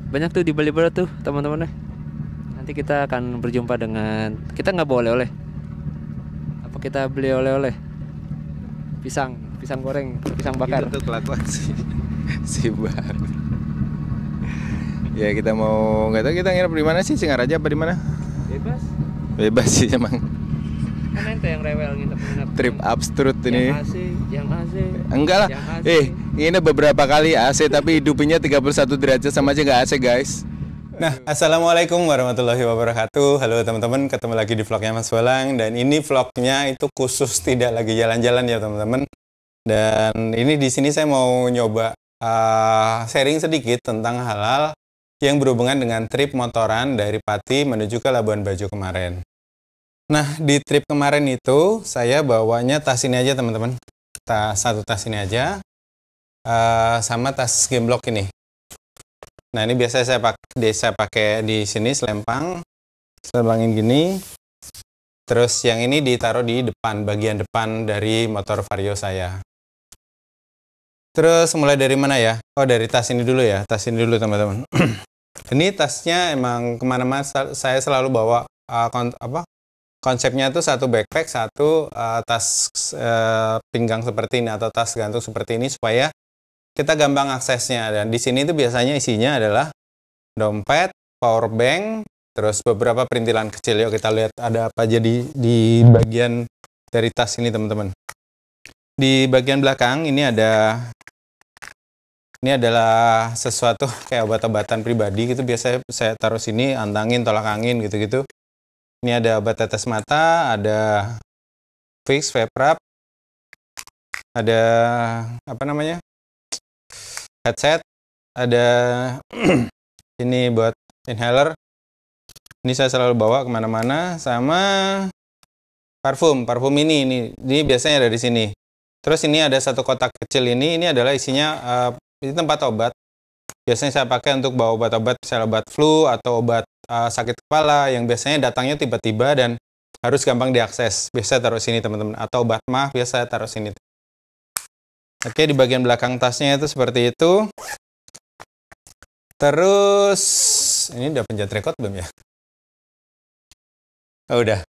banyak tuh di Bali Barat tuh teman-teman. Nanti kita akan berjumpa dengan, kita nggak bawa oleh-oleh. Apa kita beli oleh-oleh? Pisang, pisang goreng, pisang bakar. Itu tuh kelakuan si Bar. Ya kita mau, nggak tahu kita nginep di mana sih, Singaraja apa di mana? Bebas. Bebas sih emang. Kan ente yang rewel nginep-nginep. Trip absurd ini. Yang AC. Enggak lah. Yang AC. Ini beberapa kali AC tapi hidupnya 31 derajat sama aja nggak AC, guys. Nah, assalamualaikum warahmatullahi wabarakatuh. Halo teman-teman, ketemu lagi di vlognya Mas Bolang. Dan ini vlognya itu khusus tidak lagi jalan-jalan ya teman-teman. Dan ini di sini saya mau nyoba sharing sedikit tentang hal-hal yang berhubungan dengan trip motoran dari Pati menuju ke Labuan Bajo kemarin. Nah, di trip kemarin itu saya bawanya tas ini aja teman-teman. Satu tas ini aja, sama tas gemblok ini. Nah, ini biasanya saya pakai di sini selempangin gini. Terus yang ini ditaruh di depan, bagian depan dari motor Vario saya. Terus mulai dari mana ya? Oh, dari tas ini dulu ya. Tas ini dulu teman-teman. Ini tasnya emang kemana-mana saya selalu bawa konsepnya tuh satu backpack, satu tas pinggang seperti ini atau tas gantung seperti ini supaya kita gampang aksesnya. Dan di sini tuh biasanya isinya adalah dompet, power bank, terus beberapa perintilan kecil. Yuk kita lihat ada apa aja di bagian dari tas ini teman-teman. Di bagian belakang ini adalah sesuatu kayak obat-obatan pribadi gitu. Biasanya saya taruh sini, antangin, tolak angin gitu-gitu. Ini ada obat tetes mata, ada Vicks vape wrap, ada apa namanya? Headset, ada ini buat inhaler. Ini saya selalu bawa kemana-mana, sama parfum ini biasanya ada di sini. Terus ini ada satu kotak kecil ini adalah isinya ini tempat obat. Biasanya saya pakai untuk bawa obat-obat, misalnya obat flu atau obat sakit kepala yang biasanya datangnya tiba-tiba dan harus gampang diakses. Biasa taruh sini teman-teman. Atau obat mah biasa taruh sini. Oke, di bagian belakang tasnya itu seperti itu. Terus ini udah pencet record belum ya? Oh, udah.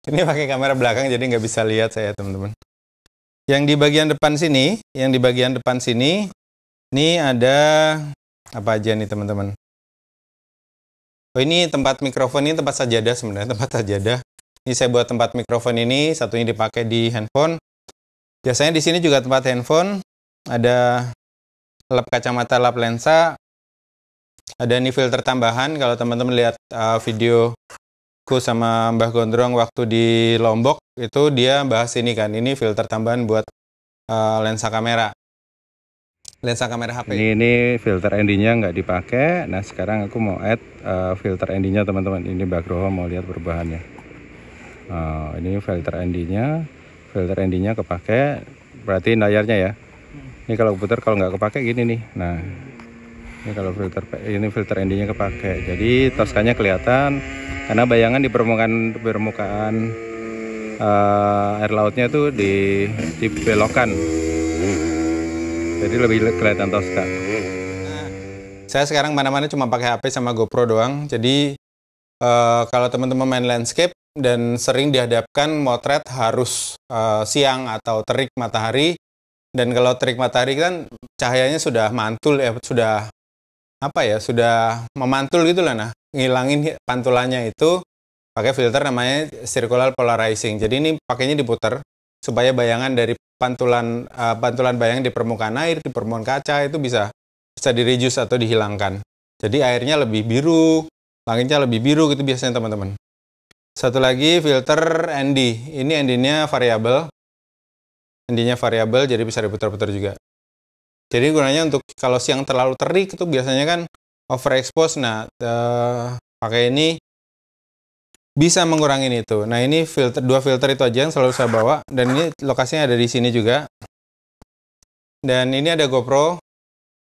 Ini pakai kamera belakang jadi nggak bisa lihat saya teman-teman. Yang di bagian depan sini, ini ada apa aja nih teman-teman? Oh, ini tempat mikrofon, ini tempat sajadah sebenarnya, tempat sajadah. Ini saya buat tempat mikrofon ini, satunya dipakai di handphone. Biasanya di sini juga tempat handphone. Ada lap kacamata, lap lensa. Ada ini filter tambahan. Kalau teman-teman lihat videoku sama Mbah Gondrong waktu di Lombok, itu dia bahas ini kan. Ini filter tambahan buat lensa kamera. Lensa kamera HP. Ini filter ND-nya nggak dipakai. Nah, sekarang aku mau add filter ND-nya teman-teman. Ini Mbak Groho mau lihat perubahannya. Ini filter ND-nya. Filter ND-nya kepake. Berarti layarnya ya. Ini kalau putar, kalau nggak kepake gini nih. Nah, ini kalau filter ND-nya kepake. Jadi Toskanya kelihatan. Karena bayangan di permukaan air lautnya tuh dibelokkan. Jadi lebih kelihatan Tosca. Nah, saya sekarang mana-mana cuma pakai HP sama GoPro doang. Jadi kalau teman-teman main landscape dan sering dihadapkan motret harus siang atau terik matahari. Dan kalau terik matahari kan cahayanya sudah mantul ya, sudah memantul gitu lah. Nah, ngilangin pantulannya itu pakai filter namanya circular polarizing. Jadi ini pakainya diputer supaya bayangan dari pantulan bayang di permukaan air, di permukaan kaca itu bisa direduce atau dihilangkan. Jadi airnya lebih biru, langitnya lebih biru gitu biasanya teman-teman. Satu lagi filter ND. Ini ND-nya variabel. ND-nya variabel jadi bisa diputar-putar juga. Jadi gunanya untuk kalau siang terlalu terik itu biasanya kan overexpose. Nah, pakai ini bisa mengurangi itu. Nah, ini dua filter itu aja yang selalu saya bawa. Dan ini lokasinya ada di sini juga. Dan ini ada GoPro.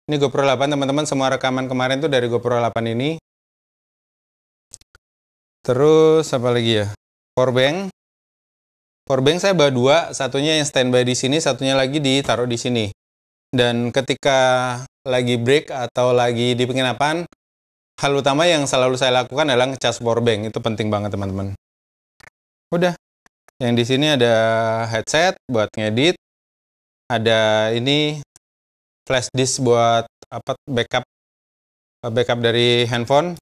Ini GoPro 8 teman-teman. Semua rekaman kemarin tuh dari GoPro 8 ini. Terus apa lagi ya? Powerbank. Powerbank saya bawa dua. Satunya yang standby di sini, satunya lagi ditaruh di sini. Dan ketika lagi break atau lagi di penginapan, hal utama yang selalu saya lakukan adalah ngecas powerbank. Itu penting banget teman-teman. Udah. Yang di sini ada headset buat ngedit. Ada ini flash disk buat apa backup dari handphone.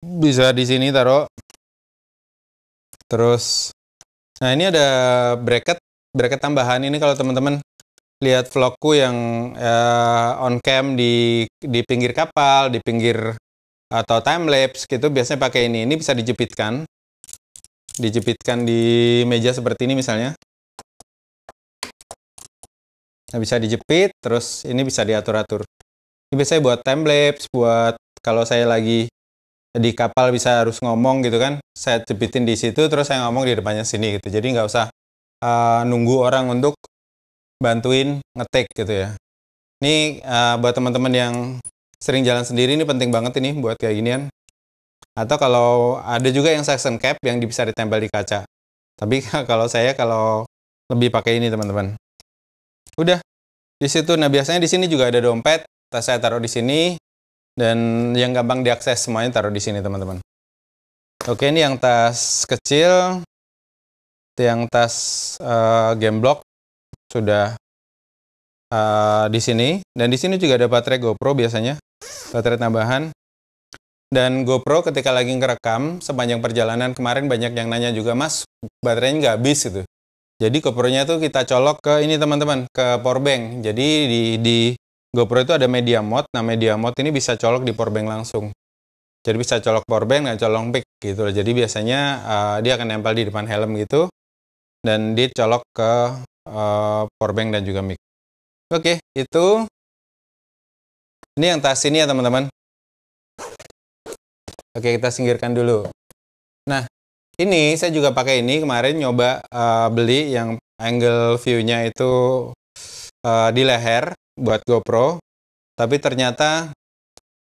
Bisa di sini taruh. Terus nah ini ada bracket tambahan. Ini kalau teman-teman lihat vlogku yang on cam di pinggir kapal, di pinggir atau time lapse gitu, biasanya pakai ini. Ini bisa dijepitkan di meja seperti ini misalnya. Nah, bisa dijepit, terus ini bisa diatur-atur. Ini biasanya buat time lapse, buat kalau saya lagi di kapal bisa harus ngomong gitu kan, saya jepitin di situ, terus saya ngomong di depannya sini gitu. Jadi nggak usah nunggu orang untuk bantuin ngetik gitu ya. Ini buat teman-teman yang sering jalan sendiri, ini penting banget ini buat kayak ginian. Atau kalau ada juga yang suction cap yang bisa ditempel di kaca. Tapi kalau saya lebih pakai ini teman-teman. Udah di situ. Nah biasanya di sini juga ada dompet. Tas saya taruh di sini dan yang gampang diakses semuanya taruh di sini teman-teman. Oke, ini yang tas kecil, yang tas game block sudah di sini. Dan di sini juga ada baterai GoPro biasanya, baterai tambahan. Dan GoPro ketika lagi ngerekam sepanjang perjalanan kemarin banyak yang nanya juga, Mas, baterainya nggak habis gitu. Jadi GoPro-nya tuh kita colok ke ini teman-teman, ke powerbank. Jadi di GoPro itu ada media mode. Nah media mode ini bisa colok di powerbank langsung. Jadi bisa colok powerbank dan colok mic gitu. Jadi biasanya dia akan nempel di depan helm gitu. Dan dia colok ke powerbank dan juga mic. Oke, itu. Ini yang tas ini ya teman-teman. Oke, kita singkirkan dulu. Nah, ini saya juga pakai ini kemarin nyoba beli yang angle view-nya itu di leher buat GoPro. Tapi ternyata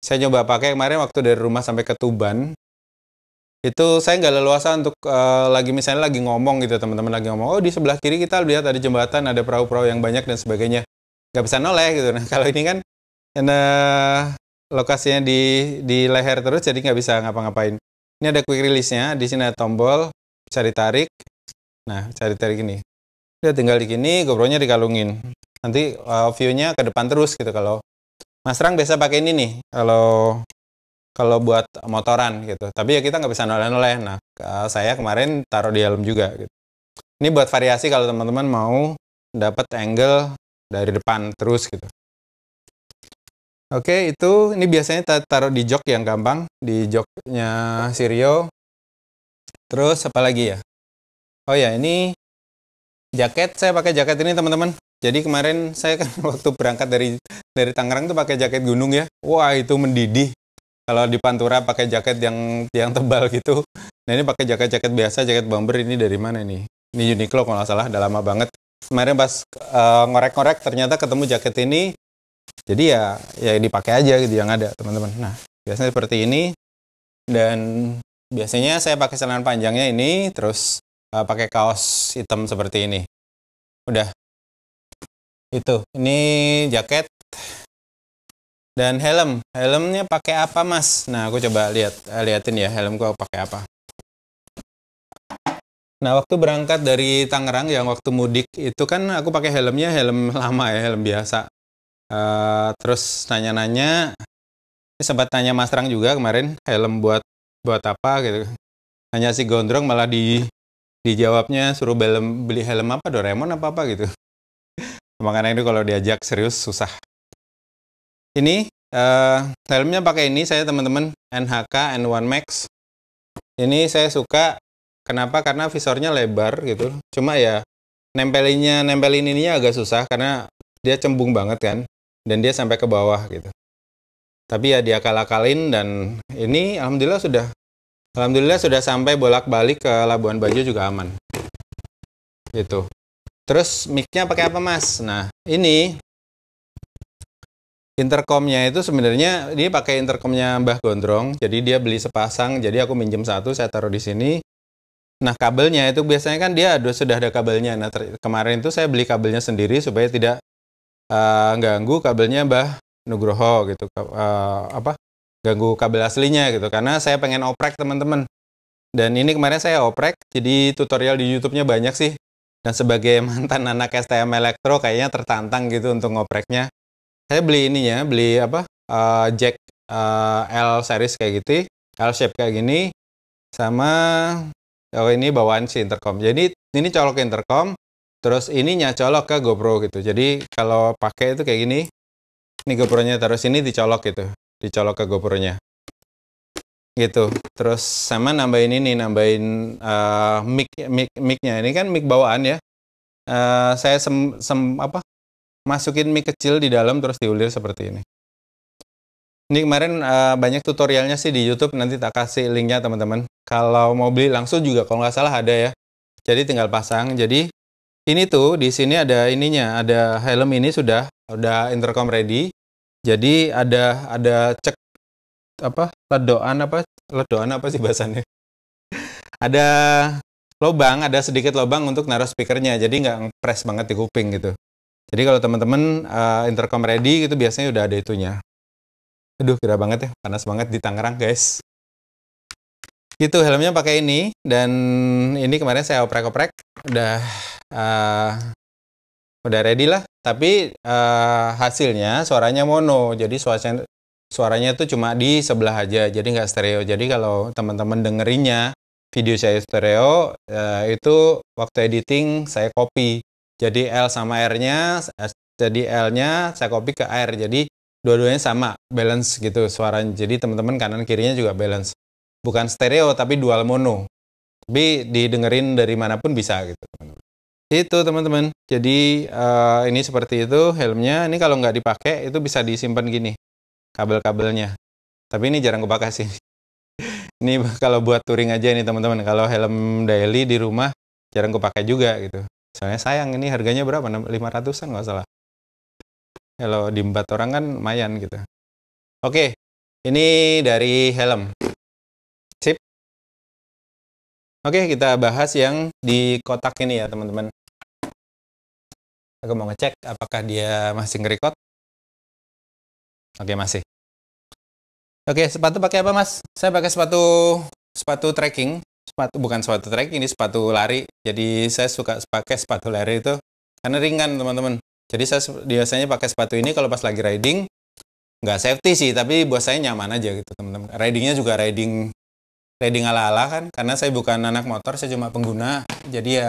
saya nyoba pakai kemarin waktu dari rumah sampai ke Tuban. Itu saya nggak leluasa untuk misalnya lagi ngomong gitu, teman-teman lagi ngomong, oh di sebelah kiri kita lihat ada jembatan, ada perahu-perahu yang banyak dan sebagainya. Nggak bisa noleh gitu. Nah, kalau ini kan lokasinya di leher terus, jadi nggak bisa ngapa-ngapain. Ini ada quick release-nya, di sini ada tombol, bisa ditarik. Nah, bisa ditarik ini. Dia tinggal di sini, GoPro-nya dikalungin. Nanti view-nya ke depan terus gitu. Kalau Mas Rang biasa pakai ini nih, kalau buat motoran gitu. Tapi ya kita nggak bisa noleh-noleh. Nah, saya kemarin taruh di helm juga. Gitu. Ini buat variasi kalau teman-teman mau dapat angle dari depan terus gitu. Oke, itu ini biasanya taruh di jok yang gampang, di joknya Sirio. Terus apa lagi ya? Oh ya, ini jaket. Saya pakai jaket ini teman-teman. Jadi kemarin saya kan waktu berangkat dari Tangerang tuh pakai jaket gunung ya. Wah, itu mendidih. Kalau di Pantura pakai jaket yang tebal gitu. Nah, ini pakai jaket biasa, jaket bomber. Ini dari mana nih? Ini Uniqlo kalau nggak salah, udah lama banget. Kemarin pas ngorek-ngorek ternyata ketemu jaket ini. Jadi ya dipakai aja gitu yang ada teman-teman. Nah biasanya seperti ini. Dan biasanya saya pakai celana panjangnya ini, terus pakai kaos hitam seperti ini. Udah. Itu. Ini jaket. Dan helmnya pakai apa Mas? Nah aku coba liatin ya helmku pakai apa. Nah waktu berangkat dari Tangerang yang waktu mudik itu kan aku pakai helmnya helm lama ya, helm biasa. Terus nanya-nanya, sempat tanya Mas Rang juga kemarin helm buat apa gitu. Nanya si Gondrong malah dijawabnya suruh beli helm apa, Doraemon apa gitu. Makanya itu kalau diajak serius susah. Ini helmnya pakai ini saya teman-teman, NHK N1 Max. Ini saya suka. Kenapa? Karena visornya lebar gitu. Cuma ya nempelin ininya agak susah karena dia cembung banget kan. Dan dia sampai ke bawah gitu. Tapi ya dia akal-akalin dan ini alhamdulillah sudah sampai bolak-balik ke Labuan Bajo juga aman. Gitu. Terus mic-nya pakai apa Mas? Nah, ini intercomnya itu sebenarnya dia pakai intercomnya Mbah Gondrong. Jadi dia beli sepasang, jadi aku minjem satu, saya taruh di sini. Nah, kabelnya itu biasanya kan dia sudah ada kabelnya. Nah, kemarin itu saya beli kabelnya sendiri supaya tidak ganggu kabelnya Mbah Nugroho gitu, ganggu kabel aslinya gitu, karena saya pengen oprek teman-teman. Dan ini kemarin saya oprek, jadi tutorial di YouTube-nya banyak sih. Dan sebagai mantan anak STM Elektro kayaknya tertantang gitu untuk ngopreknya. Saya beli ininya, beli jack L series kayak gitu, L shape kayak gini, sama ini bawaan si intercom. Jadi ini colok ke intercom, terus ininya colok ke GoPro gitu. Jadi kalau pakai itu kayak gini, ini GoPro-nya taruh sini, dicolok gitu, dicolok ke GoPro-nya gitu. Terus sama nambahin ini, nambahin mic-nya. Ini kan mic bawaan ya. Saya masukin mic kecil di dalam terus diulir seperti ini. Ini kemarin banyak tutorialnya sih di YouTube, nanti tak kasih linknya teman-teman. Kalau mau beli langsung juga kalau nggak salah ada ya. Jadi tinggal pasang. Jadi ini tuh di sini ada ininya, ada helm ini sudah intercom ready. Jadi ada cek ledoan apa sih bahasannya? Ada lubang, ada sedikit lubang untuk naruh speakernya. Jadi nggak ngepres banget di kuping gitu. Jadi kalau teman-teman intercom ready gitu biasanya udah ada itunya. Aduh, gerah banget ya, panas banget di Tangerang guys. Gitu, helmnya pakai ini, dan ini kemarin saya oprek-oprek, udah ready lah. Tapi hasilnya suaranya mono, jadi suaranya tuh cuma di sebelah aja, jadi nggak stereo. Jadi kalau teman-teman dengerinnya video saya stereo, itu waktu editing saya copy. Jadi L sama R-nya, jadi L-nya saya copy ke R, jadi dua-duanya sama, balance gitu suaranya. Jadi teman-teman kanan kirinya juga balance. Bukan stereo, tapi dual mono. Tapi didengerin dari manapun bisa gitu, teman-teman. Itu teman-teman. Jadi ini seperti itu helmnya. Ini kalau nggak dipakai itu bisa disimpan gini kabel-kabelnya. Tapi ini jarang kepakai sih. Ini kalau buat touring aja nih teman-teman. Kalau helm daily di rumah jarang kepakai juga gitu. Soalnya sayang, ini harganya berapa? 500-an nggak salah. Kalau diembat orang kan lumayan gitu. Oke, ini dari helm. Sip. Oke, kita bahas yang di kotak ini ya teman-teman. Aku mau ngecek apakah dia masih nge-record. Oke, masih. Oke, sepatu pakai apa mas? Saya pakai sepatu trekking. Bukan sepatu trekking, ini sepatu lari. Jadi saya suka pakai sepatu lari itu karena ringan teman-teman. Jadi saya biasanya pakai sepatu ini kalau pas lagi riding, nggak safety sih, tapi buat saya nyaman aja gitu teman-teman. Ridingnya juga riding ala-ala kan, karena saya bukan anak motor, saya cuma pengguna. Jadi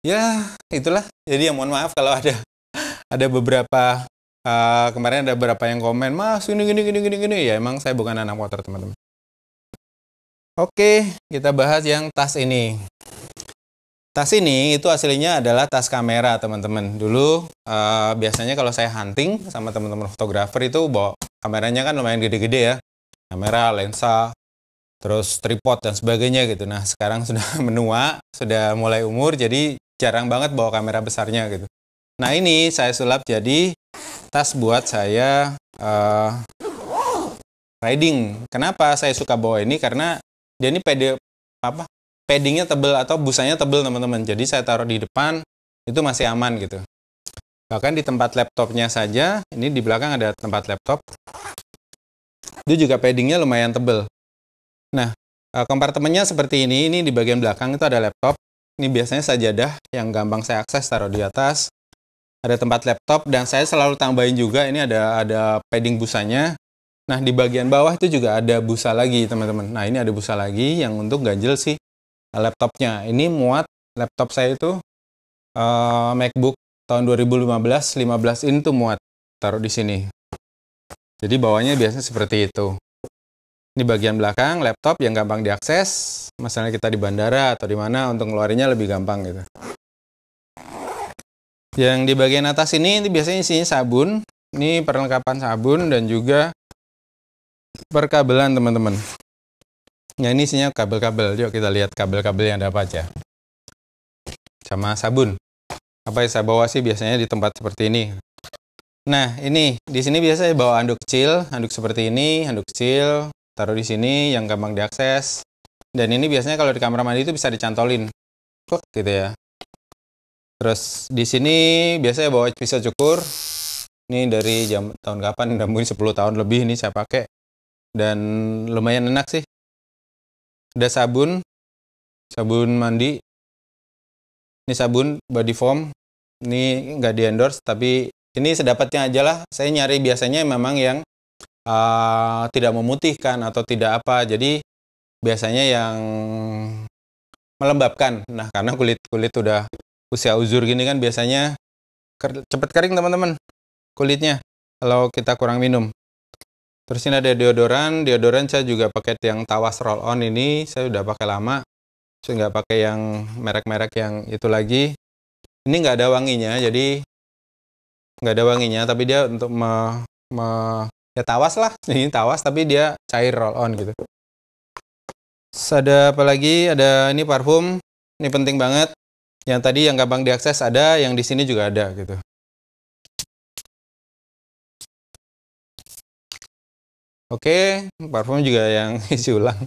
ya itulah. Jadi mohon maaf kalau ada beberapa kemarin ada beberapa yang komen, mas gini. Ya emang saya bukan anak motor teman-teman. Oke, kita bahas yang tas ini. Tas ini itu aslinya adalah tas kamera teman-teman. Dulu biasanya kalau saya hunting sama teman-teman fotografer itu bawa kameranya kan lumayan gede-gede ya. Kamera, lensa, terus tripod dan sebagainya gitu. Nah sekarang sudah menua, sudah mulai umur, jadi jarang banget bawa kamera besarnya gitu. Nah ini saya sulap jadi tas buat saya riding. Kenapa saya suka bawa ini? Karena dia ini paddingnya tebel atau busanya tebel teman-teman. Jadi saya taruh di depan itu masih aman gitu. Bahkan di tempat laptopnya saja, ini di belakang ada tempat laptop, itu juga paddingnya lumayan tebel. Nah, kompartemennya seperti ini di bagian belakang itu ada laptop. Ini biasanya sajadah yang gampang saya akses, taruh di atas. Ada tempat laptop, dan saya selalu tambahin juga ini ada padding busanya. Nah, di bagian bawah itu juga ada busa lagi teman-teman. Nah, ini ada busa lagi yang untuk ganjel sih laptopnya. Ini muat laptop saya itu MacBook tahun 2015 15 in tuh muat, taruh di sini. Jadi bawahnya biasanya seperti itu. Ini bagian belakang laptop yang gampang diakses. Misalnya kita di bandara atau di mana, untuk ngeluarinnya lebih gampang gitu. Yang di bagian atas ini biasanya isinya sabun. Ini perlengkapan sabun dan juga perkabelan teman-teman. Nah ini isinya kabel-kabel. Yuk kita lihat kabel-kabel yang ada apa aja. Sama sabun. Apa yang saya bawa sih biasanya di tempat seperti ini. Nah ini di sini biasanya bawa handuk kecil, handuk seperti ini, handuk kecil, taruh di sini yang gampang diakses. Dan ini biasanya kalau di kamar mandi itu bisa dicantolin, kok gitu ya. Terus di sini biasanya bawa pisau cukur. Ini dari tahun kapan? Udah mungkin 10 tahun lebih ini saya pakai. Dan lumayan enak sih. Ada sabun mandi. Ini sabun body foam. Ini nggak di endorse, tapi ini sedapatnya aja lah. Saya nyari biasanya memang yang tidak memutihkan atau tidak apa. Jadi biasanya yang melembabkan. Nah, karena kulit udah usia uzur gini kan biasanya cepet kering teman-teman kulitnya kalau kita kurang minum. Terus ini ada deodoran saya juga pakai yang Tawas roll on ini, saya udah pakai lama. Saya nggak pakai yang merek-merek yang itu lagi. Ini nggak ada wanginya, jadi nggak ada wanginya, tapi dia untuk ya Tawas lah, ini Tawas tapi dia cair roll on gitu. Terus ada apa lagi? Ada ini parfum, ini penting banget. Yang tadi yang gampang diakses ada, yang di sini juga ada gitu. Oke, parfum juga yang isi ulang.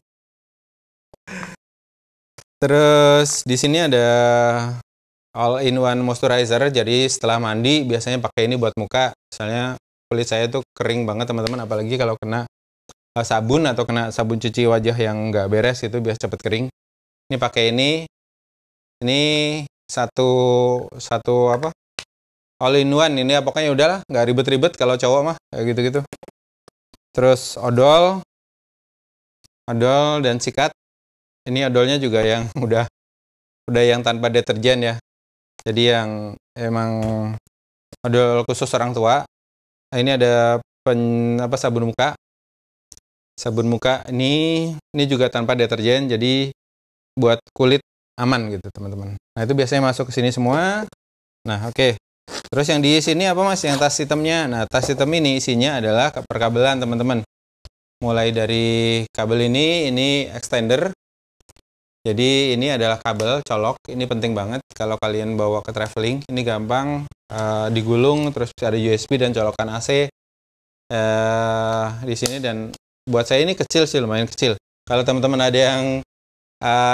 Terus di sini ada all-in-one moisturizer. Jadi setelah mandi biasanya pakai ini buat muka. Misalnya kulit saya tuh kering banget teman-teman, apalagi kalau kena sabun atau kena sabun cuci wajah yang nggak beres itu biasa cepet kering. Ini pakai ini. Ini satu apa? All-in-one ini ya, pokoknya udahlah, nggak ribet-ribet kalau cowok mah kayak gitu-gitu. Terus odol dan sikat. Ini odolnya juga yang udah yang tanpa deterjen ya. Jadi yang emang odol khusus orang tua. Nah, ini ada sabun muka. Sabun muka ini juga tanpa deterjen, jadi buat kulit aman gitu teman-teman. Nah itu biasanya masuk ke sini semua. Nah oke. Terus yang di sini apa mas? Yang tas hitamnya. Nah tas hitam ini isinya adalah perkabelan teman-teman. Mulai dari kabel ini extender. Jadi ini adalah kabel colok. Ini penting banget kalau kalian bawa ke traveling. Ini gampang digulung, terus ada USB dan colokan AC di sini. Dan buat saya ini kecil sih, lumayan kecil. Kalau teman-teman ada yang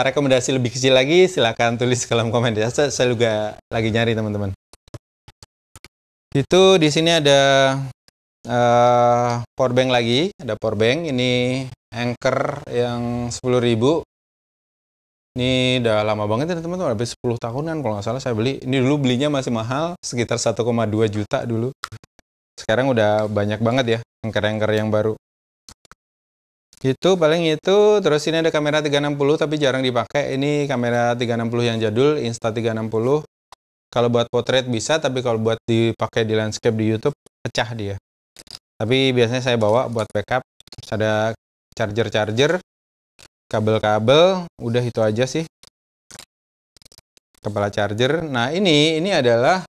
rekomendasi lebih kecil lagi, silahkan tulis di kolom komen ya. Saya juga lagi nyari teman-teman. Itu di sini ada power bank lagi, ada power bank. Ini Anker yang 10.000. Ini udah lama banget ya teman-teman, habis 10 tahunan kalau nggak salah saya beli. Ini dulu belinya masih mahal, sekitar 1,2 juta dulu. Sekarang udah banyak banget ya Anker-Anker yang baru. Itu paling itu. Terus ini ada kamera 360 tapi jarang dipakai. Ini kamera 360 yang jadul, Insta360. Kalau buat potret bisa, tapi kalau buat dipakai di landscape di YouTube pecah dia. Tapi biasanya saya bawa buat backup. Terus ada charger, kabel-kabel, udah itu aja sih. Kepala charger. Nah ini adalah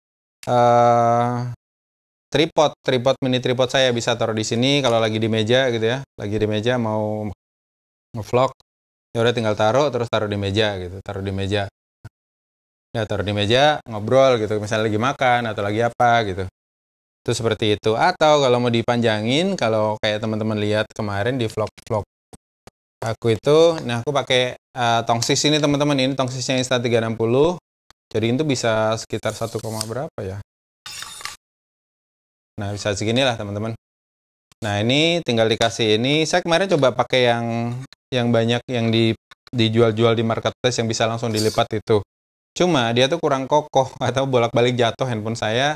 tripod mini tripod saya, bisa taruh di sini kalau lagi di meja gitu ya. Lagi di meja mau ngevlog, ya udah tinggal taruh terus taruh di meja gitu, taruh di meja. Ya taruh di meja ngobrol gitu, misalnya lagi makan atau lagi apa gitu. Itu seperti itu. Atau kalau mau dipanjangin, kalau kayak teman-teman lihat kemarin di vlog aku itu, nah aku pakai tongsis ini teman-teman. Ini tongsisnya Insta360. Jadi itu bisa sekitar 1, berapa ya? Nah bisa segini lah teman-teman. Nah ini tinggal dikasih ini. Saya kemarin coba pakai yang banyak yang dijual-jual di marketplace yang bisa langsung dilipat itu. Cuma dia tuh kurang kokoh atau bolak-balik jatuh handphone saya.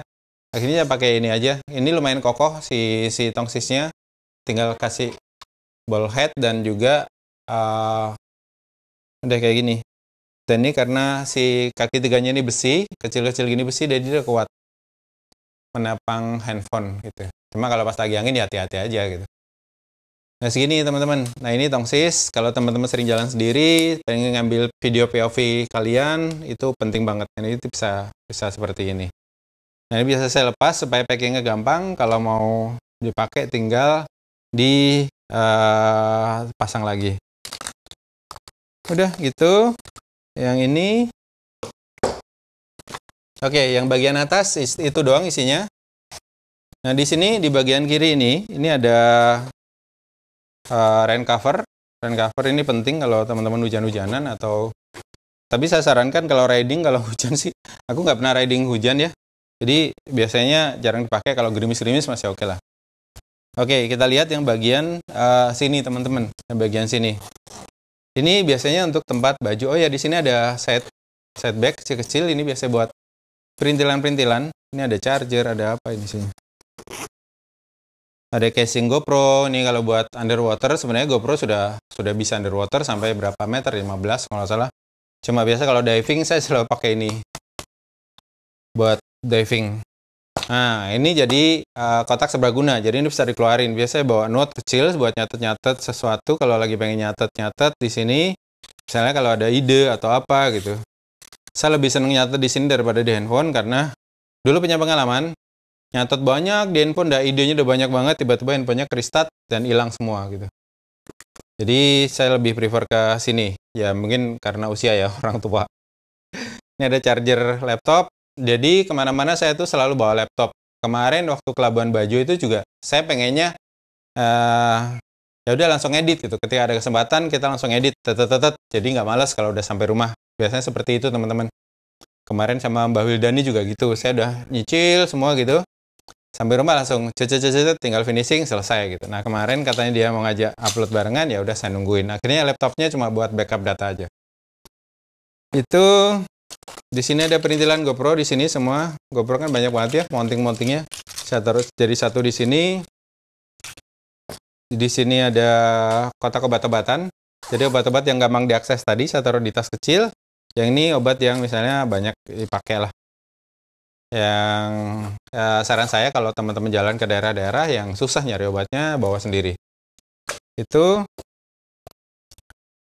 Akhirnya pakai ini aja. Ini lumayan kokoh si tongsisnya. Tinggal kasih ball head dan juga udah kayak gini. Dan ini karena si kaki tiganya ini besi, kecil-kecil gini besi, jadi dia kuat menapang handphone gitu. Cuma kalau pas lagi angin ya hati-hati aja gitu. Nah segini teman-teman. Nah ini tongsis. Kalau teman-teman sering jalan sendiri, pengen ngambil video POV kalian, itu penting banget. Ini itu bisa seperti ini. Nah ini biasa saya lepas supaya packingnya gampang. Kalau mau dipakai tinggal pasang lagi. Udah gitu. Yang ini. Oke, yang bagian atas itu doang isinya. Nah di sini di bagian kiri ini ada rain cover. Rain cover ini penting kalau teman-teman hujan-hujanan atau Tapi saya sarankan kalau riding, kalau hujan sih, aku nggak pernah riding hujan ya. Jadi biasanya jarang dipakai, kalau gerimis-gerimis masih oke lah. Oke, kita lihat yang bagian sini teman-teman, yang bagian sini. Ini biasanya untuk tempat baju. Oh ya, di sini ada side bag kecil-kecil. Ini biasa buat perintilan-perintilan. Ini ada charger, ada apa ini sini? Ada casing GoPro. Ini kalau buat underwater, sebenarnya GoPro sudah bisa underwater sampai berapa meter? 15 kalau nggak salah. Cuma biasa kalau diving saya selalu pakai ini buat diving. Nah, ini jadi kotak serbaguna. Jadi ini bisa dikeluarin. Biasanya bawa note kecil buat nyatet-nyatet sesuatu. Kalau lagi pengen nyatet-nyatet di sini, misalnya kalau ada ide atau apa gitu. Saya lebih seneng nyatet di sini daripada di handphone karena dulu punya pengalaman nyatet banyak di handphone, idenya udah banyak banget, tiba-tiba handphonenya restart dan hilang semua gitu. Jadi saya lebih prefer ke sini. Ya mungkin karena usia ya, orang tua. Ini ada charger laptop. Jadi kemana-mana saya tuh selalu bawa laptop. Kemarin waktu ke Labuan Bajo itu juga saya pengennya ya udah langsung edit gitu. Ketika ada kesempatan kita langsung edit, jadi nggak malas kalau udah sampai rumah. Biasanya seperti itu teman-teman. Kemarin sama Mbak Wildani juga gitu. Saya udah nyicil semua gitu. Sampai rumah langsung tinggal finishing selesai gitu. Nah kemarin katanya dia mau ngajak upload barengan, ya udah saya nungguin. Akhirnya laptopnya cuma buat backup data aja. Itu di sini ada perintilan GoPro di sini semua. GoPro kan banyak banget ya mounting-mountingnya. Saya taruh jadi satu di sini. Di sini ada kotak obat-obatan. Jadi obat-obat yang gampang diakses tadi saya taruh di tas kecil. Yang ini obat yang misalnya banyak dipakai lah. Yang saran saya kalau teman-teman jalan ke daerah-daerah yang susah nyari obatnya, bawa sendiri. Itu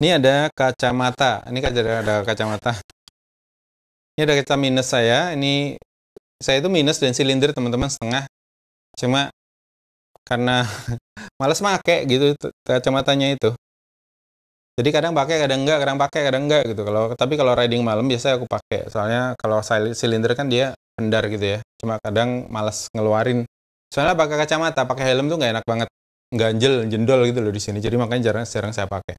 ini ada kacamata. Ini ada kacamata. Ini ada kaca minus saya. Ini saya itu minus dan silinder teman-teman setengah. Cuma karena males make gitu kacamatanya itu. Jadi kadang pakai, kadang enggak gitu. Tapi kalau riding malam biasanya aku pakai. Soalnya kalau silinder kan dia pendar gitu ya. Cuma kadang males ngeluarin. Soalnya pakai kacamata, pakai helm tuh nggak enak banget. Ganjel, jendol gitu loh di sini. Jadi makanya jarang saya pakai.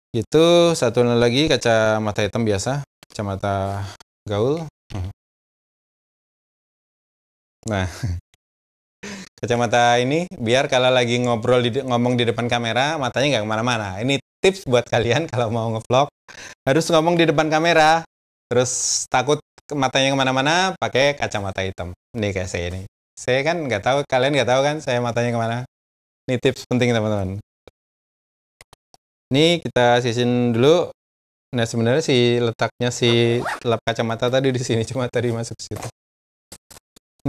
Itu satu lagi kacamata hitam biasa, kacamata gaul. Nah, kacamata ini biar kalau lagi ngomong di depan kamera, matanya nggak kemana-mana. Ini tips buat kalian kalau mau ngevlog, harus ngomong di depan kamera, terus takut matanya kemana-mana, pakai kacamata hitam. Ini kayak saya ini. Saya kan nggak tahu, kalian nggak tahu kan saya matanya kemana. Ini tips penting teman-teman. Ini kita sisin dulu. Nah sebenarnya letaknya lap kacamata tadi di sini, cuma tadi masuk ke situ.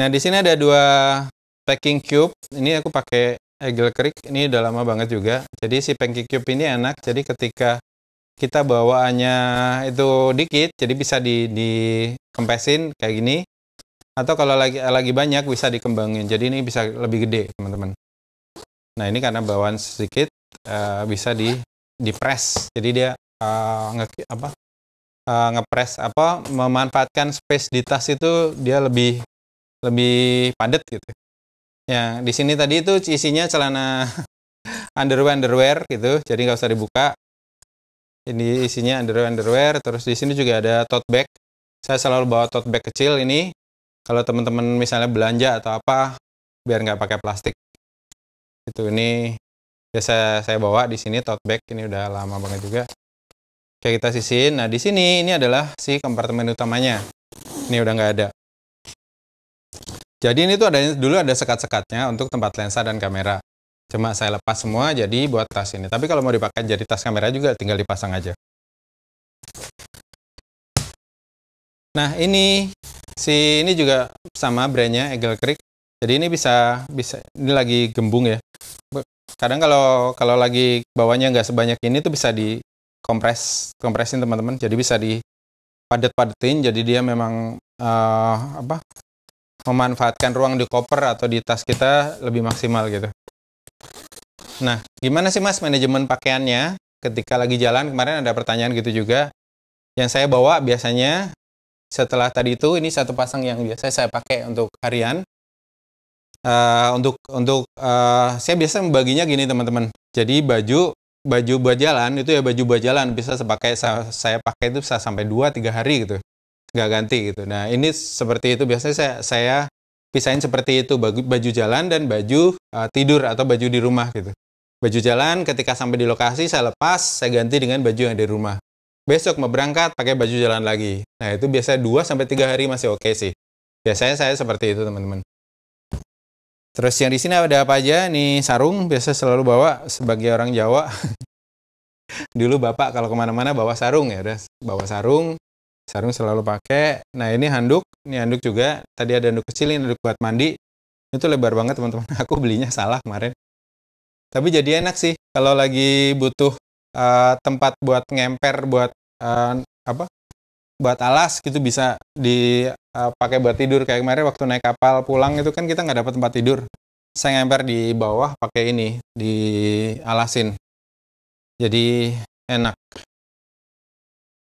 Nah di sini ada dua packing cube. Ini aku pakai Eagle Creek. Ini udah lama banget juga. Jadi si packing cube ini enak. Jadi ketika kita bawaannya itu dikit, jadi bisa dikempesin kayak gini. Atau kalau lagi banyak bisa dikembangin. Jadi ini bisa lebih gede teman-teman. Nah ini karena bawaan sedikit bisa di-press. Jadi dia ngepres memanfaatkan space di tas itu dia lebih padat gitu. Ya, di sini tadi itu isinya celana underwear gitu, jadi nggak usah dibuka. Ini isinya underwear. Terus di sini juga ada tote bag. Saya selalu bawa tote bag kecil ini. Kalau teman-teman misalnya belanja atau apa, biar nggak pakai plastik. Itu ini biasa saya bawa di sini tote bag. Ini udah lama banget juga. Oke, kita sisihin. Nah di sini ini adalah si kompartemen utamanya. Ini udah nggak ada. Jadi ini tuh dulu ada sekat-sekatnya untuk tempat lensa dan kamera. Cuma saya lepas semua jadi buat tas ini. Tapi kalau mau dipakai jadi tas kamera juga tinggal dipasang aja. Nah ini juga sama brandnya Eagle Creek. Jadi ini bisa ini lagi gembung ya. Kadang kalau lagi bawahnya nggak sebanyak ini tuh bisa kompresin teman-teman. Jadi bisa dipadet-padetin. Jadi dia memang memanfaatkan ruang di koper atau di tas kita lebih maksimal gitu. Nah, gimana sih Mas manajemen pakaiannya ketika lagi jalan? Kemarin ada pertanyaan gitu juga. Yang saya bawa biasanya setelah tadi itu, ini satu pasang yang biasa saya pakai untuk harian. Saya biasa membaginya gini teman-teman. Jadi baju baju buat jalan itu ya baju buat jalan bisa saya pakai itu bisa sampai 2-3 hari gitu, nggak ganti gitu. Nah ini seperti itu biasanya saya pisahin seperti itu, baju jalan dan baju tidur atau baju di rumah gitu. Baju jalan ketika sampai di lokasi saya lepas, saya ganti dengan baju yang di rumah. Besok mau berangkat pakai baju jalan lagi. Nah itu biasanya 2-3 hari masih oke sih. Biasanya saya seperti itu teman-teman. Terus yang di sini ada apa aja? Nih sarung, biasa selalu bawa sebagai orang Jawa. Dulu bapak kalau kemana-mana bawa sarung ya, udah bawa sarung selalu pakai. Nah ini handuk juga. Tadi ada handuk kecil, ini handuk buat mandi. Itu lebar banget teman-teman. Aku belinya salah kemarin. Tapi jadi enak sih kalau lagi butuh tempat buat ngemper, buat buat alas gitu bisa dipakai buat tidur. Kayak kemarin waktu naik kapal pulang itu kan kita nggak dapat tempat tidur. Saya ngemper di bawah pakai ini, dialasin. Jadi enak.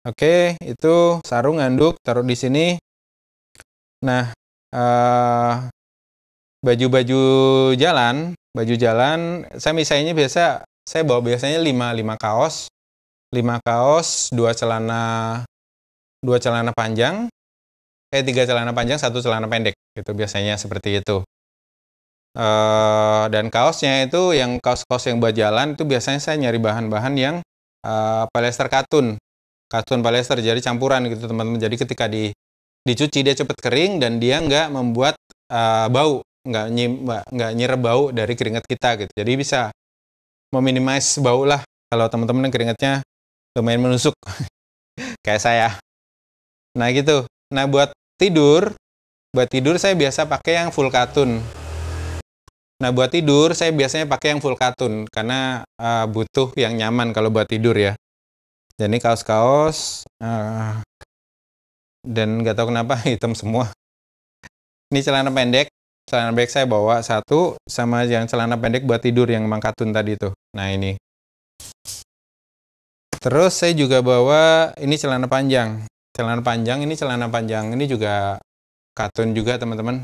Oke, itu sarung, handuk, taruh di sini. Nah, baju jalan, saya misalnya saya bawa biasanya 5 kaos, 2 celana panjang, 3 celana panjang, 1 celana pendek, gitu biasanya seperti itu. Dan kaosnya itu yang kaos-kaos yang buat jalan itu biasanya saya nyari bahan-bahan yang polyester katun polyester, jadi campuran gitu teman-teman. Jadi ketika dicuci dia cepat kering dan dia nggak membuat bau, nggak nyerap bau dari keringat kita gitu. Jadi bisa meminimais bau lah kalau teman-teman yang keringatnya lumayan menusuk kayak saya. Nah gitu. Nah buat tidur saya biasa pakai yang full katun. Nah buat tidur saya biasanya pakai yang full katun karena butuh yang nyaman kalau buat tidur ya. Jadi kaos-kaos dan nggak tahu kenapa hitam semua. Ini celana pendek saya bawa 1 sama yang celana pendek buat tidur yang emang katun tadi tuh. Nah ini. Terus saya juga bawa ini celana panjang ini juga katun juga teman-teman.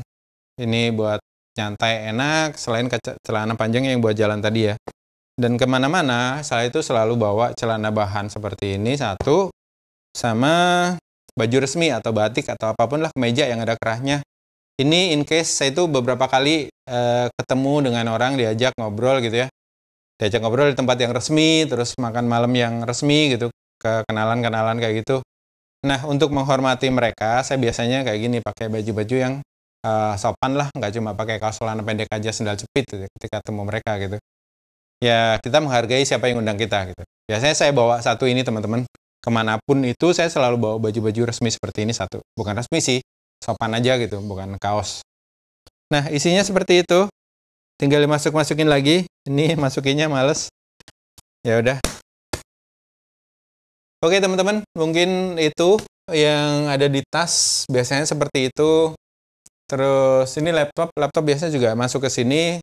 Ini buat nyantai enak selain celana panjang yang buat jalan tadi ya. Dan kemana-mana saya itu selalu bawa celana bahan seperti ini 1 sama baju resmi atau batik atau apapun lah, kemeja yang ada kerahnya. Ini in case saya itu beberapa kali ketemu dengan orang, diajak ngobrol gitu ya. Diajak ngobrol di tempat yang resmi, terus makan malam yang resmi gitu, ke kenalan-kenalan kayak gitu. Nah, untuk menghormati mereka, saya biasanya kayak gini, pakai baju-baju yang sopan lah, nggak cuma pakai kaos celana pendek aja, sendal jepit gitu, ketika ketemu mereka gitu. Ya, kita menghargai siapa yang undang kita gitu. Biasanya saya bawa 1 ini teman-teman. Kemanapun itu saya selalu bawa baju-baju resmi seperti ini 1. Bukan resmi sih, sopan aja gitu, bukan kaos. Nah, isinya seperti itu. Tinggal dimasukin lagi. Ini masukinnya males. Ya udah. Oke, teman-teman, mungkin itu yang ada di tas. Biasanya seperti itu. Terus ini laptop biasanya juga masuk ke sini.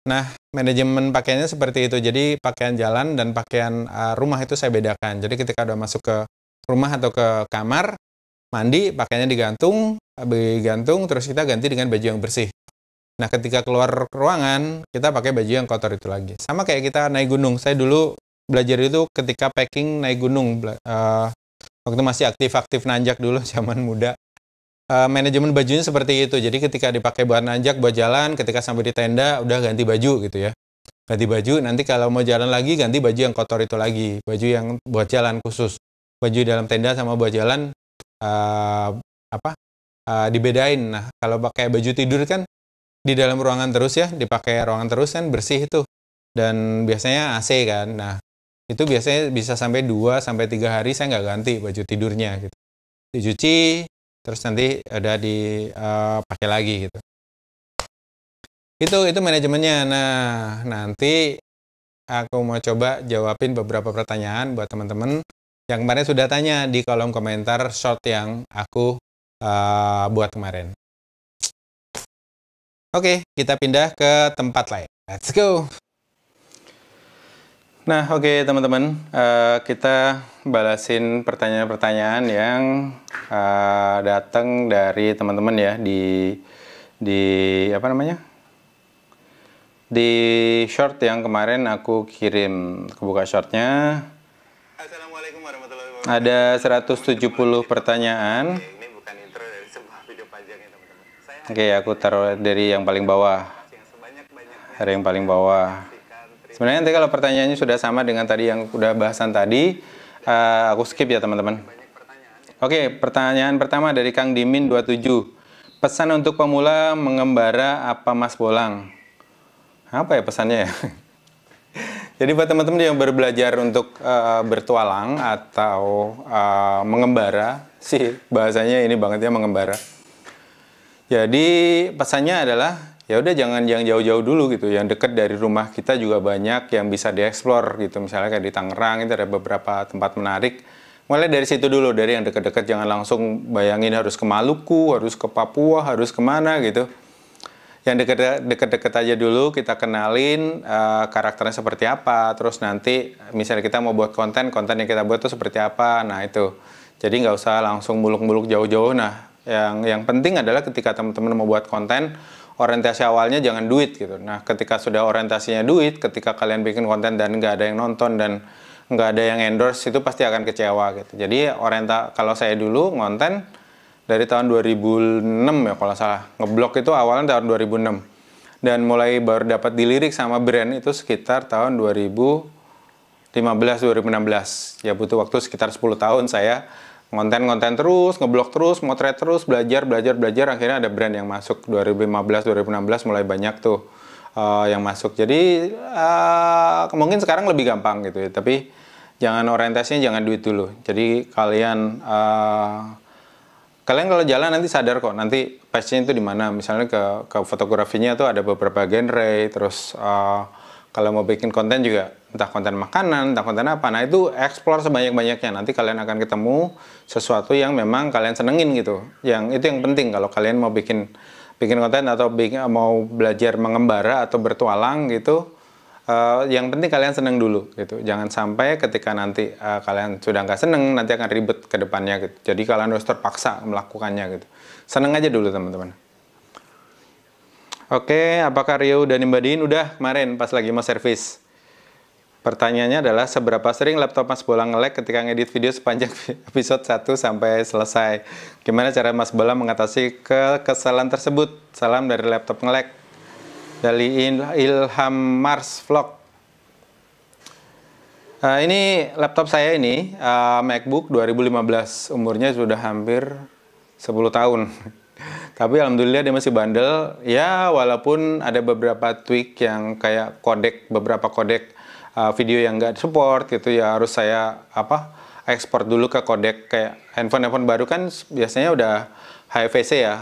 Nah, manajemen pakaiannya seperti itu. Jadi pakaian jalan dan pakaian rumah itu saya bedakan. Jadi ketika udah masuk ke rumah atau ke kamar, mandi, pakaiannya digantung, terus kita ganti dengan baju yang bersih. Nah, ketika keluar ruangan, kita pakai baju yang kotor itu lagi. Sama kayak kita naik gunung. Saya dulu belajar itu ketika packing naik gunung. Waktu masih aktif-aktif nanjak dulu, zaman muda. Manajemen bajunya seperti itu. Jadi ketika dipakai buat nanjak, buat jalan, ketika sampai di tenda, udah ganti baju gitu ya. Ganti baju, nanti kalau mau jalan lagi, ganti baju yang kotor itu lagi. Baju yang buat jalan khusus. Baju dalam tenda sama buat jalan, dibedain. Nah, kalau pakai baju tidur kan, di dalam ruangan terus ya, dipakai ruangan terus kan bersih itu. Dan biasanya AC kan. Nah, itu biasanya bisa sampai 2-3 hari saya nggak ganti baju tidurnya gitu. Dicuci, terus nanti ada dipakai lagi gitu. Itu manajemennya. Nah, nanti aku mau coba jawabin beberapa pertanyaan buat teman-teman yang kemarin sudah tanya di kolom komentar short yang aku buat kemarin. Oke, kita pindah ke tempat lain. Let's go! Nah, oke teman-teman, kita balasin pertanyaan-pertanyaan yang datang dari teman-teman ya di Di short yang kemarin aku kirim, kebuka shortnya. Assalamualaikum warahmatullahi wabarakatuh. Ada 170 pertanyaan. Ini bukan intro dari sebuah video panjang ya teman-teman. Saya Oke, aku taruh dari yang paling bawah. yang sebanyak-banyaknya Dari yang paling bawah. Sebenarnya nanti kalau pertanyaannya sudah sama dengan tadi yang udah bahasan tadi, aku skip ya teman-teman. Oke, pertanyaan pertama dari Kang Dimin 27. Pesan untuk pemula mengembara apa Mas Bolang? Apa ya pesannya ya? Jadi buat teman-teman yang baru belajar untuk bertualang atau mengembara, sih bahasanya ini banget ya, mengembara. Jadi pesannya adalah ya udah jangan yang jauh-jauh dulu gitu, yang dekat dari rumah kita juga banyak yang bisa dieksplor gitu. Misalnya kayak di Tangerang itu ada beberapa tempat menarik. Mulai dari situ dulu, dari yang dekat-dekat, jangan langsung bayangin harus ke Maluku, harus ke Papua, harus kemana gitu. Yang deket-deket aja dulu, kita kenalin karakternya seperti apa, terus nanti misalnya kita mau buat konten yang kita buat itu seperti apa, nah itu. Jadi nggak usah langsung muluk-muluk jauh-jauh. Nah, yang penting adalah ketika teman-teman mau buat konten, orientasi awalnya jangan duit gitu. Nah, ketika sudah orientasinya duit, ketika kalian bikin konten dan nggak ada yang nonton dan nggak ada yang endorse, itu pasti akan kecewa gitu. Jadi kalau saya dulu ngonten, dari tahun 2006 ya kalau salah. Ngeblog itu awalnya tahun 2006. Dan mulai baru dapat dilirik sama brand itu sekitar tahun 2015-2016. Ya butuh waktu sekitar 10 tahun saya ngonten terus, ngeblog terus, motret terus, belajar. Akhirnya ada brand yang masuk 2015-2016 mulai banyak tuh yang masuk. Jadi mungkin sekarang lebih gampang gitu ya. Tapi jangan orientasinya jangan duit dulu. Jadi kalian kalau jalan nanti sadar kok, nanti passion itu di mana. Misalnya ke fotografinya tuh ada beberapa genre, terus kalau mau bikin konten juga, entah konten makanan, entah konten apa. Nah itu explore sebanyak-banyaknya, nanti kalian akan ketemu sesuatu yang memang kalian senengin gitu. Itu yang penting kalau kalian mau bikin konten atau mau belajar mengembara atau bertualang gitu. Yang penting kalian seneng dulu gitu, jangan sampai ketika nanti kalian sudah nggak seneng nanti akan ribet ke depannya gitu. Jadi kalian harus terpaksa melakukannya gitu, seneng aja dulu teman-teman. Oke, apakah Rio udah nimba-nimbain? Udah kemarin pas lagi mau servis. Pertanyaannya adalah seberapa sering laptop Mas Bolang nge-lag ketika ngedit video sepanjang episode 1 sampai selesai? Gimana cara Mas Bolang mengatasi kesalahan tersebut? Salam dari laptop nge-lag. Dari Ilham Mars Vlog. Ini laptop saya ini MacBook 2015, umurnya sudah hampir 10 tahun. Tapi alhamdulillah dia masih bandel. Ya walaupun ada beberapa tweak yang kayak beberapa kodek video yang nggak support gitu ya, harus saya ekspor dulu ke kodek. Kayak handphone baru kan biasanya udah HEVC ya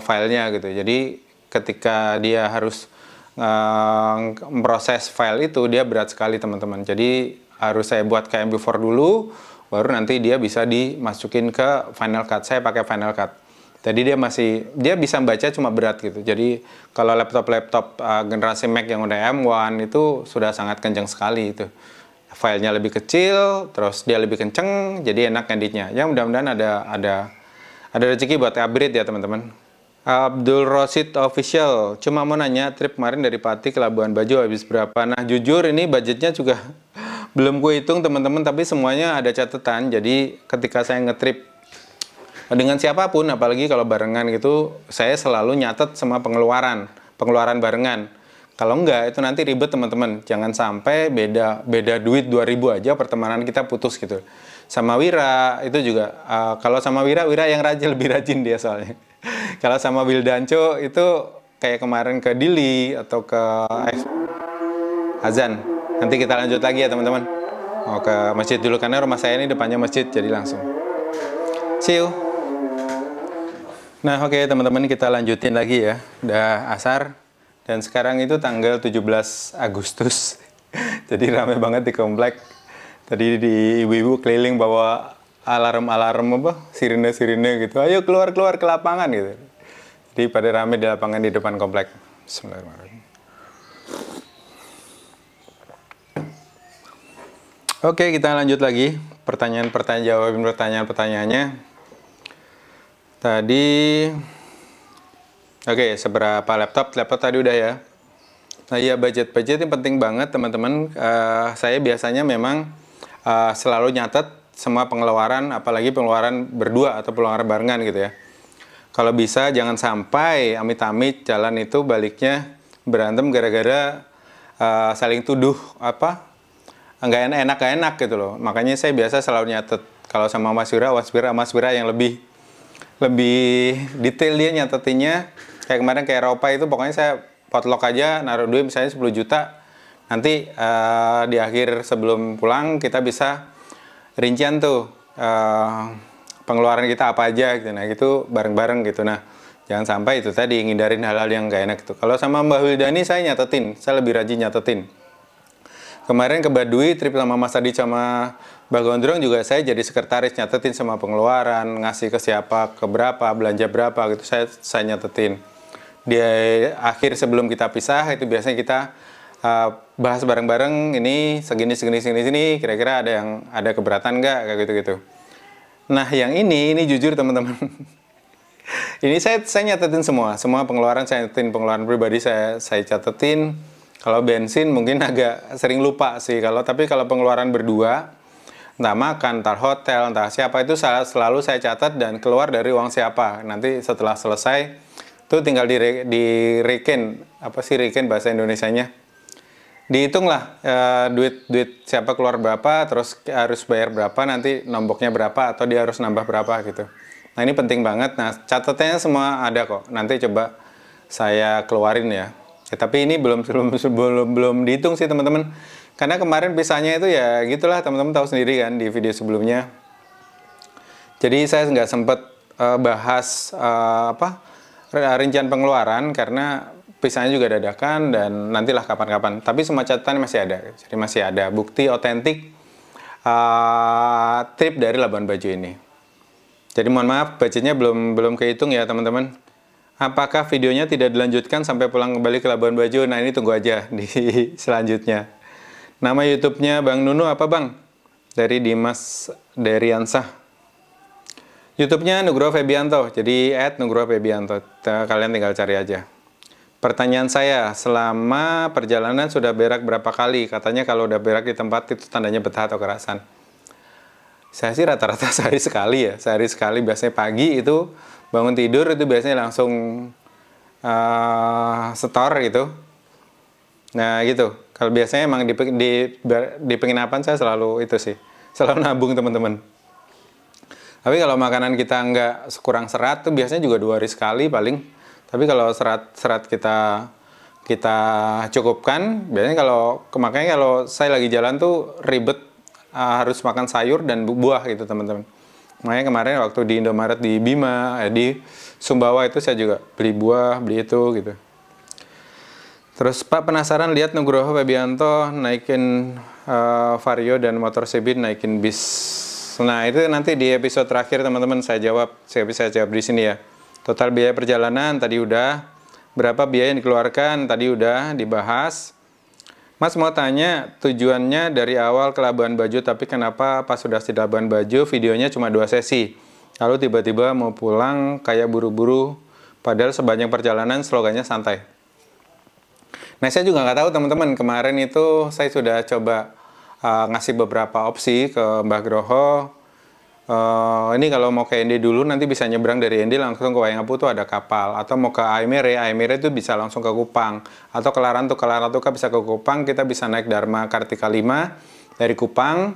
filenya gitu. Jadi ketika dia harus memproses file itu, dia berat sekali teman-teman. Jadi harus saya buat ke MP4 dulu, baru nanti dia bisa dimasukin ke Final Cut. Saya pakai Final Cut. Jadi dia bisa baca cuma berat gitu. Jadi kalau laptop generasi Mac yang udah M1 itu sudah sangat kencang sekali itu. Filenya lebih kecil, terus dia lebih kenceng, jadi enak editnya. Ya mudah-mudahan ada rezeki buat upgrade ya teman-teman. Abdul Rosid Official, cuma mau nanya, trip kemarin dari Pati ke Labuan Bajo habis berapa? Nah jujur ini budgetnya juga belum gue hitung teman-teman, tapi semuanya ada catatan. Jadi ketika saya ngetrip dengan siapapun, apalagi kalau barengan gitu, saya selalu nyatet sama pengeluaran barengan. Kalau enggak itu nanti ribet teman-teman. Jangan sampai beda duit 2.000 aja pertemanan kita putus gitu. Sama Wira itu juga, kalau sama Wira yang lebih rajin dia soalnya. Kalau sama Wildanco itu kayak kemarin ke Dili atau ke Azan. Nanti kita lanjut lagi ya teman-teman. Mau ke masjid dulu karena rumah saya ini depannya masjid, jadi langsung. See you. Nah oke teman-teman, kita lanjutin lagi ya. Udah asar dan sekarang itu tanggal 17 Agustus. Jadi ramai banget di komplek. Tadi di ibu-ibu keliling bawa alarm sirine gitu, ayo keluar ke lapangan gitu. Jadi pada rame di lapangan di depan komplek. Bismillahirrahmanirrahim. Oke, kita lanjut lagi pertanyaannya. Tadi seberapa laptop tadi udah ya. Nah iya, budget ini penting banget teman-teman. Saya biasanya memang selalu nyatet semua pengeluaran, apalagi pengeluaran berdua atau pengeluaran barengan gitu ya. Kalau bisa jangan sampai amit-amit jalan itu baliknya berantem gara-gara saling tuduh nggak enak gitu loh. Makanya saya biasa selalu nyatet. Kalau sama Mas Wira yang lebih detail dia nyatetinnya. Kayak kemarin ke Eropa itu pokoknya saya potluck aja naruh duit misalnya 10 juta. Nanti di akhir sebelum pulang kita bisa rincian tuh pengeluaran kita apa aja gitu. Nah itu bareng-bareng gitu. Nah jangan sampai itu tadi ngindarin hal-hal yang gak enak itu. Kalau sama Mbak Wildani saya nyatetin, saya lebih rajin nyatetin. Kemarin ke Baduy trip sama Mas Adi sama Mbak Gondrong juga saya jadi sekretaris nyatetin sama pengeluaran, ngasih ke siapa, ke berapa, belanja berapa gitu saya nyatetin. Di akhir sebelum kita pisah itu biasanya kita bahas bareng-bareng ini segini kira-kira ada keberatan nggak kayak gitu-gitu. Nah yang ini jujur teman-teman. Ini saya nyatetin semua pengeluaran saya nyatetin, pengeluaran pribadi saya catetin. Kalau bensin mungkin agak sering lupa sih tapi kalau pengeluaran berdua, entah makan, entah hotel, entah siapa itu selalu saya catat dan keluar dari uang siapa. Nanti setelah selesai itu tinggal di reken, apa sih reken bahasa Indonesianya? Dihitung lah duit siapa keluar berapa, terus harus bayar berapa, nanti nomboknya berapa atau dia harus nambah berapa gitu. Nah ini penting banget. Nah catatannya semua ada kok. Nanti coba saya keluarin ya. Tapi ini belum dihitung sih teman-teman. Karena kemarin pisahnya itu ya gitulah teman-teman tahu sendiri kan di video sebelumnya. Jadi saya nggak sempet bahas rincian pengeluaran karena pisahnya juga dadakan dan nantilah kapan-kapan. Tapi semua catatan masih ada. Jadi masih ada bukti otentik trip dari Labuan Bajo ini. Jadi mohon maaf budgetnya belum kehitung ya teman-teman. Apakah videonya tidak dilanjutkan sampai pulang kembali ke Labuan Bajo? Nah ini tunggu aja di selanjutnya. Nama YouTube-nya Bang Nunu apa Bang? Dari Dimas Deriansah. YouTube-nya Nugroho Febianto. Jadi @Nugroho Febianto. Kalian tinggal cari aja. Pertanyaan saya, selama perjalanan sudah berak berapa kali? Katanya kalau udah berak di tempat itu tandanya betah atau kerasan. Saya sih rata-rata sehari sekali ya. Sehari sekali biasanya pagi itu bangun tidur itu biasanya langsung setor gitu. Nah gitu. Kalau biasanya emang di penginapan saya selalu itu sih. Selalu nabung teman-teman. Tapi kalau makanan kita nggak kurang serat tuh biasanya juga 2 hari sekali paling. Tapi kalau serat kita cukupkan, biasanya makanya kalau saya lagi jalan tuh ribet harus makan sayur dan buah gitu teman-teman. Makanya kemarin waktu di Indomaret di Bima, di Sumbawa itu saya juga beli buah, beli itu gitu. Terus Pak penasaran lihat Nugroho Febianto naikin Vario dan motor CB naikin bis. Nah itu nanti di episode terakhir teman-teman saya bisa jawab di sini ya. Total biaya perjalanan tadi udah, berapa biaya yang dikeluarkan tadi udah dibahas. Mas mau tanya tujuannya dari awal ke Labuan Bajo tapi kenapa pas sudah di Labuan Bajo videonya cuma 2 sesi. Lalu tiba-tiba mau pulang kayak buru-buru padahal sepanjang perjalanan slogannya santai. Nah saya juga nggak tahu teman-teman, kemarin itu saya sudah coba ngasih beberapa opsi ke Mbah Groho. Ini kalau mau ke Ende dulu nanti bisa nyebrang dari Ende langsung ke Wayangapu tuh ada kapal, atau mau ke Aimere itu bisa langsung ke Kupang, atau ke Larantuka bisa ke Kupang, kita bisa naik Dharma Kartika 5 dari Kupang,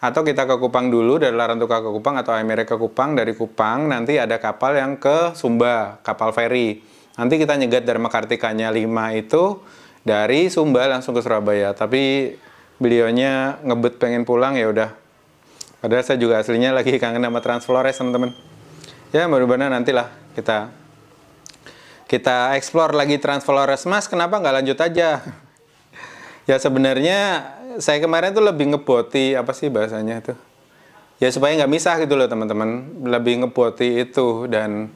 atau kita ke Kupang dulu dari Larantuka ke Kupang atau Aimere ke Kupang, dari Kupang nanti ada kapal yang ke Sumba, kapal feri. Nanti kita nyegat Dharma Kartikanya 5 itu dari Sumba langsung ke Surabaya. Tapi beliaunya ngebet pengen pulang ya udah. Padahal saya juga aslinya lagi kangen sama Transflores teman-teman. Ya mudah-mudahan nantilah kita explore lagi Transflores. Mas kenapa nggak lanjut aja? Ya sebenarnya saya kemarin tuh lebih ngeboti apa sih bahasanya itu? Ya supaya nggak misah gitu loh teman-teman. Lebih ngeboti itu dan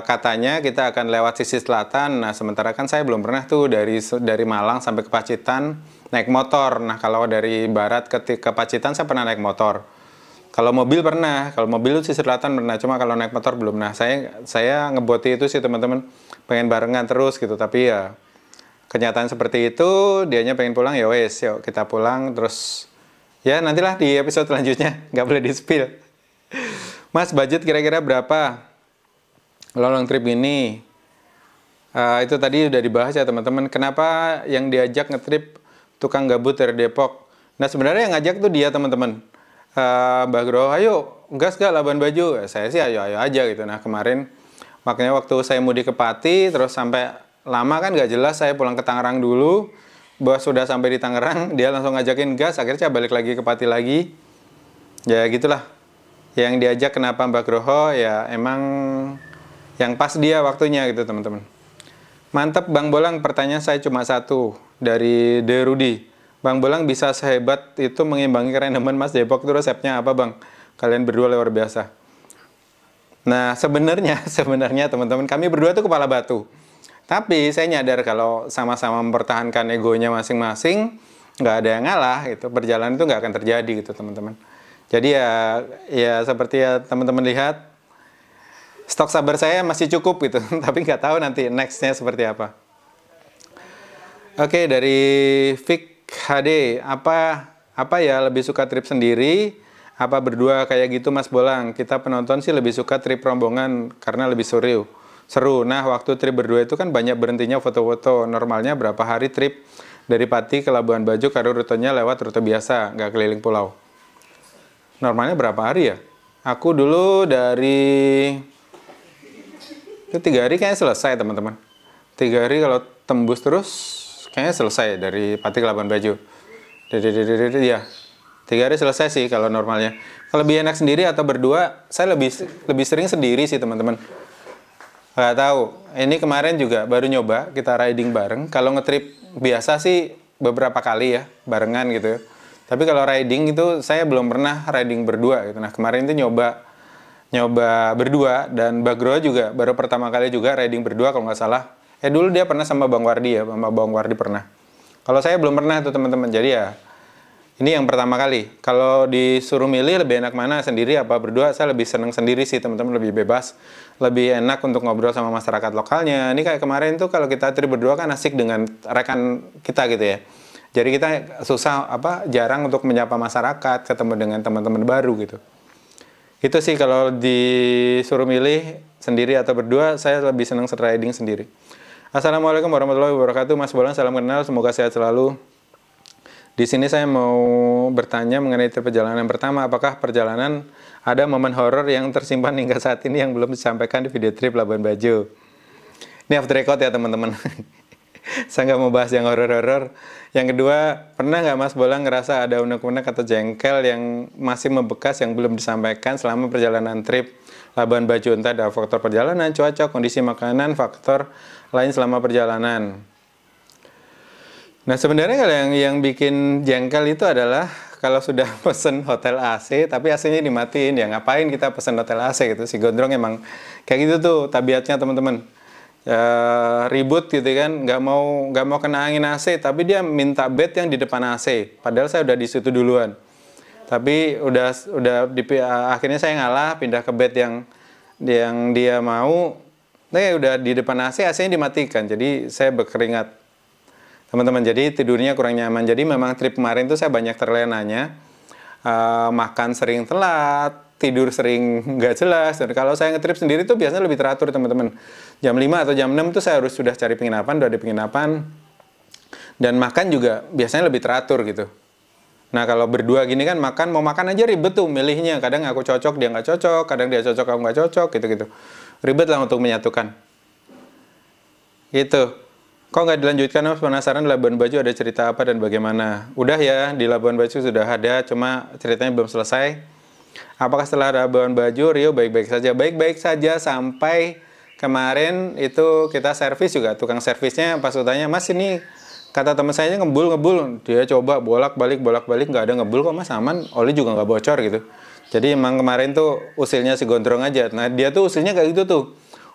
katanya kita akan lewat sisi selatan. Nah sementara kan saya belum pernah tuh dari Malang sampai ke Pacitan naik motor. Nah kalau dari barat ke Pacitan saya pernah naik motor. Kalau mobil pernah, kalau mobil itu sisi selatan pernah. Cuma kalau naik motor belum. Nah saya ngeboti itu sih teman-teman, pengen barengan terus gitu. Tapi ya kenyataan seperti itu, dianya pengen pulang, ya wes, yuk kita pulang. Terus ya nantilah di episode selanjutnya, nggak boleh di-spill. Mas, budget kira-kira berapa lo long trip ini? Itu tadi udah dibahas ya teman-teman. Kenapa yang diajak ngetrip tukang gabut dari Depok? Nah sebenarnya yang ngajak tuh dia teman-teman. Mbak Gro, ayo gas gak Labuan Bajo? Saya sih ayo-ayo aja gitu. Nah kemarin makanya waktu saya mudik ke Pati, terus sampai lama kan gak jelas, saya pulang ke Tangerang dulu. Bos sudah sampai di Tangerang, dia langsung ngajakin gas, akhirnya saya balik lagi ke Pati lagi. Ya gitulah. Yang diajak kenapa Mbak Groho, ya emang yang pas dia waktunya gitu teman-teman. Mantap Bang Bolang, pertanyaan saya cuma satu dari De Rudy. Bang Bolang bisa sehebat itu mengimbangi kerendaman Mas Depok, itu resepnya apa Bang? Kalian berdua luar biasa. Nah sebenarnya teman-teman, kami berdua tuh kepala batu. Tapi saya nyadar kalau sama-sama mempertahankan egonya masing-masing, nggak ada yang ngalah gitu. Perjalanan itu nggak akan terjadi gitu teman-teman. Jadi ya seperti ya teman-teman lihat, stok sabar saya masih cukup gitu, tapi nggak tahu nanti nextnya seperti apa. Oke, dari Vic HD, apa ya lebih suka trip sendiri, apa berdua kayak gitu Mas Bolang? Kita penonton sih lebih suka trip rombongan karena lebih seru. Nah, waktu trip berdua itu kan banyak berhentinya foto-foto. Normalnya berapa hari trip dari Pati ke Labuan Bajo karena rutenya lewat rute biasa, nggak keliling pulau. Normalnya berapa hari ya? Aku dulu dari itu 3 hari kayaknya selesai teman-teman. 3 hari kalau tembus terus kayaknya selesai dari Pati ke Labuan Bajo. Ya, 3 hari selesai sih kalau normalnya. Kalau lebih enak sendiri atau berdua, saya lebih sering sendiri sih teman-teman. Nggak tahu. Ini kemarin juga baru nyoba kita riding bareng. Kalau ngetrip biasa sih beberapa kali ya barengan gitu. Tapi kalau riding itu saya belum pernah riding berdua gitu. Nah kemarin itu nyoba berdua, dan Bagro juga baru pertama kali juga riding berdua kalau nggak salah. Dulu dia pernah sama Bang Wardi ya, sama Bang Wardi pernah. Kalau saya belum pernah tuh teman-teman. Jadi ya ini yang pertama kali. Kalau disuruh milih lebih enak mana, sendiri apa berdua, saya lebih seneng sendiri sih teman-teman, lebih bebas, lebih enak untuk ngobrol sama masyarakat lokalnya. Ini kayak kemarin tuh kalau kita trip berdua kan asik dengan rekan kita gitu ya. Jadi kita jarang untuk menyapa masyarakat, ketemu dengan teman-teman baru gitu. Itu sih kalau disuruh milih sendiri atau berdua, saya lebih senang riding sendiri. Assalamualaikum warahmatullahi wabarakatuh, Mas Bolang, salam kenal, semoga sehat selalu. Di sini saya mau bertanya mengenai perjalanan pertama, apakah perjalanan ada momen horor yang tersimpan hingga saat ini yang belum disampaikan di video trip Labuan Bajo? Ini off the record ya teman-teman. Saya nggak mau bahas yang horor-horor. Yang kedua, pernah nggak Mas Bolang ngerasa ada unek-unek atau jengkel yang masih membekas yang belum disampaikan selama perjalanan trip Labuan Bajo? Entah ada faktor perjalanan, cuaca, kondisi makanan, faktor lain selama perjalanan. Nah sebenarnya kalau yang bikin jengkel itu adalah kalau sudah pesen hotel AC tapi AC-nya dimatiin, ya ngapain kita pesen hotel AC gitu. Si Gondrong emang kayak gitu tuh tabiatnya teman-teman. Ribut gitu kan, nggak mau kena angin AC, tapi dia minta bed yang di depan AC, padahal saya udah di situ duluan. Tapi akhirnya saya ngalah, pindah ke bed yang dia mau. Udah di depan AC-nya dimatikan, jadi saya berkeringat teman-teman, jadi tidurnya kurang nyaman. Jadi memang trip kemarin tuh saya banyak terlenanya, makan sering telat, tidur sering nggak jelas. Dan kalau saya ngetrip sendiri tuh biasanya lebih teratur teman-teman. Jam 5 atau jam 6 tuh saya harus sudah cari penginapan, udah di penginapan. Dan makan juga biasanya lebih teratur gitu. Nah kalau berdua gini kan mau makan aja ribet tuh milihnya. Kadang aku cocok, dia nggak cocok. Kadang dia cocok, aku nggak cocok gitu-gitu. Ribet lah untuk menyatukan. Gitu. Kok nggak dilanjutkan, Mas? Penasaran Labuan Bajo ada cerita apa dan bagaimana? Udah ya, di Labuan Bajo sudah ada, cuma ceritanya belum selesai. Apakah setelah Labuan Bajo, Rio baik-baik saja? Baik-baik saja sampai kemarin itu kita servis juga. Tukang servisnya pas tanya, Mas ini kata teman saya ngebul. Dia coba bolak-balik, nggak ada ngebul kok Mas, aman. Oli juga nggak bocor gitu. Jadi emang kemarin tuh usilnya si Gondrong aja. Nah dia tuh usilnya kayak gitu tuh.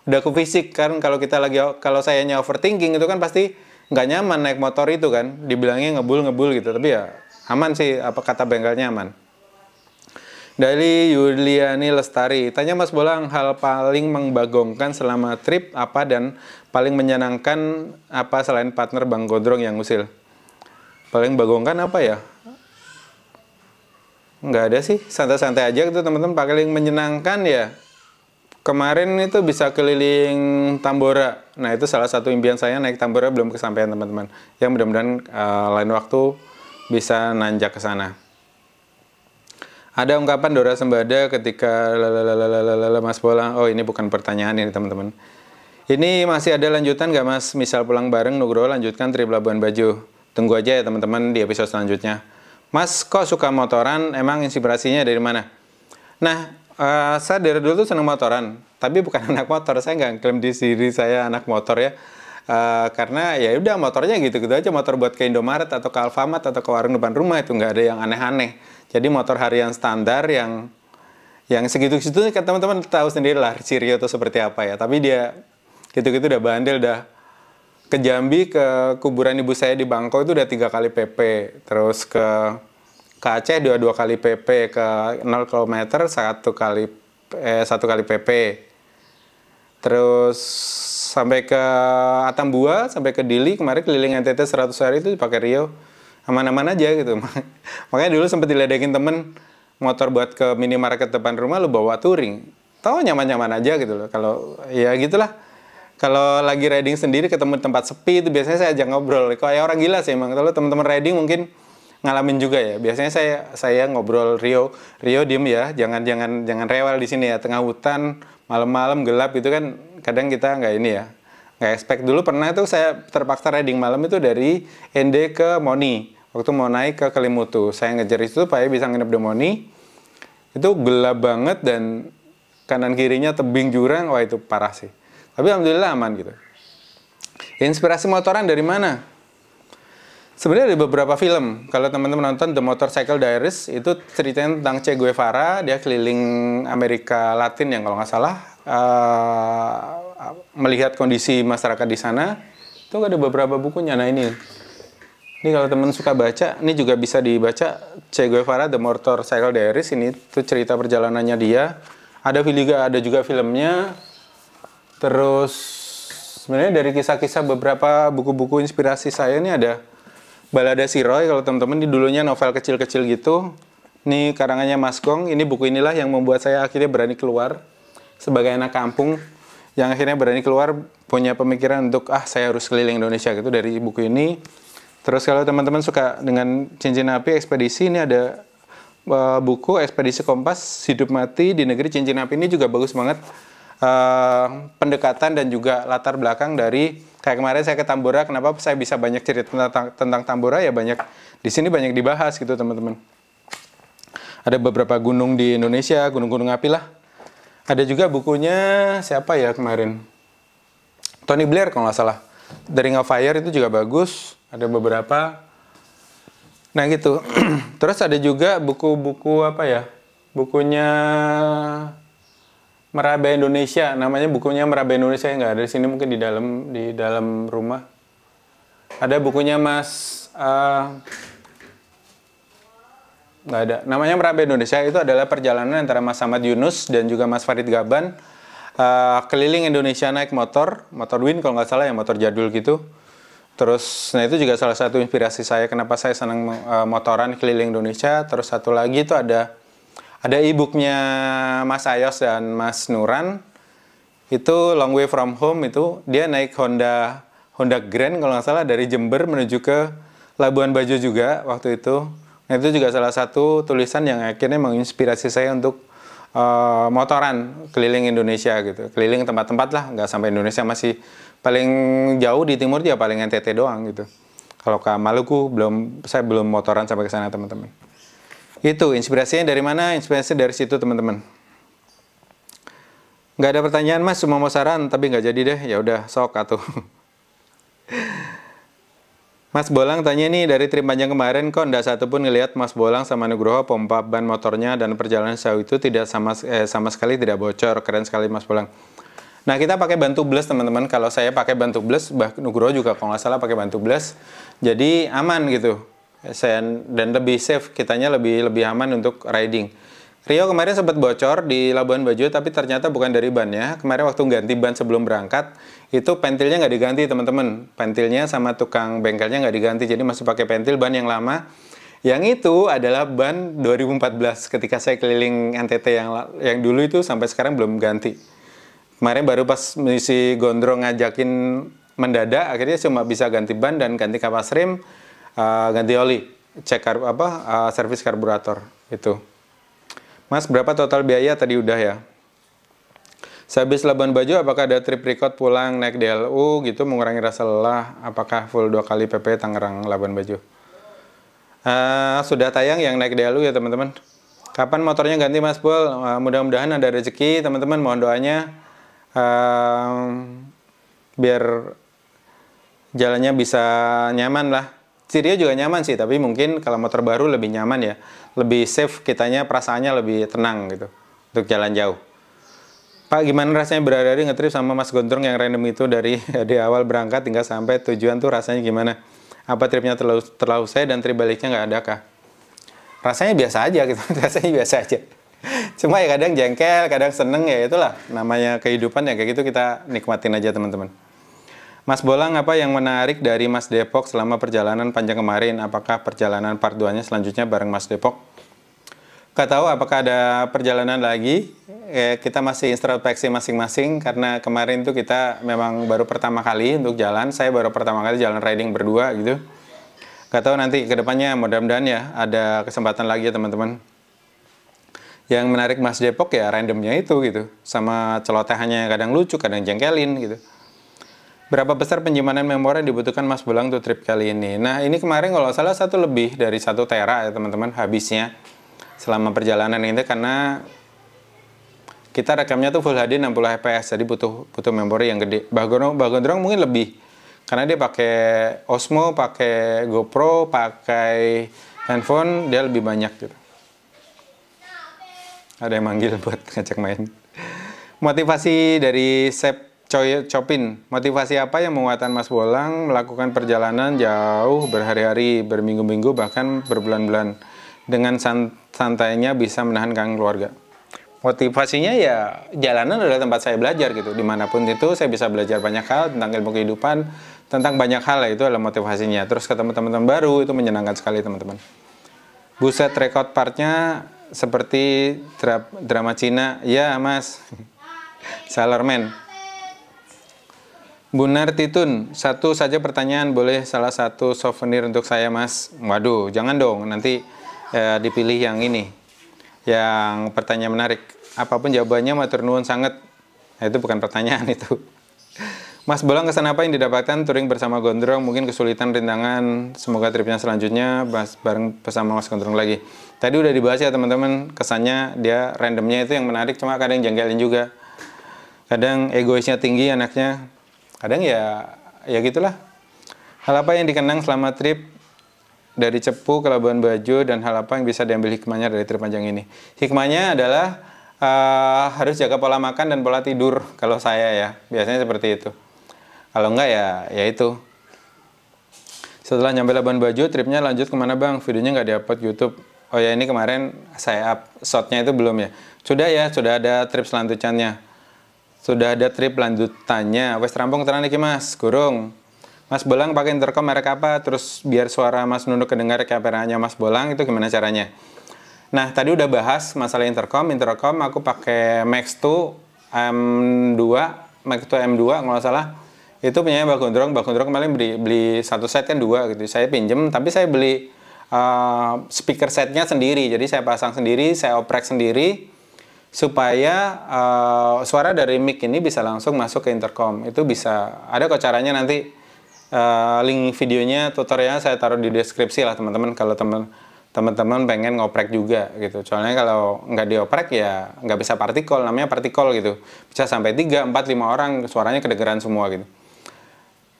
Udah ke fisik kan, kalau sayanya overthinking itu kan pasti nggak nyaman naik motor itu kan, dibilangnya ngebul gitu, tapi ya aman sih, apa kata bengkelnya aman. Dari Yuliani Lestari, tanya Mas Bolang, hal paling membagongkan selama trip apa dan paling menyenangkan apa selain partner Bang Gondrong yang ngusil? Paling bagongkan apa ya? Nggak ada sih, santai-santai aja gitu teman-teman. Paling menyenangkan ya kemarin itu bisa keliling Tambora. Nah itu salah satu impian saya, naik Tambora belum kesampaian teman-teman. Ya mudah-mudahan lain waktu bisa nanjak ke sana. Ada ungkapan Dora Sembada ketika Mas Bolang. Oh ini bukan pertanyaan ini teman-teman. Ini masih ada lanjutan nggak Mas? Misal pulang bareng Nugroho lanjutkan trip Labuan Bajo. Tunggu aja ya teman-teman di episode selanjutnya. Mas kok suka motoran? Emang inspirasinya dari mana? Nah, saya dari dulu tuh senang motoran. Tapi bukan anak motor. Saya nggak klaim diri saya anak motor ya. Karena ya udah motornya gitu-gitu aja. Motor buat ke Indomaret atau ke Alfamart atau ke warung depan rumah itu nggak ada yang aneh-aneh. Jadi motor harian standar yang segitu-segitu kan teman-teman tahu sendiri lah Rio itu seperti apa ya. Tapi dia gitu-gitu udah bandel dah. Ke Jambi, ke kuburan ibu saya di Bangkok itu udah 3 kali PP. Terus ke Aceh 2 kali PP, ke 0 km 1 kali PP. Terus sampai ke Atambua, sampai ke Dili, kemarin keliling NTT 100 hari itu pakai Rio. Aman-aman aja gitu. Makanya dulu sempat diledekin temen motor buat ke minimarket depan rumah lu bawa touring. Tahu nyaman-nyaman aja gitu loh. Kalau ya gitulah. Kalau lagi riding sendiri ketemu tempat sepi itu biasanya saya ajak ngobrol. Kayak orang gila sih emang. Kalau teman-teman riding mungkin ngalamin juga ya. Biasanya saya ngobrol Rio diem ya. Jangan rewel di sini ya. Tengah hutan, malam-malam gelap itu kan kadang kita nggak ini ya. Nggak expect. Dulu pernah tuh saya terpaksa riding malam itu dari ND ke Moni. Waktu mau naik ke Kelimutu. Saya ngejar itu supaya bisa nginep di Moni. Itu gelap banget dan kanan kirinya tebing jurang. Wah itu parah sih. Tapi alhamdulillah aman gitu. Inspirasi motoran dari mana? Sebenarnya ada beberapa film. Kalau teman-teman nonton The Motorcycle Diaries, itu ceritanya tentang Che Guevara. Dia keliling Amerika Latin yang kalau nggak salah melihat kondisi masyarakat di sana. Itu ada beberapa bukunya. Nah ini kalau teman suka baca, ini juga bisa dibaca Che Guevara The Motorcycle Diaries. Ini tuh cerita perjalanannya dia. Ada juga filmnya. Terus sebenarnya dari kisah-kisah beberapa buku-buku inspirasi saya ini ada Balada Si Roy, kalau teman-teman di dulunya novel kecil-kecil gitu. Ini karangannya Mas Gong. Ini buku inilah yang membuat saya akhirnya berani keluar sebagai anak kampung yang akhirnya berani keluar punya pemikiran untuk saya harus keliling Indonesia gitu dari buku ini. Terus kalau teman-teman suka dengan Cincin Api Ekspedisi, ini ada buku Ekspedisi Kompas Hidup Mati di Negeri Cincin Api. Ini juga bagus banget. Pendekatan dan juga latar belakang dari kayak kemarin saya ke Tambora, kenapa saya bisa banyak cerita tentang Tambora ya banyak di sini banyak dibahas gitu teman-teman. Ada beberapa gunung di Indonesia, gunung-gunung api lah. Ada juga bukunya siapa ya kemarin? Tony Blair kalau nggak salah. The Ring of Fire itu juga bagus. Ada beberapa. Nah gitu. Terus ada juga buku-buku apa ya? Bukunya Merabe Indonesia, namanya bukunya Merabe Indonesia, nggak ada di sini, mungkin di dalam rumah. Ada bukunya Mas nggak ada. Namanya Merabe Indonesia, itu adalah perjalanan antara Mas Ahmad Yunus dan juga Mas Farid Gaban keliling Indonesia naik motor Win kalau nggak salah ya, motor jadul gitu. Terus, nah itu juga salah satu inspirasi saya kenapa saya senang motoran keliling Indonesia. Terus satu lagi itu ada e-booknya Mas Ayos dan Mas Nuran, itu Long Way From Home. Itu dia naik Honda Grand kalau nggak salah dari Jember menuju ke Labuan Bajo juga waktu itu. Nah itu juga salah satu tulisan yang akhirnya menginspirasi saya untuk motoran keliling Indonesia gitu, keliling tempat-tempat lah, nggak sampai Indonesia, masih paling jauh di timur dia paling NTT doang gitu. Kalau ke Maluku saya belum motoran sampai ke sana teman-teman. Itu inspirasinya dari mana? Inspirasi dari situ teman-teman. Nggak ada pertanyaan Mas, cuma mau saran tapi nggak jadi deh. Ya udah sok atuh. Mas Bolang tanya nih, dari trip panjang kemarin kok nggak satu pun ngelihat Mas Bolang sama Nugroho pompa ban motornya dan perjalanan jauh itu tidak sama sekali tidak bocor. Keren sekali Mas Bolang. Nah kita pakai ban tubeless teman-teman. Kalau saya pakai ban tubeless, Nugroho juga kalau nggak salah pakai ban tubeless. Jadi aman gitu. Dan lebih safe, kitanya lebih aman untuk riding. Rio kemarin sempat bocor di Labuan Bajo, tapi ternyata bukan dari bannya. Kemarin waktu ganti ban sebelum berangkat, itu pentilnya nggak diganti teman-teman. Pentilnya sama tukang bengkelnya nggak diganti, jadi masih pakai pentil ban yang lama. Yang itu adalah ban 2014 ketika saya keliling NTT yang dulu itu sampai sekarang belum ganti. Kemarin baru pas misi Gondrong ngajakin mendadak, akhirnya cuma bisa ganti ban dan ganti kapas rem, ganti oli, cek servis karburator itu. Mas, berapa total biaya tadi udah ya? Sehabis Labuan Bajo, apakah ada trip record pulang naik DLU gitu mengurangi rasa lelah? Apakah full 2 kali PP Tangerang Labuan Bajo? Sudah tayang yang naik DLU ya teman-teman. Kapan motornya ganti Mas Bol? Mudah-mudahan ada rezeki teman-teman, mohon doanya biar jalannya bisa nyaman lah. Rio juga nyaman sih, tapi mungkin kalau motor baru lebih nyaman ya, lebih safe, kitanya perasaannya lebih tenang gitu untuk jalan jauh. Pak, gimana rasanya berhari-hari ngetrip sama Mas Gondrong yang random itu dari awal berangkat hingga sampai tujuan tuh rasanya gimana? Apa tripnya terlalu saya dan trip baliknya nggak ada kah? Rasanya biasa aja gitu, rasanya biasa aja. Cuma ya kadang jengkel, kadang seneng, ya itulah namanya kehidupan ya, kayak gitu kita nikmatin aja teman-teman. Mas Bolang, apa yang menarik dari Mas Depok selama perjalanan panjang kemarin? Apakah perjalanan part 2-nya selanjutnya bareng Mas Depok? Gak tahu apakah ada perjalanan lagi. Kita masih introspeksi masing-masing karena kemarin tuh kita memang baru pertama kali untuk jalan. Saya baru pertama kali jalan riding berdua gitu. Gak tahu nanti ke depannya, mudah-mudahan ya ada kesempatan lagi ya teman-teman. Yang menarik Mas Depok ya randomnya itu gitu. Sama celotehannya kadang lucu, kadang jengkelin gitu. Berapa besar penyimpanan memori yang dibutuhkan Mas Bolang untuk trip kali ini? Nah, ini kemarin kalau salah lebih dari 1 tera ya teman-teman habisnya selama perjalanan ini, karena kita rekamnya tuh Full HD 60 fps, jadi butuh memori yang gede. Bagondrong mungkin lebih, karena dia pakai Osmo, pakai GoPro, pakai handphone, dia lebih banyak gitu. Ada yang manggil buat ngajak main. Motivasi dari Chopin, motivasi apa yang menguatkan Mas Bolang melakukan perjalanan jauh berhari-hari, berminggu-minggu, bahkan berbulan-bulan dengan santainya bisa menahan kangen keluarga? Motivasinya ya jalanan adalah tempat saya belajar gitu. Dimanapun itu saya bisa belajar banyak hal tentang ilmu kehidupan, tentang banyak hal, itu adalah motivasinya. Terus ketemu teman-teman baru itu menyenangkan sekali teman-teman. Buset, record partnya seperti drama Cina, ya Mas. Sailorman. Bunar Titun, satu saja pertanyaan, boleh salah satu souvenir untuk saya Mas? Waduh, jangan dong, nanti dipilih yang ini, yang pertanyaan menarik. Apapun jawabannya matur nuwun sangat. Nah, itu bukan pertanyaan itu. Mas Bolang, kesan apa yang didapatkan touring bersama Gondrong? Mungkin kesulitan, rintangan, semoga tripnya selanjutnya bareng bersama Mas Gondrong lagi. Tadi udah dibahas ya teman-teman, kesannya dia randomnya itu yang menarik, cuma kadang jengkelin juga. Kadang egoisnya tinggi anaknya. Kadang ya gitulah. Hal apa yang dikenang selama trip dari Cepu ke Labuan Bajo, dan hal apa yang bisa diambil hikmahnya dari trip panjang ini? Hikmahnya adalah harus jaga pola makan dan pola tidur kalau saya ya. Biasanya seperti itu. Kalau enggak ya itu. Setelah nyampe Labuan Bajo, tripnya lanjut kemana Bang? Videonya nggak di-upload YouTube. Oh ya, ini kemarin saya up shotnya itu belum ya. Sudah ada trip selanjutnya. Sudah ada trip lanjutannya. Wes rampung tenan iki Mas, gurung. Mas Bolang pakai intercom merek apa? Terus biar suara Mas Nunuk kedengar kameranya Mas Bolang, itu gimana caranya? Nah, tadi udah bahas masalah intercom. Intercom aku pakai Max 2 M2, Max 2 M2 kalau salah. Itu punya Bagondrong. Bagondrong kemarin beli satu set kan 2 gitu. Saya pinjem, tapi saya beli speaker setnya sendiri. Jadi saya pasang sendiri, saya oprek sendiri, supaya suara dari mic ini bisa langsung masuk ke intercom. Itu bisa, ada kok caranya, nanti link videonya, tutorialnya saya taruh di deskripsi lah teman-teman, kalau teman-teman pengen ngoprek juga gitu. Soalnya kalau nggak dioprek ya nggak bisa partikel, namanya partikel gitu. Bisa sampai 3, 4, 5 orang suaranya kedengeran semua gitu.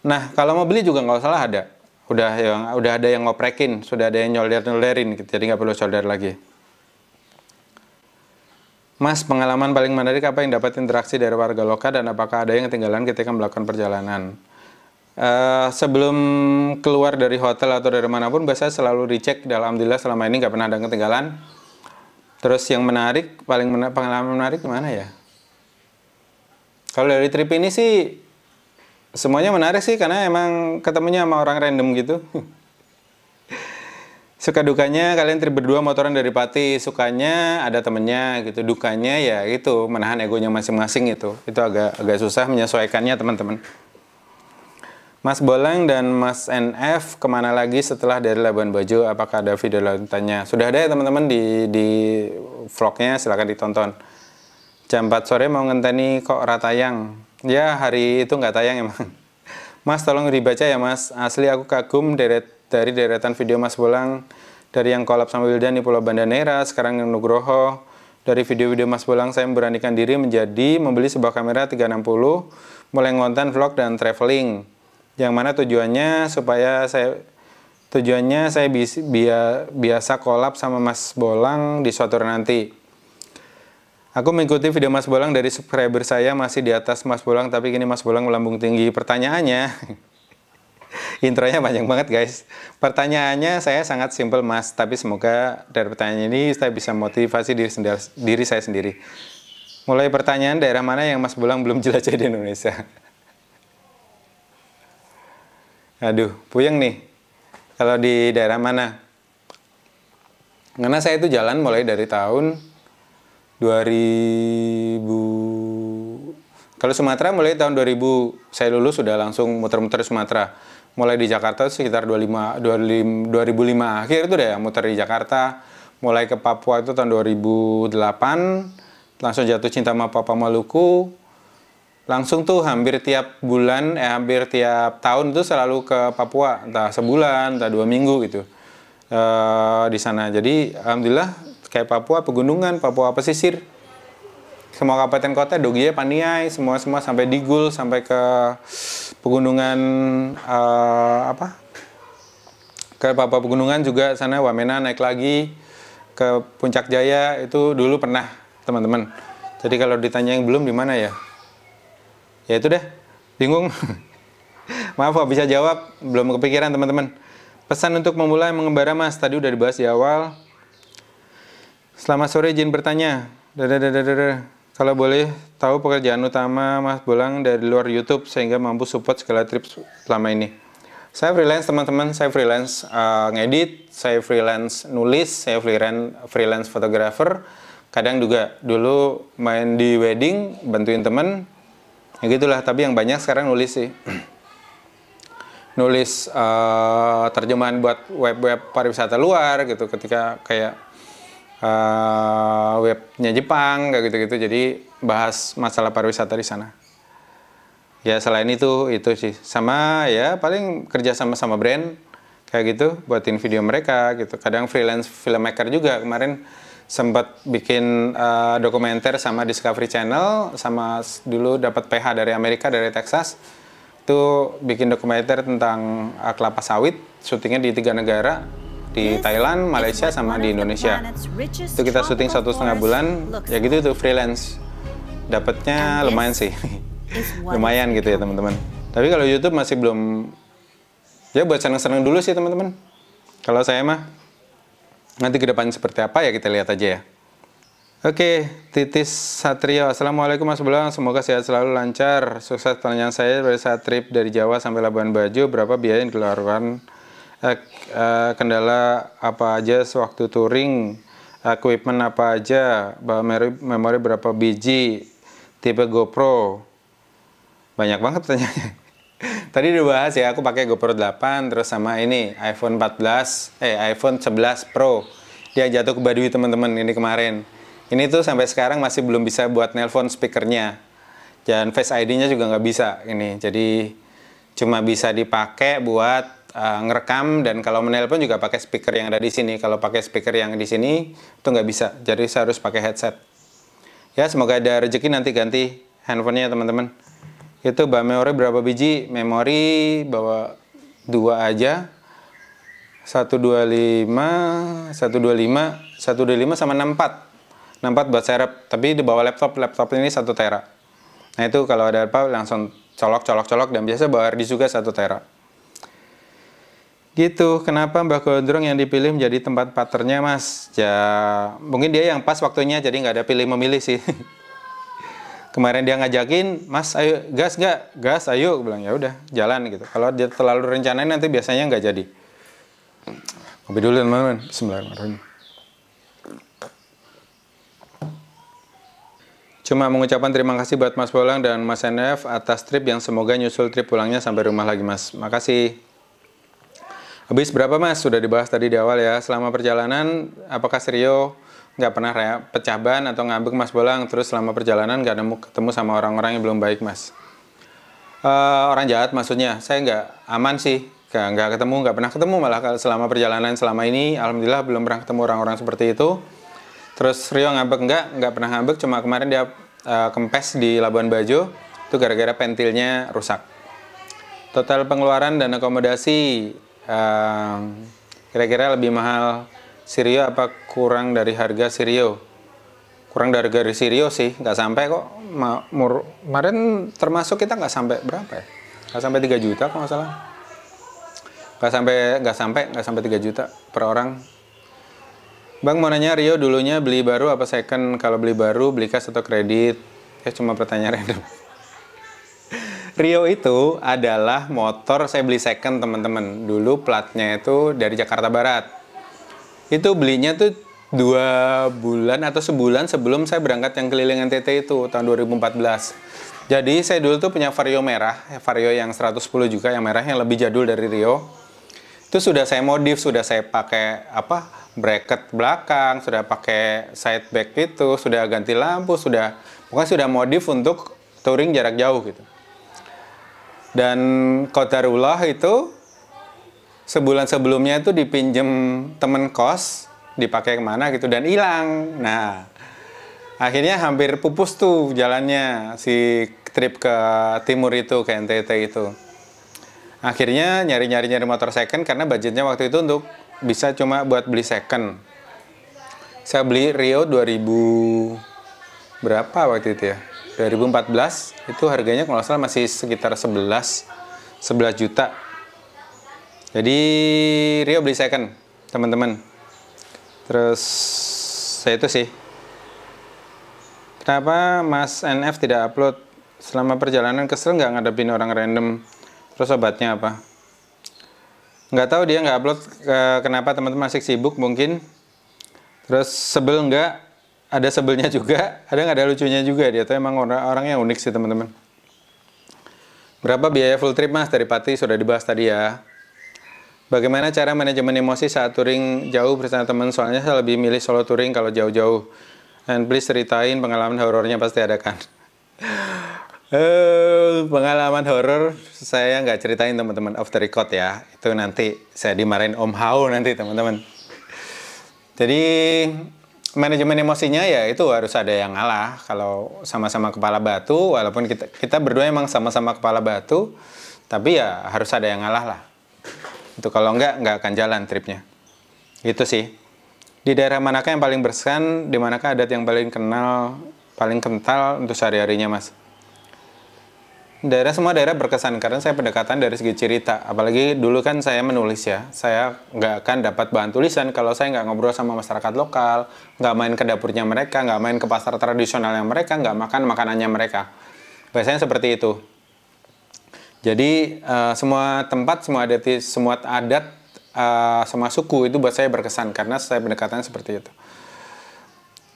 Nah, kalau mau beli juga nggak salah ada. Udah ada yang ngoprekin, sudah ada yang nyolder-nyolderin gitu, jadi nggak perlu solder lagi. Mas, pengalaman paling menarik apa yang dapat interaksi dari warga lokal, dan apakah ada yang ketinggalan ketika melakukan perjalanan? Sebelum keluar dari hotel atau dari manapun, biasanya selalu dicek. Alhamdulillah selama ini nggak pernah ada ketinggalan. Terus yang menarik, pengalaman menarik gimana ya? Kalau dari trip ini sih semuanya menarik sih, karena emang ketemunya sama orang random gitu. Suka dukanya kalian trip berdua motoran dari Pati, sukanya ada temennya gitu, dukanya ya itu menahan egonya masing-masing itu agak susah menyesuaikannya teman-teman. Mas Bolang dan Mas NF kemana lagi setelah dari Labuan Bajo? Apakah ada video lanjutannya? Sudah ada ya teman-teman di vlognya, silahkan ditonton. Jam 4 sore mau ngenteni kok ratayang. Ya hari itu nggak tayang emang. Mas tolong dibaca ya Mas, asli aku kagum dari deretan video Mas Bolang, dari yang collab sama Wildan di Pulau Banda Neira, sekarang Nugroho. Dari video-video Mas Bolang saya memberanikan diri menjadi membeli sebuah kamera 360, mulai ngonten vlog dan traveling. Yang mana tujuannya saya biasa collab sama Mas Bolang di suatu hari nanti. Aku mengikuti video Mas Bolang dari subscriber saya masih di atas Mas Bolang, tapi kini Mas Bolang melambung tinggi. Pertanyaannya, intronya panjang banget guys. Pertanyaannya saya sangat simpel Mas, tapi semoga dari pertanyaan ini saya bisa motivasi diri saya sendiri. Mulai pertanyaan, daerah mana yang Mas Bolang belum jelajah di Indonesia? Aduh, puyeng nih. Kalau di daerah mana? Karena saya itu jalan mulai dari tahun 2000. Kalau Sumatera mulai tahun 2000. Saya lulus sudah langsung muter-muter Sumatera. Mulai di Jakarta sekitar 2005 akhir itu deh muter di Jakarta. Mulai ke Papua itu tahun 2008. Langsung jatuh cinta sama Papua Maluku. Langsung tuh hampir tiap bulan, hampir tiap tahun tuh selalu ke Papua, entah sebulan, entah 2 minggu gitu di sana. Jadi alhamdulillah kayak Papua pegunungan, Papua pesisir, semua kabupaten kota, Dogie, Paniai, semua sampai Digul, sampai ke pegunungan ke Papua pegunungan juga sana, Wamena naik lagi ke Puncak Jaya itu dulu pernah teman-teman. Jadi kalau ditanya yang belum di mana ya? Ya itu deh, bingung. Maaf gak bisa jawab, belum kepikiran teman-teman. Pesan untuk memulai mengembara Mas, tadi udah dibahas di awal. Selamat sore, izin bertanya. Kalau boleh tahu pekerjaan utama Mas Bolang dari luar YouTube sehingga mampu support segala trip selama ini. Saya freelance teman-teman, saya freelance ngedit, saya freelance nulis, saya freelance fotografer. Kadang juga dulu main di wedding, bantuin temen. Ya gitulah, tapi yang banyak sekarang nulis sih. Nulis terjemahan buat web-web pariwisata luar gitu, ketika kayak webnya Jepang kayak gitu-gitu, jadi bahas masalah pariwisata di sana. Ya selain itu sih, sama ya paling kerja sama brand kayak gitu, buatin video mereka gitu. Kadang freelance filmmaker juga, kemarin sempat bikin dokumenter sama Discovery Channel, sama dulu dapat PH dari Amerika, dari Texas. Itu bikin dokumenter tentang kelapa sawit, syutingnya di 3 negara, di Thailand, Malaysia, sama di Indonesia. Itu kita syuting 1,5 bulan, ya gitu tuh freelance. Dapatnya lumayan sih, lumayan gitu ya teman-teman. Tapi kalau YouTube masih belum, ya buat seneng-seneng dulu sih teman-teman. Kalau saya mah, nanti ke depan seperti apa ya kita lihat aja ya. Oke, Titis Satrio. Assalamualaikum Mas Bolang, semoga sehat selalu, lancar, sukses. Pertanyaan saya pada saat trip dari Jawa sampai Labuan Bajo, berapa biaya yang dikeluarkan? Kendala apa aja sewaktu touring? Equipment apa aja? Memori berapa biji? Tipe GoPro? Banyak banget pertanyaannya. Tadi udah bahas ya, aku pakai GoPro 8 terus sama ini iPhone 11 Pro. Dia jatuh ke Baduy teman-teman ini kemarin. Ini tuh sampai sekarang masih belum bisa buat nelpon speakernya. Dan Face ID-nya juga nggak bisa ini. Jadi cuma bisa dipakai buat ngerekam, dan kalau menelpon juga pakai speaker yang ada di sini. Kalau pakai speaker yang di sini itu nggak bisa. Jadi saya harus pakai headset. Ya semoga ada rezeki nanti ganti handphonenya teman-teman. Itu memori berapa biji? Memori bawa 2 aja. 125 sama 64. 64 buat serep, tapi di bawah laptop ini 1 tera. Nah itu kalau ada apa langsung colok dan biasa bawa hard disk juga 1 tera. Gitu, kenapa Mbah Gondrong yang dipilih menjadi tempat paternya, Mas? Ya, mungkin dia yang pas waktunya, jadi nggak ada pilih memilih sih. Kemarin dia ngajakin, Mas, ayo gas nggak? Gas, ayo. Gue bilang ya udah, jalan gitu. Kalau dia terlalu rencanain nanti biasanya nggak jadi. Kopi dulu teman-teman. Bismillahirrahmanirrahim. Cuma mengucapkan terima kasih buat Mas Bolang dan Mas NF atas trip yang semoga nyusul trip pulangnya sampai rumah lagi, Mas. Makasih. Habis berapa, Mas? Sudah dibahas tadi di awal ya. Selama perjalanan, apakah Rio nggak pernah pecah ban atau ngambek, Mas Bolang? Terus selama perjalanan nggak ketemu sama orang-orang yang belum baik, Mas? Orang jahat maksudnya? Saya nggak aman sih. Nggak ketemu, nggak pernah ketemu malah selama perjalanan selama ini. Alhamdulillah belum pernah ketemu orang-orang seperti itu. Terus Rio ngambek nggak pernah ngambek. Cuma kemarin dia kempes di Labuan Bajo. Itu gara-gara pentilnya rusak. Total pengeluaran dan akomodasi kira-kira lebih mahal Sirio apa kurang dari harga Sirio? Kurang dari harga Sirio sih, nggak sampai kok. Kemarin termasuk kita nggak sampai berapa ya? Nggak sampai 3 juta kok nggak salah. Nggak sampai 3 juta per orang. Bang mau nanya, Rio dulunya beli baru apa second? Kalau beli baru beli cash atau kredit? Ya cuma pertanyaan random. Rio itu adalah motor saya beli second, teman-teman. Dulu platnya itu dari Jakarta Barat. Itu belinya tuh 2 bulan atau sebulan sebelum saya berangkat yang keliling NTT itu tahun 2014. Jadi saya dulu tuh punya Vario merah, Vario yang 110 juga, yang merah yang lebih jadul dari Rio. Itu sudah saya modif, sudah saya pakai bracket belakang, sudah pakai side back itu, sudah ganti lampu, pokoknya sudah modif untuk touring jarak jauh gitu. Dan qadarullah itu sebulan sebelumnya itu dipinjem temen kos, dipakai kemana gitu dan hilang. Nah, akhirnya hampir pupus tuh jalannya si trip ke timur itu, ke NTT itu. Akhirnya nyari motor second karena budgetnya waktu itu untuk bisa cuma buat beli second. Saya beli Rio 2000 berapa waktu itu ya? 2014 itu harganya kalau nggak salah masih sekitar 11 juta. Jadi Rio beli second, teman-teman. Terus saya itu sih. Kenapa Mas NF tidak upload selama perjalanan? Kesel nggak ngadepin orang random? Terus obatnya apa? Nggak tahu, dia nggak upload. Kenapa? Teman-teman masih sibuk mungkin. Terus sebel nggak? Ada sebelnya juga, ada lucunya juga. Dia tuh emang orang yang unik sih, teman-teman. Berapa biaya full trip, Mas? Dari Pati sudah dibahas tadi ya. Bagaimana cara manajemen emosi saat touring jauh bersama teman? Soalnya saya lebih milih solo touring kalau jauh-jauh. And please ceritain pengalaman horornya, pasti ada kan? Pengalaman horor saya nggak ceritain, teman-teman, off the record ya. Itu nanti saya dimarahin Om Hao nanti, teman-teman. Jadi manajemen emosinya ya itu harus ada yang ngalah. Kalau sama-sama kepala batu, walaupun kita berdua emang sama-sama kepala batu, tapi ya harus ada yang ngalah lah. Itu kalau nggak akan jalan tripnya. Gitu sih. Di daerah manakah yang paling berkesan? Di manakah adat yang paling kental untuk sehari-harinya, Mas? Semua daerah berkesan karena saya pendekatan dari segi cerita. Apalagi dulu kan saya menulis ya. Saya nggak akan dapat bahan tulisan kalau saya nggak ngobrol sama masyarakat lokal, nggak main ke dapurnya mereka, nggak main ke pasar tradisionalnya mereka, nggak makan makanannya mereka. Biasanya seperti itu. Jadi semua tempat, semua adat, semua suku itu buat saya berkesan karena saya pendekatannya seperti itu.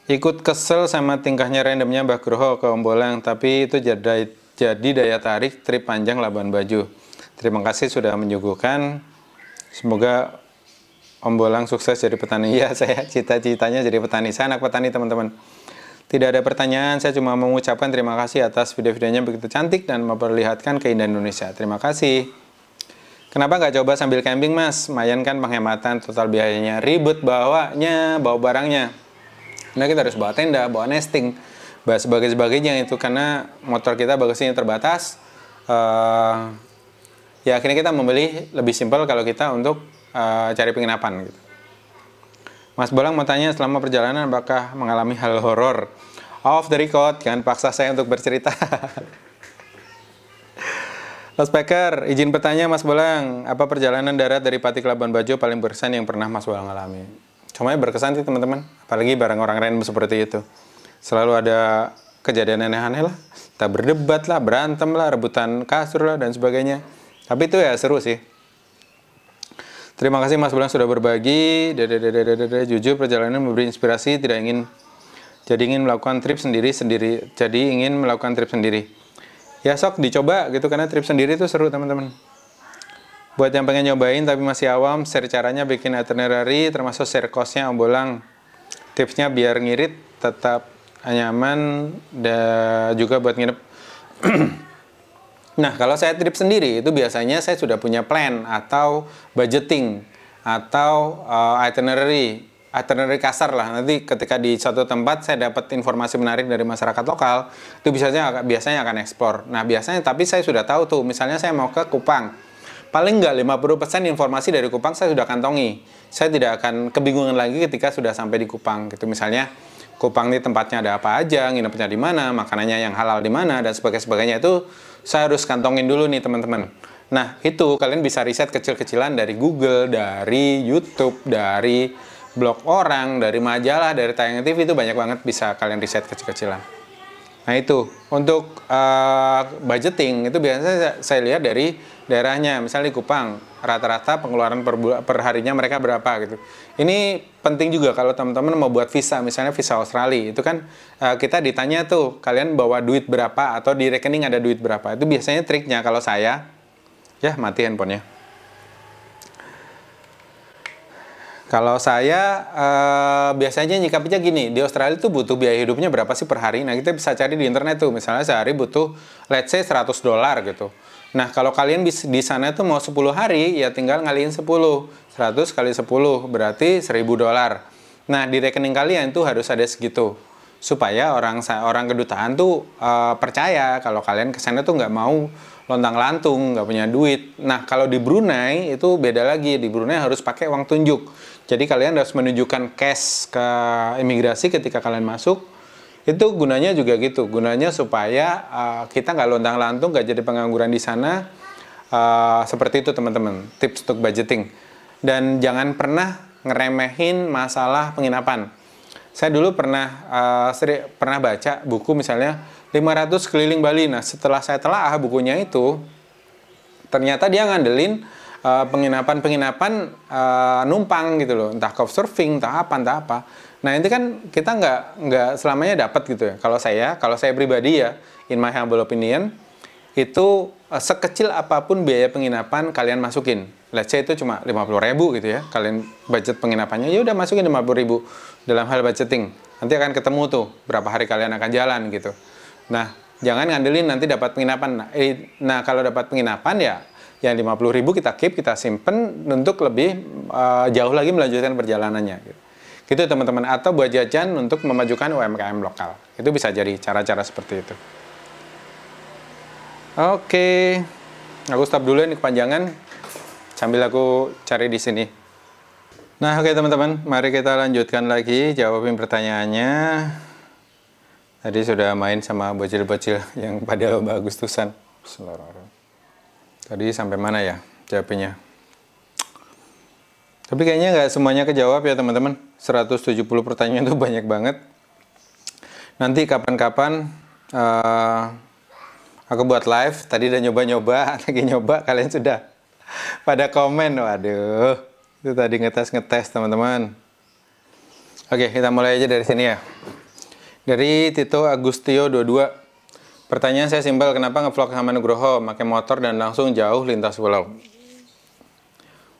Ikut kesel sama tingkahnya randomnya Mbah Groho ke Om Bolang, tapi itu jadi daya tarik trip panjang Labuan Bajo. Terima kasih sudah menyuguhkan. Semoga Om Bolang sukses jadi petani. Ya, saya cita-citanya jadi petani. Saya anak petani, teman-teman. Tidak ada pertanyaan, saya cuma mengucapkan terima kasih atas video-videonya begitu cantik dan memperlihatkan keindahan Indonesia. Terima kasih. Kenapa nggak coba sambil camping, Mas? Lumayan kan penghematan, total biayanya. Ribet bawa barangnya. Nah, kita harus bawa tenda, bawa nesting, sebagainya itu karena motor kita bagasinya terbatas. Ya akhirnya kita memilih lebih simpel kalau kita untuk cari penginapan gitu. Mas Bolang mau tanya, selama perjalanan apakah mengalami hal horor? Off the record, kan paksa saya untuk bercerita. Los Packer, izin bertanya Mas Bolang, apa perjalanan darat dari Pati ke Labuan Bajo paling berkesan yang pernah Mas Bolang alami? Semuanya berkesan sih teman-teman, apalagi bareng orang random seperti itu. Selalu ada kejadian aneh-aneh lah, kita berdebat lah, berantem lah, rebutan kasur lah, dan sebagainya. Tapi itu ya seru sih. Terima kasih Mas Bolang sudah berbagi. Jujur perjalanan memberi inspirasi, jadi ingin melakukan trip sendiri. Ya sok dicoba gitu, karena trip sendiri itu seru teman-teman. Buat yang pengen nyobain tapi masih awam, share caranya bikin itinerary, termasuk share cost-nya Om Bolang. Tipsnya biar ngirit tetap nyaman dan juga buat nginep. Nah, kalau saya trip sendiri itu biasanya saya sudah punya plan atau budgeting atau itinerary kasar lah. Nanti ketika di suatu tempat saya dapat informasi menarik dari masyarakat lokal, itu biasanya akan eksplor. Nah, biasanya tapi saya sudah tahu tuh, misalnya saya mau ke Kupang. Paling nggak 50% informasi dari Kupang saya sudah kantongi. Saya tidak akan kebingungan lagi ketika sudah sampai di Kupang gitu. Misalnya Kupang ini tempatnya ada apa aja, nginepnya di mana, makanannya yang halal di mana, dan sebagainya itu saya harus kantongin dulu nih teman-teman. Nah, itu kalian bisa riset kecil-kecilan dari Google, dari YouTube, dari blog orang, dari majalah, dari tayangan TV, itu banyak banget bisa kalian riset kecil-kecilan. Nah itu, untuk budgeting, itu biasanya saya lihat dari daerahnya. Misalnya di Kupang, rata-rata pengeluaran per harinya mereka berapa gitu. Ini penting juga kalau teman-teman mau buat visa, misalnya visa Australia, itu kan kita ditanya tuh, kalian bawa duit berapa, atau di rekening ada duit berapa. Itu biasanya triknya kalau saya, ya mati handphonenya. Kalau saya biasanya nyikapnya gini, di Australia tuh butuh biaya hidupnya berapa sih per hari? Nah, kita bisa cari di internet tuh, misalnya sehari butuh let's say $100 gitu. Nah, kalau kalian di sana tuh mau 10 hari, ya tinggal ngalihin 10. 100 kali 10 berarti $1.000. Nah, di rekening kalian tuh harus ada segitu. Supaya orang kedutaan tuh percaya kalau kalian kesana tuh nggak mau lontang-lantung, nggak punya duit. Nah, kalau di Brunei itu beda lagi. Di Brunei harus pakai uang tunjuk. Jadi kalian harus menunjukkan cash ke imigrasi ketika kalian masuk. Itu gunanya juga gitu. Gunanya supaya kita nggak lontang-lantung, nggak jadi pengangguran di sana. Seperti itu teman-teman. Tips untuk budgeting. Dan jangan pernah ngeremehin masalah penginapan. Saya dulu pernah baca buku misalnya 500 keliling Bali. Nah, setelah saya telah bukunya itu, ternyata dia ngandelin penginapan numpang gitu loh, entah couchsurfing, entah apa. Nah, itu kan kita nggak selamanya dapat gitu ya. Kalau saya pribadi ya, in my humble opinion, itu sekecil apapun biaya penginapan kalian masukin. Let's say itu cuma 50.000 gitu ya. Kalian budget penginapannya, ya udah masukin 50.000 dalam hal budgeting. Nanti akan ketemu tuh berapa hari kalian akan jalan gitu. Nah, jangan ngandelin nanti dapat penginapan. Nah, kalau dapat penginapan ya yang 50.000 kita keep, kita simpen untuk lebih jauh lagi melanjutkan perjalanannya. Gitu teman-teman. Atau buat jajan untuk memajukan UMKM lokal. Itu bisa jadi cara-cara seperti itu. Oke, aku stop dulu ini kepanjangan. Sambil aku cari di sini. Nah, oke teman-teman, mari kita lanjutkan lagi jawabin pertanyaannya. Tadi sudah main sama bocil-bocil yang pada lomba Agustusan. Tadi sampai mana ya jawabnya? Tapi kayaknya nggak semuanya kejawab ya teman-teman. 170 pertanyaan itu banyak banget. Nanti kapan-kapan aku buat live. Tadi udah nyoba-nyoba, lagi nyoba, kalian sudah pada komen. Waduh, itu tadi ngetes teman-teman. Oke, kita mulai aja dari sini ya. Dari Tito Agustio 22. Pertanyaan saya simpel, kenapa ngevlog sama Nugroho pakai motor dan langsung jauh lintas pulau?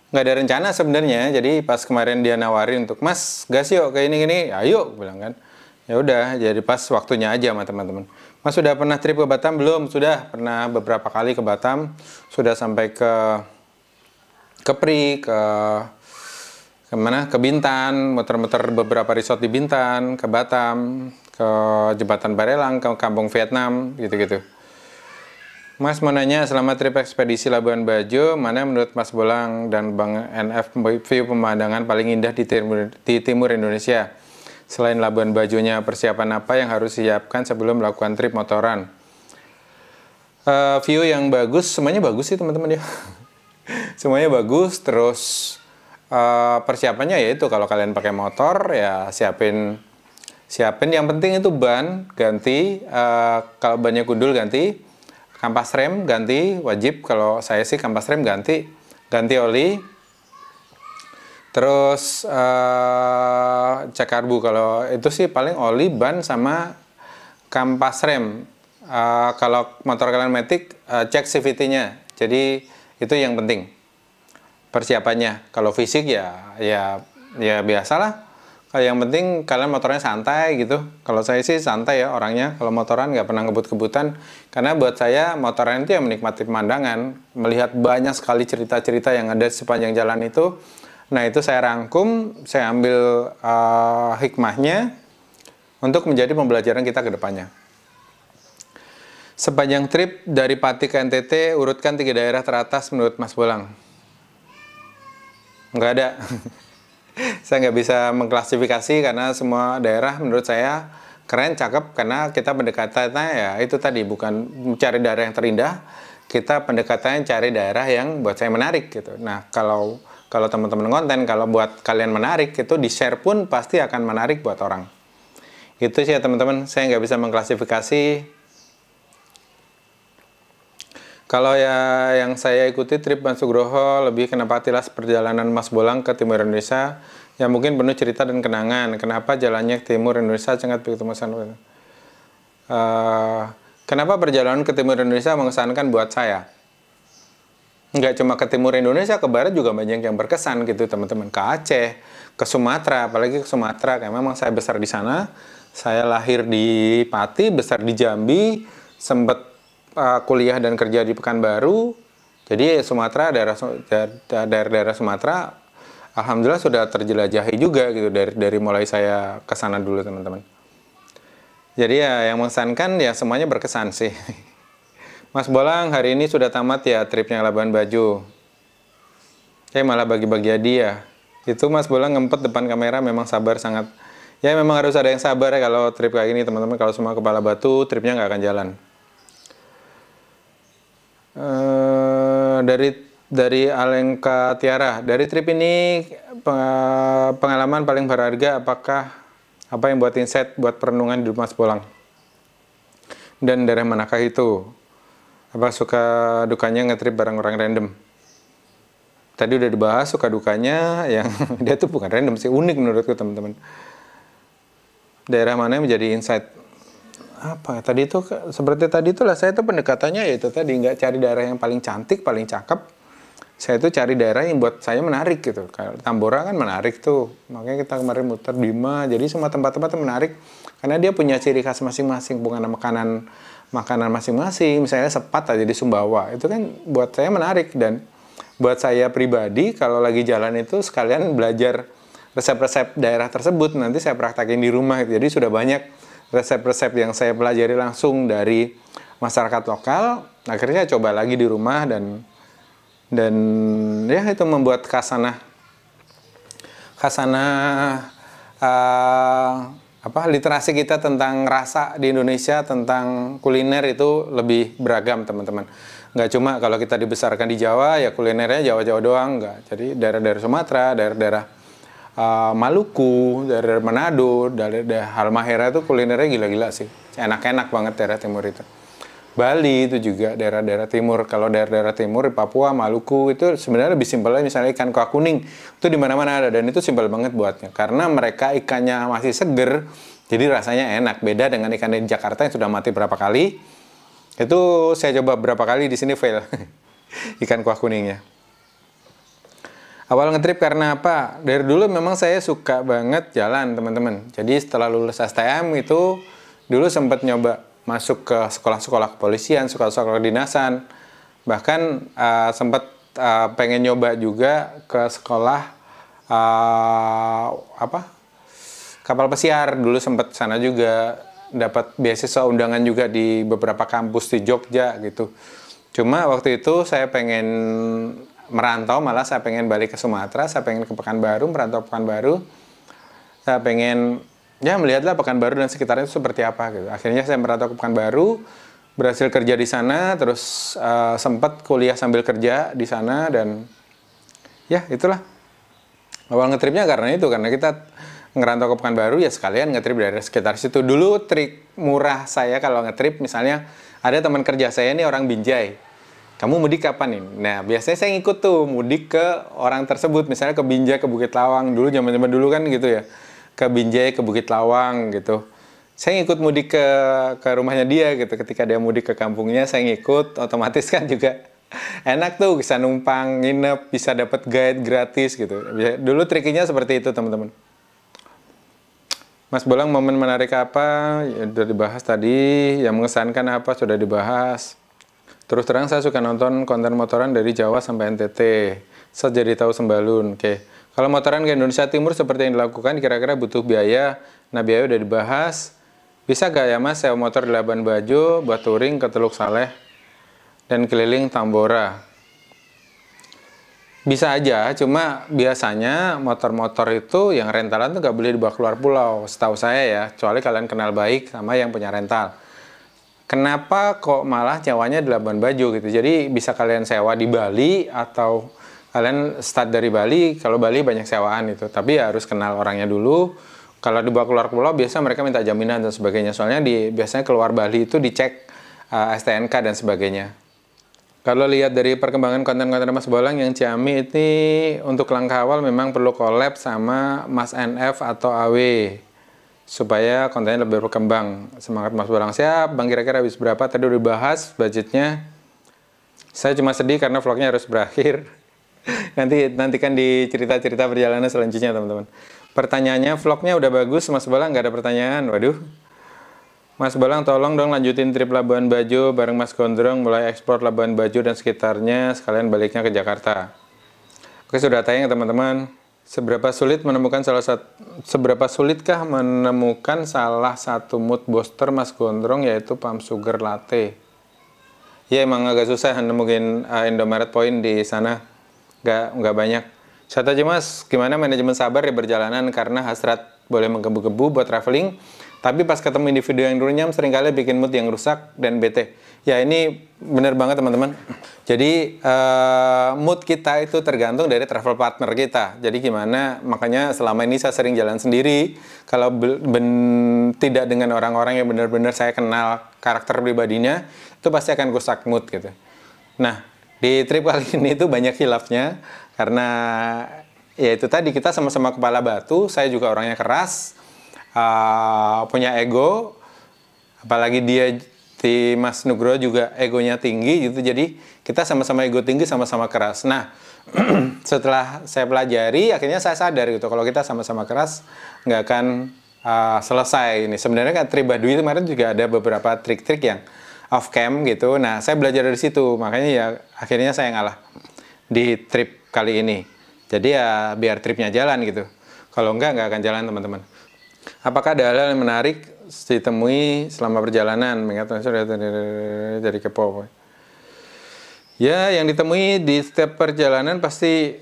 Nggak ada rencana sebenarnya. Jadi pas kemarin dia nawarin untuk, Mas, gas yuk kayak ini, ayo, bilang kan. Ya udah, jadi pas waktunya aja sama teman-teman. Mas sudah pernah trip ke Batam belum? Sudah, pernah beberapa kali ke Batam. Sudah sampai ke Kepri, ke Bintan, muter-muter beberapa resort di Bintan, ke Batam, ke Jembatan Barelang, ke Kampung Vietnam, gitu-gitu. Mas mau nanya, selama trip ekspedisi Labuan Bajo, mana menurut Mas Bolang dan Bang NF view pemandangan paling indah di timur Indonesia? Selain Labuan Bajonya, persiapan apa yang harus disiapkan sebelum melakukan trip motoran? View yang bagus, semuanya bagus sih teman-teman ya. Semuanya bagus, terus persiapannya ya itu kalau kalian pakai motor ya siapin yang penting itu ban ganti, kalau bannya gundul ganti, kampas rem ganti wajib, kalau saya sih kampas rem ganti oli, terus cek karbu, kalau itu sih paling oli, ban sama kampas rem. Kalau motor kalian matic, cek CVT-nya, jadi itu yang penting persiapannya. Kalau fisik ya biasalah. Yang penting kalian motornya santai gitu. Kalau saya sih santai ya orangnya. Kalau motoran nggak pernah ngebut-kebutan. Karena buat saya motoran itu ya menikmati pemandangan. Melihat banyak sekali cerita-cerita yang ada sepanjang jalan itu. Nah itu saya rangkum, saya ambil hikmahnya untuk menjadi pembelajaran kita ke depannya. Sepanjang trip dari Pati ke NTT, urutkan 3 daerah teratas menurut Mas Bolang. Nggak ada. Saya nggak bisa mengklasifikasi karena semua daerah menurut saya keren, cakep, karena kita pendekatannya ya itu tadi, bukan mencari daerah yang terindah, kita pendekatannya cari daerah yang buat saya menarik gitu. Nah kalau teman-teman konten, kalau buat kalian menarik itu di share pun pasti akan menarik buat orang. Itu sih ya teman-teman, saya nggak bisa mengklasifikasi. Kalau ya yang saya ikuti trip Mas Nugroho lebih kenapa tilas perjalanan Mas Bolang ke timur Indonesia yang mungkin penuh cerita dan kenangan. Kenapa jalannya ke timur Indonesia sangat begitu mengesankan? Kenapa perjalanan ke timur Indonesia mengesankan buat saya? Nggak cuma ke timur Indonesia, ke barat juga banyak yang berkesan gitu teman-teman. Ke Aceh, ke Sumatera, apalagi ke Sumatera. Kayak memang saya besar di sana. Saya lahir di Pati, besar di Jambi, sempat kuliah dan kerja di Pekanbaru. Jadi Sumatera, daerah Sumatera alhamdulillah sudah terjelajahi juga gitu dari mulai saya ke sana dulu teman-teman. Jadi ya yang mengesankan ya semuanya berkesan sih. Mas Bolang hari ini sudah tamat ya tripnya Labuan Bajo. Malah bagi-bagi hadiah. Itu Mas Bolang ngempet depan kamera memang sabar sangat. Ya memang harus ada yang sabar ya kalau trip kayak gini teman-teman. Kalau semua kepala batu tripnya nggak akan jalan. Dari Alengka Tiara, dari trip ini pengalaman paling berharga apa yang buat insight buat perenungan di Mas Bolang, dan daerah manakah itu? Apa suka dukanya ngetrip bareng orang random? Tadi udah dibahas suka dukanya, yang dia tuh bukan random sih, unik menurutku teman-teman. Daerah mana yang menjadi insight? Apa tadi itu seperti tadi itulah saya tuh pendekatannya yaitu tadi nggak cari daerah yang paling cantik, paling cakep. Saya tuh cari daerah yang buat saya menarik gitu. Kayak Tambora kan menarik tuh, makanya kita kemarin muter Bima. Jadi semua tempat-tempat menarik karena dia punya ciri khas masing-masing, bukan makanan masing-masing. Misalnya sepat aja di Sumbawa, itu kan buat saya menarik. Dan buat saya pribadi kalau lagi jalan itu sekalian belajar resep-resep daerah tersebut, nanti saya praktekin di rumah. Jadi sudah banyak resep-resep yang saya pelajari langsung dari masyarakat lokal, akhirnya saya coba lagi di rumah dan ya itu membuat khasanah literasi kita tentang rasa di Indonesia, tentang kuliner itu lebih beragam teman-teman. Nggak cuma kalau kita dibesarkan di Jawa ya kulinernya Jawa-Jawa doang, nggak. Jadi daerah-daerah Sumatera, daerah-daerah Maluku, dari Manado, dari Halmahera itu kulinernya gila-gila sih. Enak-enak banget daerah timur itu. Bali itu juga daerah-daerah timur. Kalau daerah-daerah timur di Papua, Maluku itu sebenarnya lebih simpel, misalnya ikan kuah kuning itu di mana-mana ada dan itu simpel banget buatnya. Karena mereka ikannya masih seger, jadi rasanya enak. Beda dengan ikan di Jakarta yang sudah mati berapa kali. Itu saya coba berapa kali di sini fail. Ikan kuah kuningnya. Awal ngetrip karena apa? Dari dulu memang saya suka banget jalan teman-teman. Jadi setelah lulus STM itu dulu sempat nyoba masuk ke sekolah-sekolah kepolisian, sekolah-sekolah kedinasan. Bahkan sempat pengen nyoba juga ke sekolah kapal pesiar. Dulu sempat sana juga dapat beasiswa undangan juga di beberapa kampus di Jogja gitu. Cuma waktu itu saya pengen merantau, malah saya pengen balik ke Sumatera, saya pengen ke Pekanbaru, merantau Pekanbaru. Saya pengen ya melihatlah Pekanbaru dan sekitarnya itu seperti apa gitu. Akhirnya saya merantau ke Pekanbaru berhasil kerja di sana, terus sempat kuliah sambil kerja di sana, dan ya itulah awal ngetripnya karena itu, karena kita ngerantau ke Pekanbaru ya sekalian ngetrip dari sekitar situ. Dulu trik murah saya kalau ngetrip, misalnya ada teman kerja saya nih orang Binjai, kamu mudik kapan nih? Nah biasanya saya ngikut tuh mudik ke orang tersebut, misalnya ke Binjai, ke Bukit Lawang, dulu zaman-zaman dulu kan gitu ya, ke Binjai, ke Bukit Lawang gitu. Saya ngikut mudik ke rumahnya dia gitu. Ketika dia mudik ke kampungnya, saya ngikut, otomatis kan juga enak tuh, bisa numpang, nginep, bisa dapat guide gratis gitu. Dulu triknya seperti itu teman-teman. Mas Bolang, momen menarik apa? Ya, sudah dibahas tadi. Yang mengesankan apa? Sudah dibahas. Terus terang saya suka nonton konten motoran dari Jawa sampai NTT. Saya jadi tahu Sembalun. Oke. Kalau motoran ke Indonesia Timur seperti yang dilakukan, kira-kira butuh biaya. Nah biaya udah dibahas. Bisa gak ya Mas sewa motor di Labuan Bajo buat touring ke Teluk Saleh dan keliling Tambora? Bisa aja, cuma biasanya motor-motor itu yang rentalan tuh gak boleh dibawa keluar pulau, setahu saya ya, kecuali kalian kenal baik sama yang punya rental. Kenapa kok malah nyawanya di Labuan Bajo gitu? Jadi bisa kalian sewa di Bali atau kalian start dari Bali. Kalau Bali banyak sewaan itu, tapi ya harus kenal orangnya dulu. Kalau dibawa keluar pulau, biasa mereka minta jaminan dan sebagainya. Soalnya biasanya keluar Bali itu dicek STNK dan sebagainya. Kalau lihat dari perkembangan konten-konten Mas Bolang yang Ciami ini, untuk langkah awal memang perlu collab sama Mas NF atau AW. Supaya kontennya lebih berkembang. Semangat Mas Bolang. Siap, Bang, kira-kira habis berapa? Tadi udah dibahas budgetnya. Saya cuma sedih karena vlognya harus berakhir. Nantikan di cerita-cerita perjalanan selanjutnya teman-teman. Pertanyaannya, vlognya udah bagus, Mas Bolang nggak ada pertanyaan. Waduh. Mas Bolang tolong dong lanjutin trip Labuan Bajo bareng Mas Gondrong, mulai ekspor Labuan Bajo dan sekitarnya, sekalian baliknya ke Jakarta. Oke, sudah tayang teman-teman. Seberapa sulitkah menemukan salah satu mood booster Mas Gondrong, yaitu Pump Sugar Latte? Ya emang agak susah nemuin Indomaret Point di sana. Nggak banyak. Saya tanya Mas, gimana manajemen sabar di perjalanan karena hasrat boleh menggebu-gebu buat traveling, tapi pas ketemu individu yang runyam seringkali bikin mood yang rusak dan bete. Ya ini bener banget teman-teman. Jadi mood kita itu tergantung dari travel partner kita. Jadi gimana, makanya selama ini saya sering jalan sendiri. Kalau tidak dengan orang-orang yang benar-benar saya kenal karakter pribadinya, itu pasti akan rusak mood gitu. Nah, di trip kali ini itu banyak khilafnya. Karena ya itu tadi, kita sama-sama kepala batu, saya juga orangnya keras, punya ego, apalagi dia di Mas Nugroho juga egonya tinggi gitu, jadi kita sama-sama ego tinggi, sama-sama keras. Nah, setelah saya pelajari, akhirnya saya sadar gitu, kalau kita sama-sama keras, nggak akan selesai ini. Sebenarnya kan trip Baduy kemarin juga ada beberapa trik-trik yang off cam gitu, nah saya belajar dari situ, makanya ya akhirnya saya ngalah di trip kali ini. Jadi ya biar tripnya jalan gitu. Kalau nggak akan jalan teman-teman. Apakah ada hal yang menarik ditemui selama perjalanan? Dari kepo. Ya, yang ditemui di setiap perjalanan pasti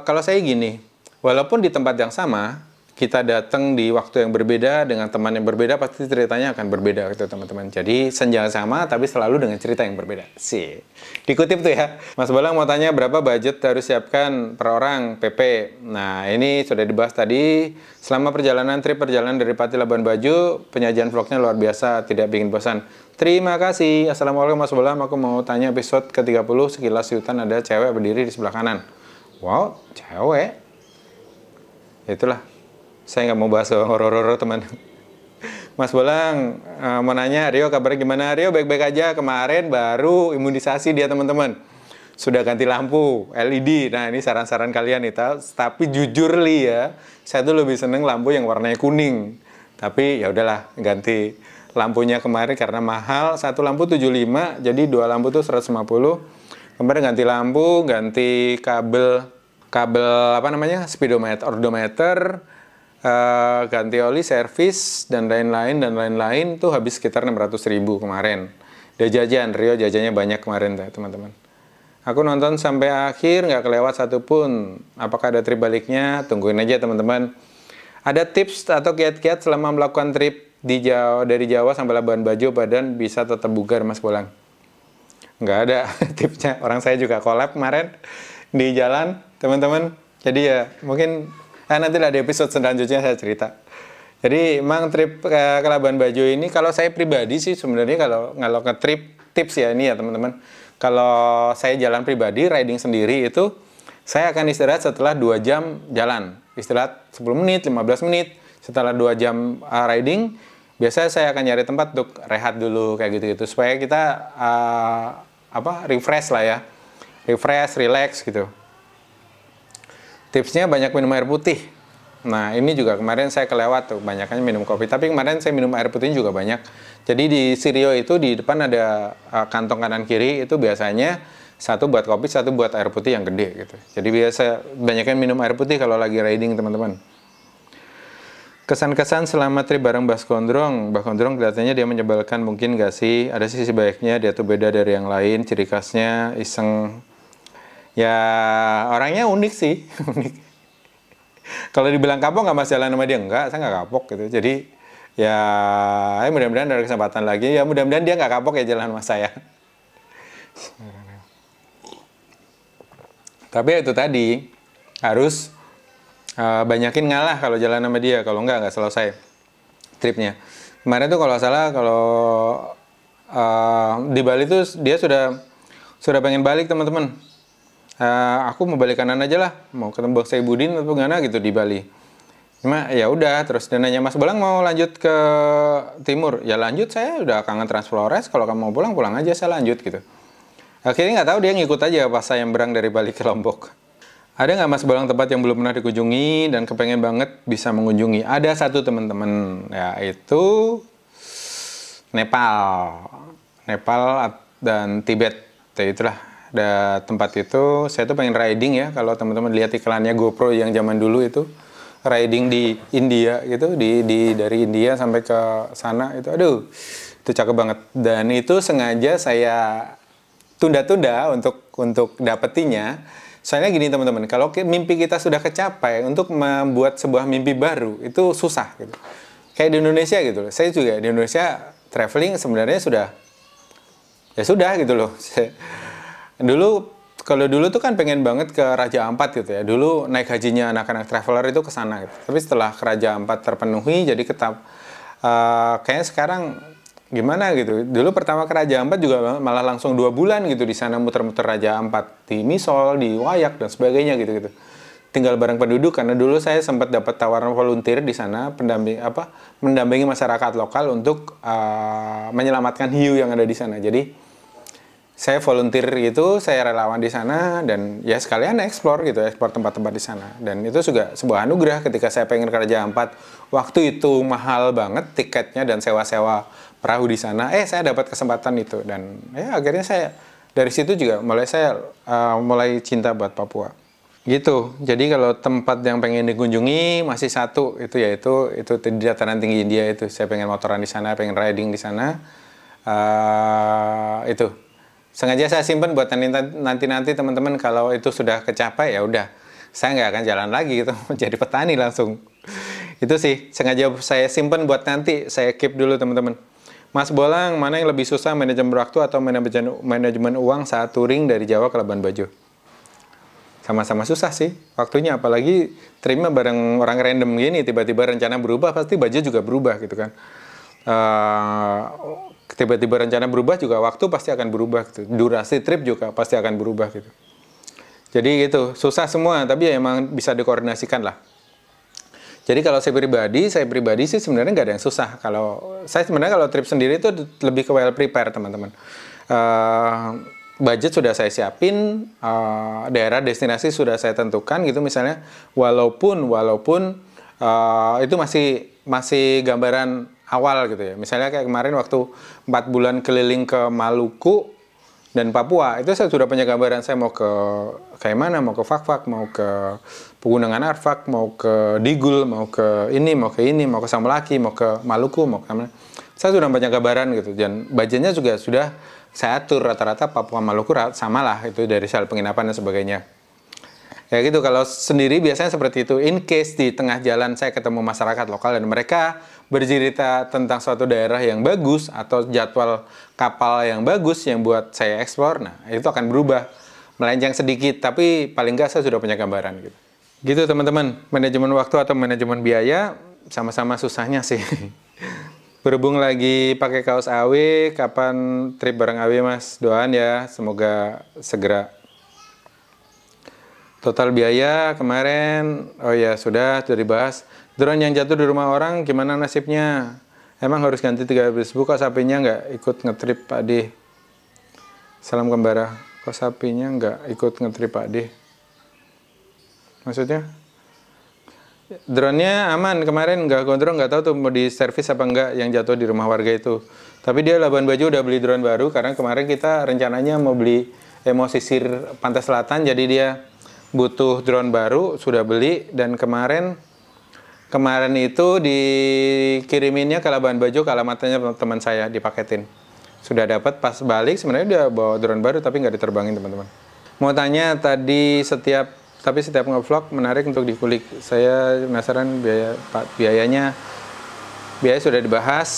kalau saya gini, walaupun di tempat yang sama, kita datang di waktu yang berbeda dengan teman yang berbeda, pasti ceritanya akan berbeda gitu teman-teman. Jadi senja sama tapi selalu dengan cerita yang berbeda. Sih. Dikutip tuh ya. Mas Bolang mau tanya berapa budget harus siapkan per orang PP. Nah, ini sudah dibahas tadi. Selama perjalanan dari Pati Labuan Bajo, penyajian vlognya luar biasa, tidak bikin bosan. Terima kasih. Assalamualaikum Mas Bolang, aku mau tanya episode ke-30, sekilas di hutan ada cewek berdiri di sebelah kanan. Wow, cewek. Itulah. Saya nggak mau bahas horor-horor teman. Mas Bolang mau nanya, Rio kabarnya gimana? Rio baik-baik aja, kemarin baru imunisasi dia teman-teman. Sudah ganti lampu LED. Nah ini saran-saran kalian nih. Tapi jujur li ya, saya tuh lebih seneng lampu yang warnanya kuning. Tapi ya udahlah, ganti lampunya kemarin karena mahal. Satu lampu 75, jadi dua lampu tuh 150. Kemarin ganti lampu, ganti kabel apa namanya, speedometer, odometer, ganti oli, servis, dan lain-lain tuh habis sekitar 600.000 kemarin. Dia jajan, Rio jajannya banyak kemarin teman-teman. Aku nonton sampai akhir, nggak kelewat satupun. Apakah ada trip baliknya? Tungguin aja teman-teman. Ada tips atau kiat-kiat selama melakukan trip dari Jawa sampai Labuan Bajo badan bisa tetap bugar Mas Bolang? Nggak ada tipsnya. Orang saya juga collab kemarin di jalan, teman-teman. Jadi ya mungkin nanti ada episode selanjutnya saya cerita. Jadi emang trip ke Labuan Bajo ini kalau saya pribadi sih sebenarnya kalau nge-trip tips ya ini ya teman-teman. Kalau saya jalan pribadi, riding sendiri itu saya akan istirahat setelah 2 jam jalan. Istirahat 10 menit, 15 menit. Setelah 2 jam riding, biasanya saya akan nyari tempat untuk rehat dulu kayak gitu-gitu supaya kita refresh lah ya. Refresh, relax gitu. Tipsnya banyak minum air putih. Nah, ini juga kemarin saya kelewat tuh, banyakannya minum kopi. Tapi kemarin saya minum air putihnya juga banyak. Jadi di Sirio itu di depan ada kantong kanan kiri itu biasanya satu buat kopi, satu buat air putih yang gede gitu. Jadi biasa banyaknya minum air putih kalau lagi riding teman-teman. Kesan-kesan selama trip bareng Mbah Gondrong. Mbah Gondrong kelihatannya dia menyebalkan mungkin nggak sih? Ada sisi baiknya, dia tuh beda dari yang lain, ciri khasnya iseng. Ya orangnya unik sih, unik. Kalau dibilang kapok nggak Mas jalan sama dia? Enggak, saya nggak kapok gitu. Jadi ya mudah-mudahan ada kesempatan lagi. Ya mudah-mudahan dia nggak kapok ya jalan sama saya. Tapi itu tadi harus banyakin ngalah kalau jalan sama dia. Kalau nggak selesai tripnya. Kemarin tuh kalau salah di Bali tuh dia sudah pengen balik teman-teman. Aku mau balik kanan aja lah, mau ketemu Bang Saibudin atau gimana gitu di Bali. Cuma ya udah, terus dia nanya Mas Bolang mau lanjut ke timur, ya lanjut, saya udah kangen Transflores, kalau kamu mau pulang aja, saya lanjut gitu. Akhirnya nggak tahu dia ngikut aja pas saya berang dari Bali ke Lombok. Ada nggak Mas Bolang tempat yang belum pernah dikunjungi dan kepengen banget bisa mengunjungi? Ada satu teman-teman, yaitu Nepal dan Tibet, itulah. Ada tempat itu, saya tuh pengen riding ya, kalau teman-teman lihat iklannya GoPro yang zaman dulu itu, riding di India gitu, dari India sampai ke sana itu, aduh, itu cakep banget. Dan itu sengaja saya tunda-tunda untuk dapetinnya. Soalnya gini teman-teman, kalau mimpi kita sudah kecapai, untuk membuat sebuah mimpi baru itu susah gitu. Kayak di Indonesia gitu, saya juga di Indonesia traveling sebenarnya sudah gitu loh. Kalau dulu tuh kan pengen banget ke Raja Ampat gitu ya. Dulu naik hajinya anak-anak traveler itu ke sana gitu. Tapi setelah ke Raja Ampat terpenuhi, jadi kayaknya sekarang gimana gitu. Dulu pertama ke Raja Ampat juga malah langsung 2 bulan gitu di sana muter-muter Raja Ampat, di Misol, di Wayak dan sebagainya gitu. Tinggal bareng penduduk karena dulu saya sempat dapat tawaran volunteer di sana, mendampingi masyarakat lokal untuk menyelamatkan hiu yang ada di sana. Jadi saya volunteer gitu, saya relawan di sana dan ya sekalian explore tempat-tempat di sana. Dan itu juga sebuah anugerah ketika saya pengen ke Raja Ampat. Waktu itu mahal banget tiketnya dan sewa-sewa perahu di sana. Saya dapat kesempatan itu dan ya akhirnya saya dari situ juga mulai cinta buat Papua. Gitu. Jadi kalau tempat yang pengen dikunjungi masih satu yaitu di dataran tinggi India itu. Saya pengen motoran di sana, pengen riding di sana. Itu. Sengaja saya simpen buat nanti teman-teman kalau itu sudah kecapai ya udah saya nggak akan jalan lagi gitu jadi petani langsung. Itu sih sengaja saya simpen buat nanti, saya keep dulu teman-teman. Mas Bolang, mana yang lebih susah manajemen waktu atau manajemen uang saat touring dari Jawa ke Labuan Bajo? Sama-sama susah sih waktunya, apalagi terima bareng orang random gini, tiba-tiba rencana berubah, pasti Bajo juga berubah gitu kan. Tiba-tiba rencana berubah juga waktu pasti akan berubah gitu. Durasi trip juga pasti akan berubah gitu. Jadi gitu, susah semua tapi ya emang bisa dikoordinasikan lah. Jadi kalau saya pribadi sih sebenarnya nggak ada yang susah. Kalau trip sendiri itu lebih ke well prepare teman-teman. Budget sudah saya siapin, daerah destinasi sudah saya tentukan gitu misalnya. Walaupun itu masih gambaran awal gitu ya. Misalnya kayak kemarin waktu 4 bulan keliling ke Maluku dan Papua, itu saya sudah punya gambaran saya mau ke kayak mana, mau ke Fak-Fak, mau ke Pegunungan Arfak, mau ke Digul, mau ke ini, mau ke Samulaki, mau ke Maluku, mau ke mana. Saya sudah punya gambaran gitu. Dan budgetnya juga sudah saya atur rata-rata Papua Maluku sama lah itu dari soal penginapan dan sebagainya. Ya gitu, kalau sendiri biasanya seperti itu. In case di tengah jalan saya ketemu masyarakat lokal dan mereka bercerita tentang suatu daerah yang bagus atau jadwal kapal yang bagus yang buat saya eksplor, nah itu akan berubah, melenceng sedikit, tapi paling nggak saya sudah punya gambaran gitu. Gitu teman-teman, manajemen waktu atau manajemen biaya sama-sama susahnya sih. Berhubung lagi pakai kaos AW, kapan trip bareng AW Mas? Doain ya, semoga segera. Total biaya kemarin, oh ya sudah dibahas. Drone yang jatuh di rumah orang, gimana nasibnya? Emang harus ganti 13 ribu, kok sapinya nggak ikut ngetrip Pak D? Salam kembara, kok sapinya nggak ikut ngetrip Pak D? Maksudnya? Drone-nya aman, kemarin nggak kontrol, nggak tahu tuh mau di servis apa enggak yang jatuh di rumah warga itu. Tapi dia Labuan Bajo udah beli drone baru, karena kemarin kita rencananya mau sisir Pantai Selatan, jadi dia butuh drone baru, sudah beli, dan kemarin itu dikiriminnya ke Labuan Bajo ke alamatnya teman saya, dipaketin. Sudah dapat, pas balik sebenarnya udah bawa drone baru tapi nggak diterbangin teman-teman. Mau tanya tadi setiap nge-vlog menarik untuk dikulik. Saya penasaran biaya sudah dibahas.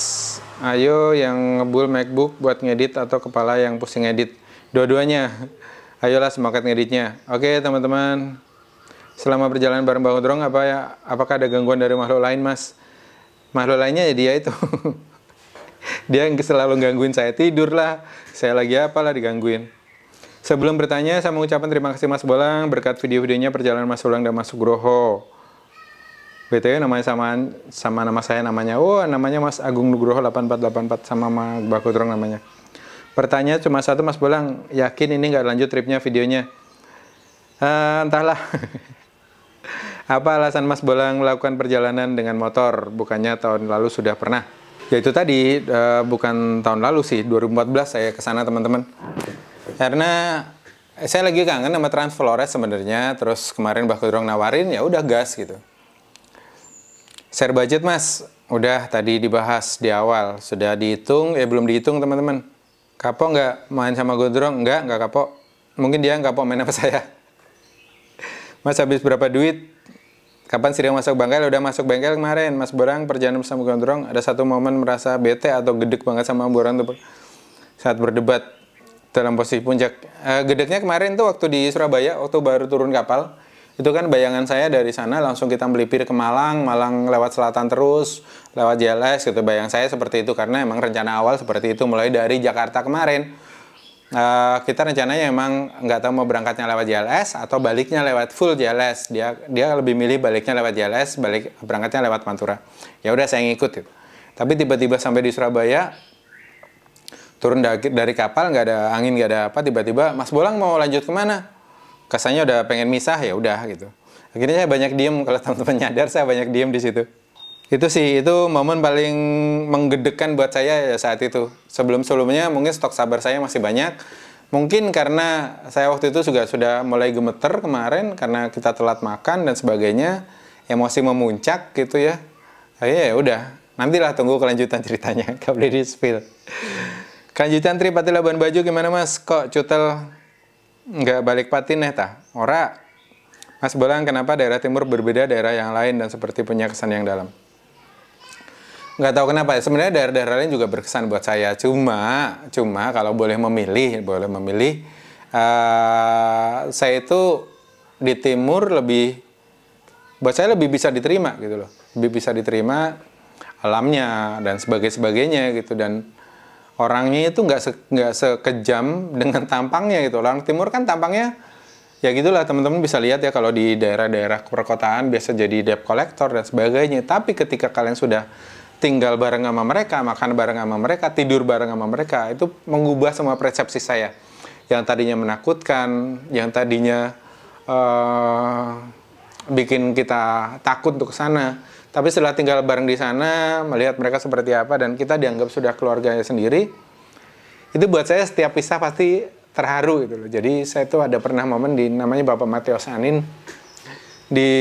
Ayo yang ngebul MacBook buat ngedit atau kepala yang pusing ngedit. Dua-duanya. Ayolah semangat ngeditnya. Oke teman-teman, selama perjalanan bareng Bang Udrong, apakah ada gangguan dari makhluk lain Mas? Makhluk lainnya ya dia itu. Dia selalu gangguin saya, tidur lah, saya lagi apalah digangguin. Sebelum bertanya, saya mengucapkan terima kasih Mas Bolang berkat video-videonya perjalanan Mas Bolang dan Mas Nugroho. BTW namanya sama nama saya namanya. Oh, namanya Mas Agung Nugroho 8484 sama Bang Udrong namanya. Pertanyaan cuma satu Mas Bolang, yakin ini nggak lanjut tripnya videonya? Entahlah. Apa alasan Mas Bolang melakukan perjalanan dengan motor? Bukannya tahun lalu sudah pernah. Ya itu tadi, bukan tahun lalu sih, 2014 saya ke sana teman-teman. Karena saya lagi kangen sama Trans Flores sebenarnya, terus kemarin Bang Udrong nawarin, ya udah gas gitu. Share budget Mas, udah tadi dibahas di awal, sudah dihitung, belum dihitung teman-teman. Kapok nggak main sama Gondrong? Nggak kapok. Mungkin dia nggak kapok main sama saya. Mas habis berapa duit? Kapan sih dia masuk bengkel? Udah masuk bengkel kemarin. Mas Borang perjalanan sama Gondrong. Ada satu momen merasa bete atau gedek banget sama Borang tuh saat berdebat dalam posisi puncak. Gedeknya kemarin tuh waktu di Surabaya, waktu baru turun kapal. Itu kan bayangan saya dari sana langsung kita melipir ke Malang lewat selatan terus, lewat JLS gitu. Bayang saya seperti itu karena emang rencana awal seperti itu mulai dari Jakarta kemarin. Kita rencananya emang nggak tahu mau berangkatnya lewat JLS atau baliknya lewat full JLS. Dia lebih milih baliknya lewat JLS, berangkatnya lewat Pantura. Ya udah saya ngikut gitu. Tapi tiba-tiba sampai di Surabaya, turun dari kapal nggak ada angin, nggak ada apa, tiba-tiba Mas Bolang mau lanjut kemana? Kesannya udah pengen misah, ya udah gitu. Akhirnya saya banyak diem, kalau teman-teman nyadar saya banyak diem di situ. Itu sih, itu momen paling menggedekkan buat saya ya saat itu. Sebelum-sebelumnya mungkin stok sabar saya masih banyak. Mungkin karena saya waktu itu juga sudah mulai gemeter kemarin karena kita telat makan dan sebagainya, emosi memuncak gitu ya. Akhirnya ya udah, nantilah tunggu kelanjutan ceritanya, gak boleh di-spill. Kelanjutan trip Pati Labuan Bajo gimana Mas? Kok cutel nggak balik patin tah? Ora. Mas Bolang, kenapa daerah timur berbeda daerah yang lain dan seperti punya kesan yang dalam? Nggak tahu kenapa ya. Sebenarnya daerah-daerah lain juga berkesan buat saya. Cuma kalau boleh memilih, saya itu di timur buat saya lebih bisa diterima gitu loh. Lebih bisa diterima alamnya dan sebagainya gitu, dan orangnya itu nggak sekejam dengan tampangnya gitu. Orang timur kan tampangnya ya gitulah, teman-teman bisa lihat ya kalau di daerah-daerah perkotaan biasa jadi debt collector dan sebagainya. Tapi ketika kalian sudah tinggal bareng sama mereka, makan bareng sama mereka, tidur bareng sama mereka, itu mengubah semua persepsi saya. Yang tadinya menakutkan, yang tadinya bikin kita takut untuk ke sana. Tapi setelah tinggal bareng di sana, melihat mereka seperti apa, dan kita dianggap sudah keluarganya sendiri, itu buat saya setiap pisah pasti terharu gitu loh. Jadi saya tuh ada pernah momen namanya Bapak Matius Anin di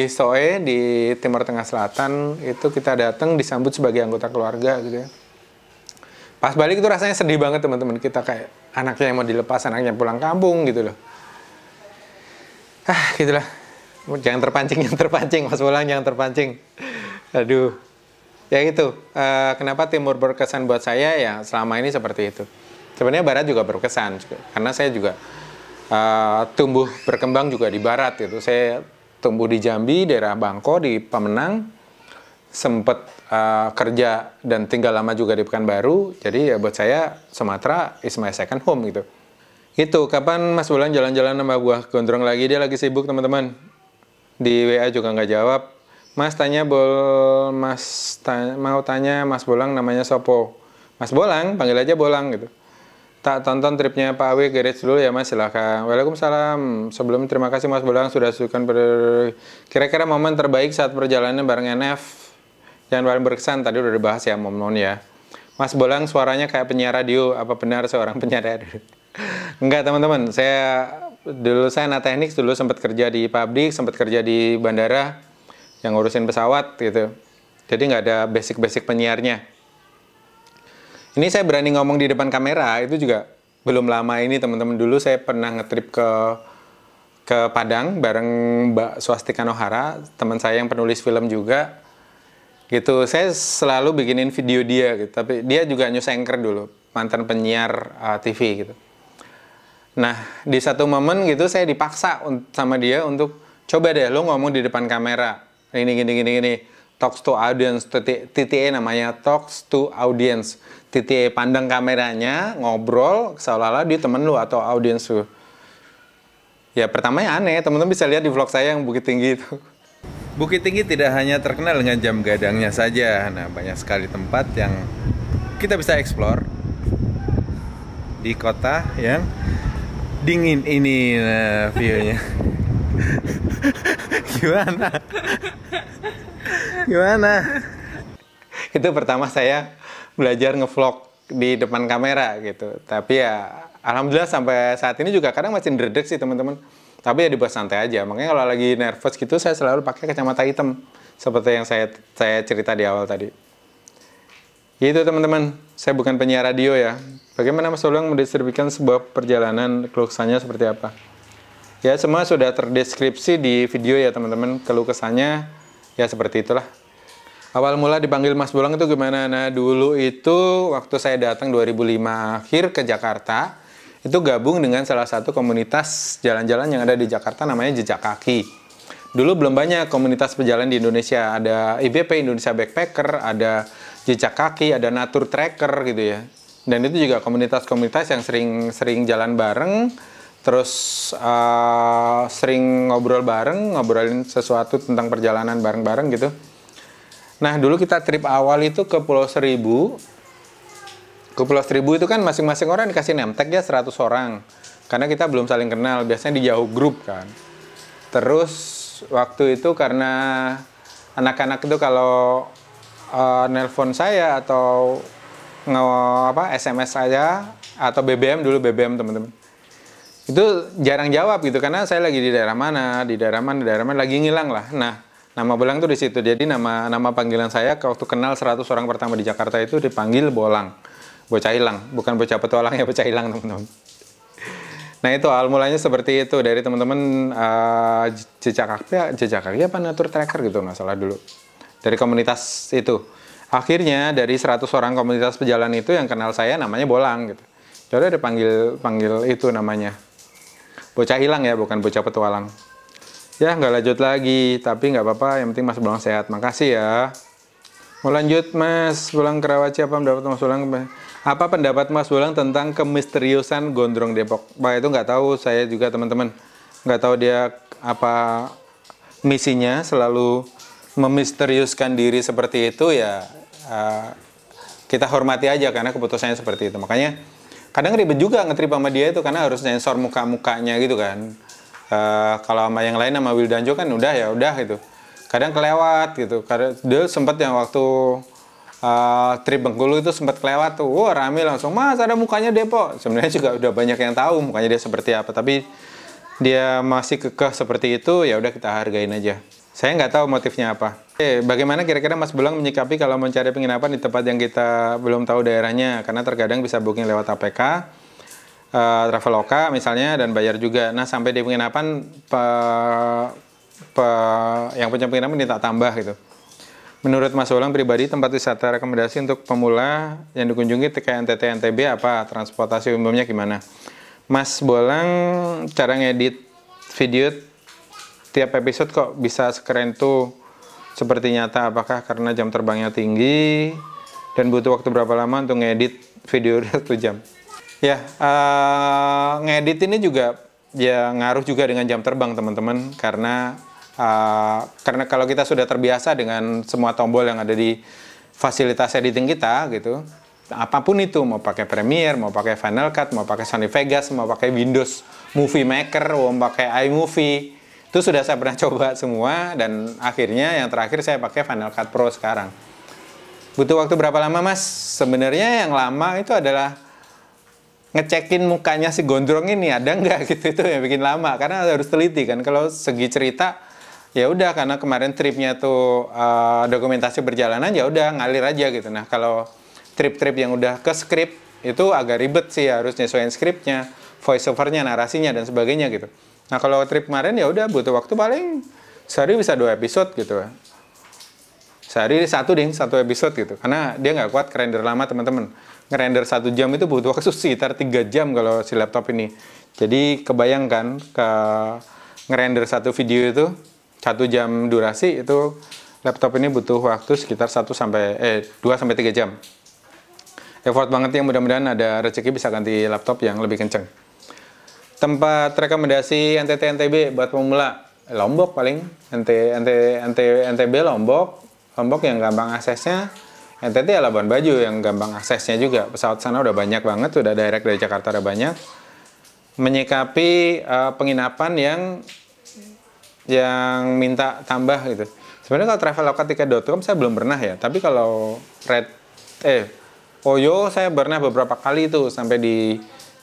Soe di Timur Tengah Selatan, itu kita datang disambut sebagai anggota keluarga gitu ya. Pas balik itu rasanya sedih banget teman-teman, kita kayak anaknya yang mau dilepas, anaknya pulang kampung gitu loh. Gitulah. Jangan terpancing, Mas Bolang, jangan terpancing. Aduh. Ya itu, kenapa timur berkesan buat saya ya selama ini seperti itu. Sebenarnya barat juga berkesan, karena saya juga tumbuh berkembang juga di barat gitu. Saya tumbuh di Jambi, daerah Bangko, di Pemenang, sempat kerja dan tinggal lama juga di Pekanbaru. Jadi ya buat saya Sumatera is my second home gitu. Itu, kapan Mas Bolang jalan-jalan sama buah gondrong lagi? Dia lagi sibuk teman-teman. Di WA juga nggak jawab. Mas mau tanya Mas Bolang namanya Sopo. Mas Bolang, panggil aja Bolang gitu. Tak tonton tripnya Pak Awi garage dulu ya Mas, silahkan. Waalaikumsalam. Sebelum terima kasih Mas Bolang sudah sukan kira-kira momen terbaik saat perjalanan bareng NF yang paling berkesan. Tadi udah dibahas ya momen ya. Mas Bolang suaranya kayak penyiar radio. Apa benar seorang penyiar radio? Enggak teman-teman, saya anak teknik dulu, sempat kerja di pabrik, sempat kerja di bandara yang ngurusin pesawat gitu. Jadi nggak ada basic penyiarnya. Ini saya berani ngomong di depan kamera, itu juga belum lama ini teman-teman. Dulu saya pernah ngetrip ke Padang bareng Mbak Swastika Nohara, teman saya yang penulis film juga. Gitu, saya selalu bikinin video dia gitu. Tapi dia juga news anchor dulu, mantan penyiar TV gitu. Nah, di satu momen gitu saya dipaksa sama dia untuk coba deh lo ngomong di depan kamera. Gini. Talks to audience, TTE namanya, talks to audience. TTE pandang kameranya, ngobrol, seolah-olah dia temen lu atau audience lu. Ya pertamanya aneh, teman-teman bisa lihat di vlog saya yang Bukit Tinggi itu. Bukit Tinggi tidak hanya terkenal dengan jam gadangnya saja. Nah, banyak sekali tempat yang kita bisa explore di kota yang dingin ini. Nah, view-nya. Gimana? Itu pertama saya belajar ngevlog di depan kamera gitu. Tapi ya alhamdulillah sampai saat ini juga kadang masih ndredeg sih teman-teman. Tapi ya dibuat santai aja. Makanya kalau lagi nervous gitu saya selalu pakai kacamata hitam seperti yang saya cerita di awal tadi. Itu teman-teman, saya bukan penyiar radio ya. Bagaimana Mas Bolang mendistribusikan sebuah perjalanan, keluh kesahnya seperti apa? Ya semua sudah terdeskripsi di video ya teman-teman. Keluh kesahnya ya seperti itulah. Awal mula dipanggil Mas Bolang itu gimana? Nah dulu itu waktu saya datang 2005 akhir ke Jakarta, itu gabung dengan salah satu komunitas jalan-jalan yang ada di Jakarta namanya Jejak Kaki. Dulu belum banyak komunitas pejalan di Indonesia. Ada IBP, Indonesia Backpacker, ada Jejak Kaki, ada Natur Tracker gitu ya. Dan itu juga komunitas-komunitas yang sering jalan bareng, terus sering ngobrol bareng, ngobrolin sesuatu tentang perjalanan bareng-bareng gitu. Nah, dulu kita trip awal itu ke Pulau Seribu. Ke Pulau Seribu itu kan masing-masing orang dikasih name tag ya 100 orang. Karena kita belum saling kenal, biasanya di jauh grup kan. Terus waktu itu karena anak-anak itu kalau nelpon saya atau SMS aja atau BBM dulu BBM teman-teman. Itu jarang jawab gitu karena saya lagi di daerah mana lagi ngilang lah. Nah, nama Bolang tuh di situ. Jadi nama panggilan saya waktu kenal 100 orang pertama di Jakarta itu dipanggil Bolang. Bocah hilang, bukan bocah petualang ya, bocah hilang teman-teman. Nah, itu awal mulanya seperti itu dari teman-teman jejak kaki apa Natur Tracker gitu nggak salah dulu. Dari komunitas itu. Akhirnya dari 100 orang komunitas pejalan itu yang kenal saya namanya Bolang gitu. Jadi panggil itu namanya. Bocah hilang ya, bukan bocah petualang. Ya nggak lanjut lagi, tapi nggak apa-apa, yang penting Mas Bolang sehat. Makasih ya. Mau lanjut Mas Bolang Karawaci, apa pendapat Mas Bolang? Apa pendapat Mas Bolang tentang kemisteriusan Gondrong Depok? Bah itu nggak tahu, saya juga teman-teman nggak tahu dia apa misinya, selalu memisteriuskan diri seperti itu ya. Kita hormati aja karena keputusannya seperti itu. Makanya kadang ribet juga ngetrip sama dia itu karena harus sensor muka-mukanya gitu kan. Kalau sama yang lain sama Wildanjo kan udah gitu. Kadang kelewat gitu. Karena dia sempat yang waktu trip Bengkulu itu sempat kelewat tuh. Wah, rame langsung, Mas ada mukanya Depok. Sebenarnya juga udah banyak yang tahu mukanya dia seperti apa, tapi dia masih kekeh seperti itu, ya udah kita hargain aja. Saya nggak tahu motifnya apa. Bagaimana kira-kira Mas Bolang menyikapi kalau mencari penginapan di tempat yang kita belum tahu daerahnya? Karena terkadang bisa booking lewat APK. Traveloka misalnya dan bayar juga. Nah sampai di penginapan yang punya penginapan minta tambah gitu. Menurut Mas Bolang pribadi, tempat wisata rekomendasi untuk pemula yang dikunjungi TKI NTT NTB apa? Transportasi umumnya gimana? Mas Bolang cara ngedit video tiap episode kok bisa sekeren tuh seperti nyata? Apakah karena jam terbangnya tinggi dan butuh waktu berapa lama untuk ngedit video 1 jam? Ya, ngedit ini juga ya ngaruh juga dengan jam terbang teman-teman, karena kalau kita sudah terbiasa dengan semua tombol yang ada di fasilitas editing kita gitu, apapun itu, mau pakai Premiere, mau pakai Final Cut, mau pakai Sony Vegas, mau pakai Windows Movie Maker, mau pakai iMovie, itu sudah saya pernah coba semua dan akhirnya yang terakhir saya pakai Final Cut Pro sekarang. Butuh waktu berapa lama Mas? Sebenarnya yang lama itu adalah ngecekin mukanya si gondrong ini ada nggak gitu, itu yang bikin lama karena harus teliti kan. Kalau segi cerita ya udah, karena kemarin tripnya tuh dokumentasi perjalanan, ya udah ngalir aja gitu. Nah kalau trip-trip yang udah ke skrip itu agak ribet sih, harus nyesuaiin skripnya, voice overnya, narasinya dan sebagainya gitu. Nah kalau trip kemarin ya udah butuh waktu paling sehari bisa 2 episode gitu. Sehari 1 episode gitu, karena dia nggak kuat render lama teman-teman. Ngerender 1 jam itu butuh waktu sekitar 3 jam kalau si laptop ini. Jadi kebayangkan ngerender 1 video itu 1 jam durasi, itu laptop ini butuh waktu sekitar 2 sampai 3 jam. Effort banget ya, mudah-mudahan ada rezeki bisa ganti laptop yang lebih kenceng. Tempat rekomendasi NTT NTB buat pemula, Lombok paling. NTB Lombok yang gampang aksesnya. NTT ya Labuan Bajo yang gampang aksesnya juga. Pesawat sana udah banyak banget, udah direct dari Jakarta udah banyak. Menyikapi penginapan yang minta tambah gitu. Sebenarnya kalau traveloka.tiket.com saya belum pernah ya, tapi kalau Oyo saya pernah beberapa kali tuh, sampai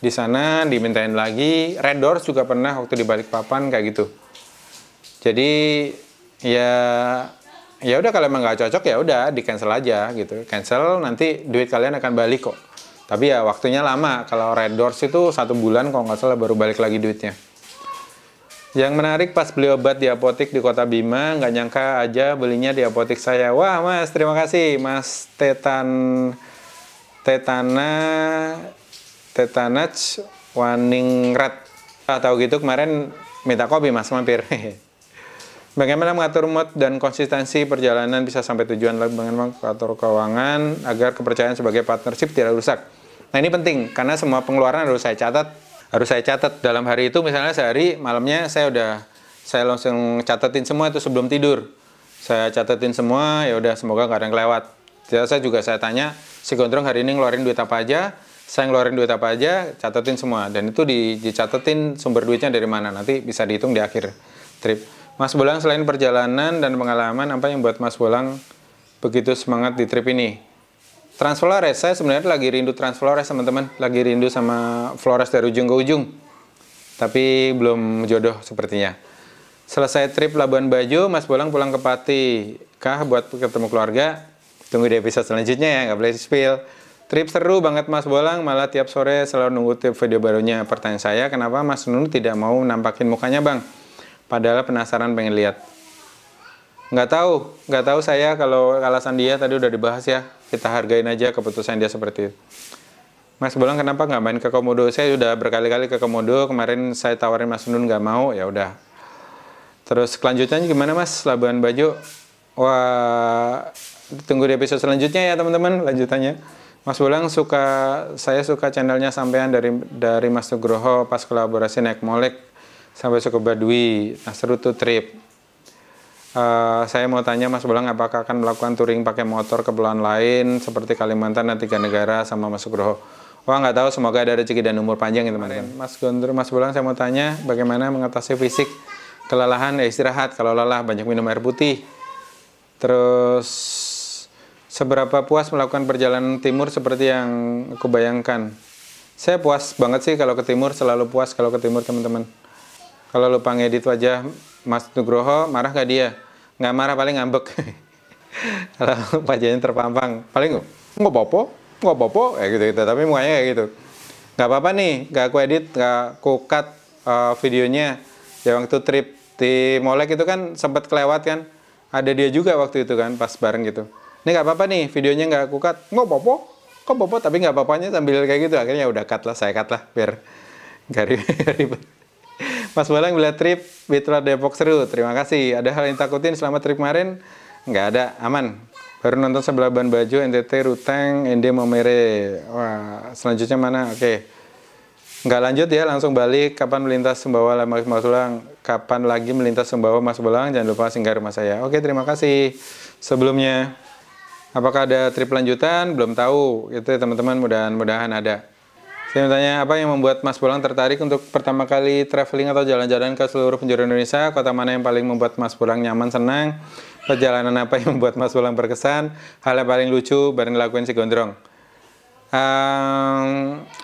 di sana dimintain lagi. Red Doors juga pernah waktu di Balikpapan kayak gitu. Jadi ya udah, kalau emang nggak cocok ya udah di cancel aja gitu. Cancel, nanti duit kalian akan balik kok. Tapi ya waktunya lama. Kalau Red Doors itu 1 bulan kalau nggak salah baru balik lagi duitnya. Yang menarik pas beli obat di apotik di Kota Bima, nggak nyangka aja belinya di apotik saya. Wah Mas, terima kasih Mas Tetanach Waningrat. Tahu gitu kemarin minta kopi Mas, mampir. Bagaimana mengatur mood dan konsistensi perjalanan bisa sampai tujuan, bagaimana mengatur keuangan agar kepercayaan sebagai partnership tidak rusak. Nah ini penting, karena semua pengeluaran harus saya catat dalam hari itu. Misalnya sehari, malamnya saya langsung catetin semua itu sebelum tidur. Saya catetin semua, ya udah, semoga nggak ada yang kelewat. Saya tanya, si gondrong hari ini ngeluarin duit apa aja, saya ngeluarin duit apa aja, catetin semua. Dan itu dicatetin sumber duitnya dari mana, nanti bisa dihitung di akhir trip. Mas Bolang, selain perjalanan dan pengalaman, apa yang buat Mas Bolang begitu semangat di trip ini? Transflores, saya sebenarnya lagi rindu Transflores teman-teman, lagi rindu sama Flores dari ujung ke ujung, tapi belum jodoh sepertinya. Selesai trip Labuan Bajo, Mas Bolang pulang ke Pati kah buat ketemu keluarga? Tunggu di episode selanjutnya ya, nggak boleh spill. Trip seru banget Mas Bolang, malah tiap sore selalu nunggu tiap video barunya. Pertanyaan saya, kenapa Mas Nunu tidak mau nampakin mukanya Bang? Padahal penasaran pengen lihat. Nggak tahu saya. Kalau alasan dia tadi udah dibahas ya, kita hargain aja keputusan dia seperti itu. Mas Bolang kenapa nggak main ke Komodo? Saya udah berkali-kali ke Komodo, kemarin saya tawarin Mas Nun nggak mau, ya udah. Terus kelanjutannya gimana Mas? Labuan Bajo? Wah, tunggu di episode selanjutnya ya teman-teman, lanjutannya. Mas Bolang saya suka channelnya sampean dari Mas Nugroho pas kolaborasi naik Molek sampai suku Baduy. Nah seru tuh trip. Saya mau tanya Mas Bolang, apakah akan melakukan touring pakai motor ke pulau lain seperti Kalimantan dan 3 negara sama Mas Nugroho? Wah nggak tahu, semoga ada rezeki dan umur panjang ya teman-teman. Mas Bolang, saya mau tanya bagaimana mengatasi fisik kelelahan, ya istirahat. Kalau lelah banyak minum air putih. Terus seberapa puas melakukan perjalanan timur seperti yang aku bayangkan? Saya puas banget sih kalau ke timur, selalu puas kalau ke timur teman-teman. Kalau lupa ngedit wajah Mas Nugroho, marah nggak dia? Nggak marah, paling ngambek. Kalau wajahnya terpampang, paling nggak apa-apa, kayak gitu. Tapi mukanya kayak gitu. Nggak apa-apa nih, nggak aku edit, nggak aku cut videonya. Ya waktu trip di Molek itu kan sempat kelewat kan. Ada dia juga waktu itu kan, pas bareng gitu. Ini nggak apa-apa nih, videonya nggak aku cut. Nggak apa-apa, kok apa-apa, tapi nggak apa-apanya sambil kayak gitu. Akhirnya udah cut lah, saya cut lah, biar nggak ribet. Mas Bolang bila trip Bitra Depok seru, terima kasih. Ada hal yang takutin selama trip kemarin? Nggak ada, aman. Baru nonton sebelah Labuan Bajo, NTT, Ruteng, ND Momere. Wah, selanjutnya mana? Oke. Nggak lanjut ya, langsung balik. Kapan melintas Sumbawa Mas Bolang? Kapan lagi melintas Sumbawa Mas Bolang? Jangan lupa singgah rumah saya. Oke, terima kasih. Sebelumnya, apakah ada trip lanjutan? Belum tahu. Itu ya teman-teman, mudah-mudahan ada. Saya bertanya, apa yang membuat Mas Bolang tertarik untuk pertama kali traveling atau jalan-jalan ke seluruh penjuru Indonesia? Kota mana yang paling membuat Mas Bolang nyaman, senang? Perjalanan apa yang membuat Mas Bolang berkesan? Hal yang paling lucu bareng dilakuin si Gondrong?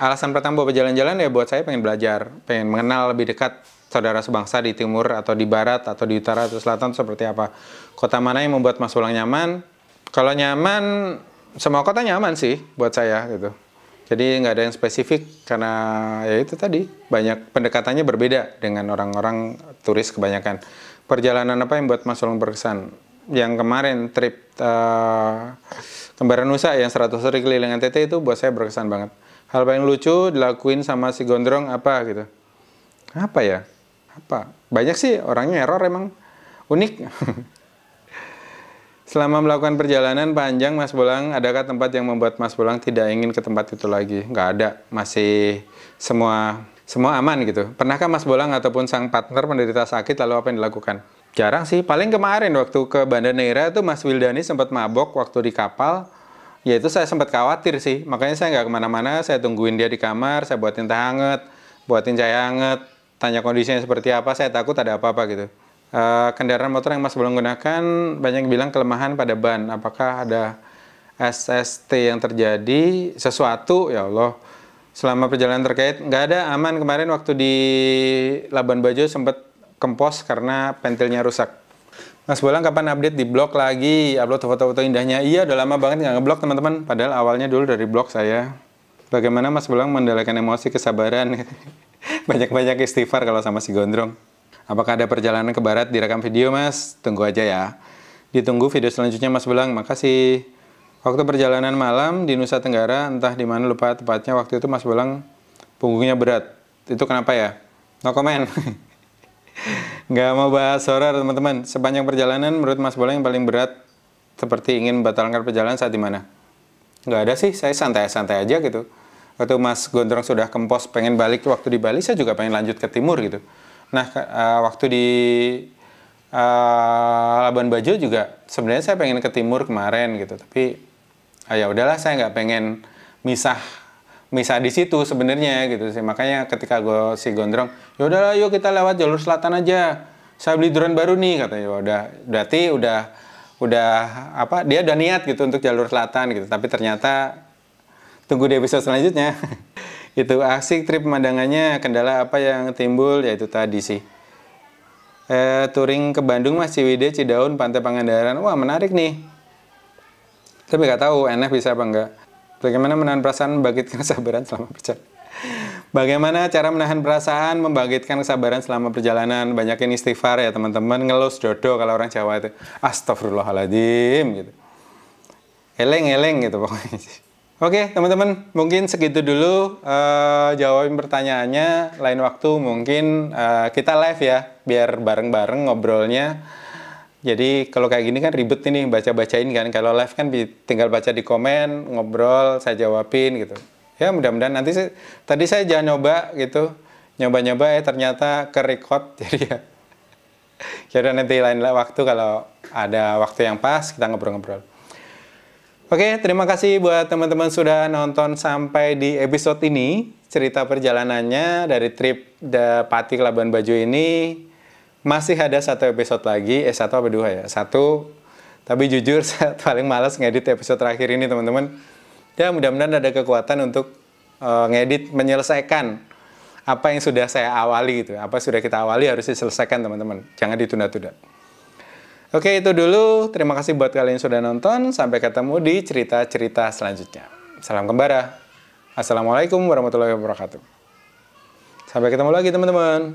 Alasan pertama buat jalan-jalan ya buat saya pengen belajar, pengen mengenal lebih dekat saudara sebangsa di timur atau di barat atau di utara atau selatan seperti apa. Kota mana yang membuat Mas Bolang nyaman? Kalau nyaman, semua kota nyaman sih buat saya gitu. Jadi nggak ada yang spesifik karena ya itu tadi banyak pendekatannya berbeda dengan orang-orang turis kebanyakan. Perjalanan apa yang buat Mas Bolang berkesan? Yang kemarin trip Kembaran Nusa yang 100 hari keliling NTT itu buat saya berkesan banget. Hal paling lucu dilakuin sama si Gondrong apa gitu? Apa ya? Apa? Banyak sih orangnya error emang unik. Selama melakukan perjalanan panjang Mas Bolang, adakah tempat yang membuat Mas Bolang tidak ingin ke tempat itu lagi? Nggak ada, masih semua aman gitu. Pernahkah Mas Bolang ataupun sang partner menderita sakit lalu apa yang dilakukan? Jarang sih, paling kemarin waktu ke Banda Neira itu Mas Wildani sempat mabok waktu di kapal. Ya itu saya sempat khawatir sih, makanya saya nggak kemana-mana, saya tungguin dia di kamar, saya buatin teh hangat, buatin cai hangat, tanya kondisinya seperti apa, saya takut ada apa-apa gitu. Kendaraan motor yang Mas Bolang gunakan banyak yang bilang kelemahan pada ban. Apakah ada SST yang terjadi sesuatu? Ya Allah. Selama perjalanan terkait nggak ada, aman. Kemarin waktu di Labuan Bajo sempat kempos karena pentilnya rusak. Mas Bolang kapan update di blog lagi? Upload foto-foto indahnya. Iya, udah lama banget nggak ngeblog teman-teman. Padahal awalnya dulu dari blog saya. Bagaimana Mas Bolang mengendalikan emosi, kesabaran? Banyak-banyak istighfar kalau sama si Gondrong. Apakah ada perjalanan ke barat direkam video Mas? Tunggu aja ya. Ditunggu video selanjutnya Mas Bolang. Makasih. Waktu perjalanan malam di Nusa Tenggara, entah di mana lupa tepatnya waktu itu Mas Bolang punggungnya berat. Itu kenapa ya? No comment. Nggak mau bahas horor teman-teman. Sepanjang perjalanan menurut Mas Bolang yang paling berat seperti ingin membatalkan perjalanan saat di mana? Nggak ada sih. Saya santai-santai aja gitu. Waktu Mas Gondrong sudah kempos pengen balik waktu di Bali, saya juga pengen lanjut ke timur gitu. Nah, waktu di Labuan Bajo juga sebenarnya saya pengen ke timur kemarin gitu, tapi ya udahlah saya nggak pengen misah di situ sebenarnya gitu sih. Makanya ketika si Gondrong, ya udahlah yuk kita lewat jalur selatan aja. Saya beli drone baru nih katanya. Udah, berarti udah apa? Dia udah niat gitu untuk jalur selatan gitu, tapi ternyata tunggu di episode selanjutnya. Itu asik trip pemandangannya, kendala apa yang timbul, yaitu tadi sih. Touring ke Bandung Mas, Ciwidey, Cidaun, Pantai Pangandaran. Wah menarik nih. Tapi nggak tahu enak bisa apa enggak. Bagaimana menahan perasaan, membangkitkan kesabaran selama perjalanan? Bagaimana cara menahan perasaan, membangkitkan kesabaran selama perjalanan? Banyakin istighfar ya teman-teman, ngelus dodo kalau orang Jawa itu. Astagfirullahaladzim gitu. Eleng-eleng gitu pokoknya. Oke teman-teman, mungkin segitu dulu jawabin pertanyaannya. Lain waktu mungkin kita live ya, biar bareng-bareng ngobrolnya. Jadi kalau kayak gini kan ribet ini baca-bacain kan. Kalau live kan tinggal baca di komen, ngobrol, saya jawabin gitu. Ya mudah-mudahan nanti tadi saya jangan nyoba gitu, nyoba-nyoba ternyata ke record. Jadi ya, kira nanti lain waktu kalau ada waktu yang pas kita ngobrol-ngobrol. Oke, terima kasih buat teman-teman sudah nonton sampai di episode ini. Cerita perjalanannya dari trip Pati ke Labuan Bajo ini. Masih ada satu episode lagi, satu apa dua ya? Satu, tapi jujur saya paling malas ngedit episode terakhir ini teman-teman. Ya mudah-mudahan ada kekuatan untuk ngedit, menyelesaikan apa yang sudah saya awali gitu. Apa sudah kita awali harus diselesaikan teman-teman. Jangan ditunda-tunda. Oke, itu dulu. Terima kasih buat kalian yang sudah nonton. Sampai ketemu di cerita-cerita selanjutnya. Salam kembara. Assalamualaikum warahmatullahi wabarakatuh. Sampai ketemu lagi teman-teman.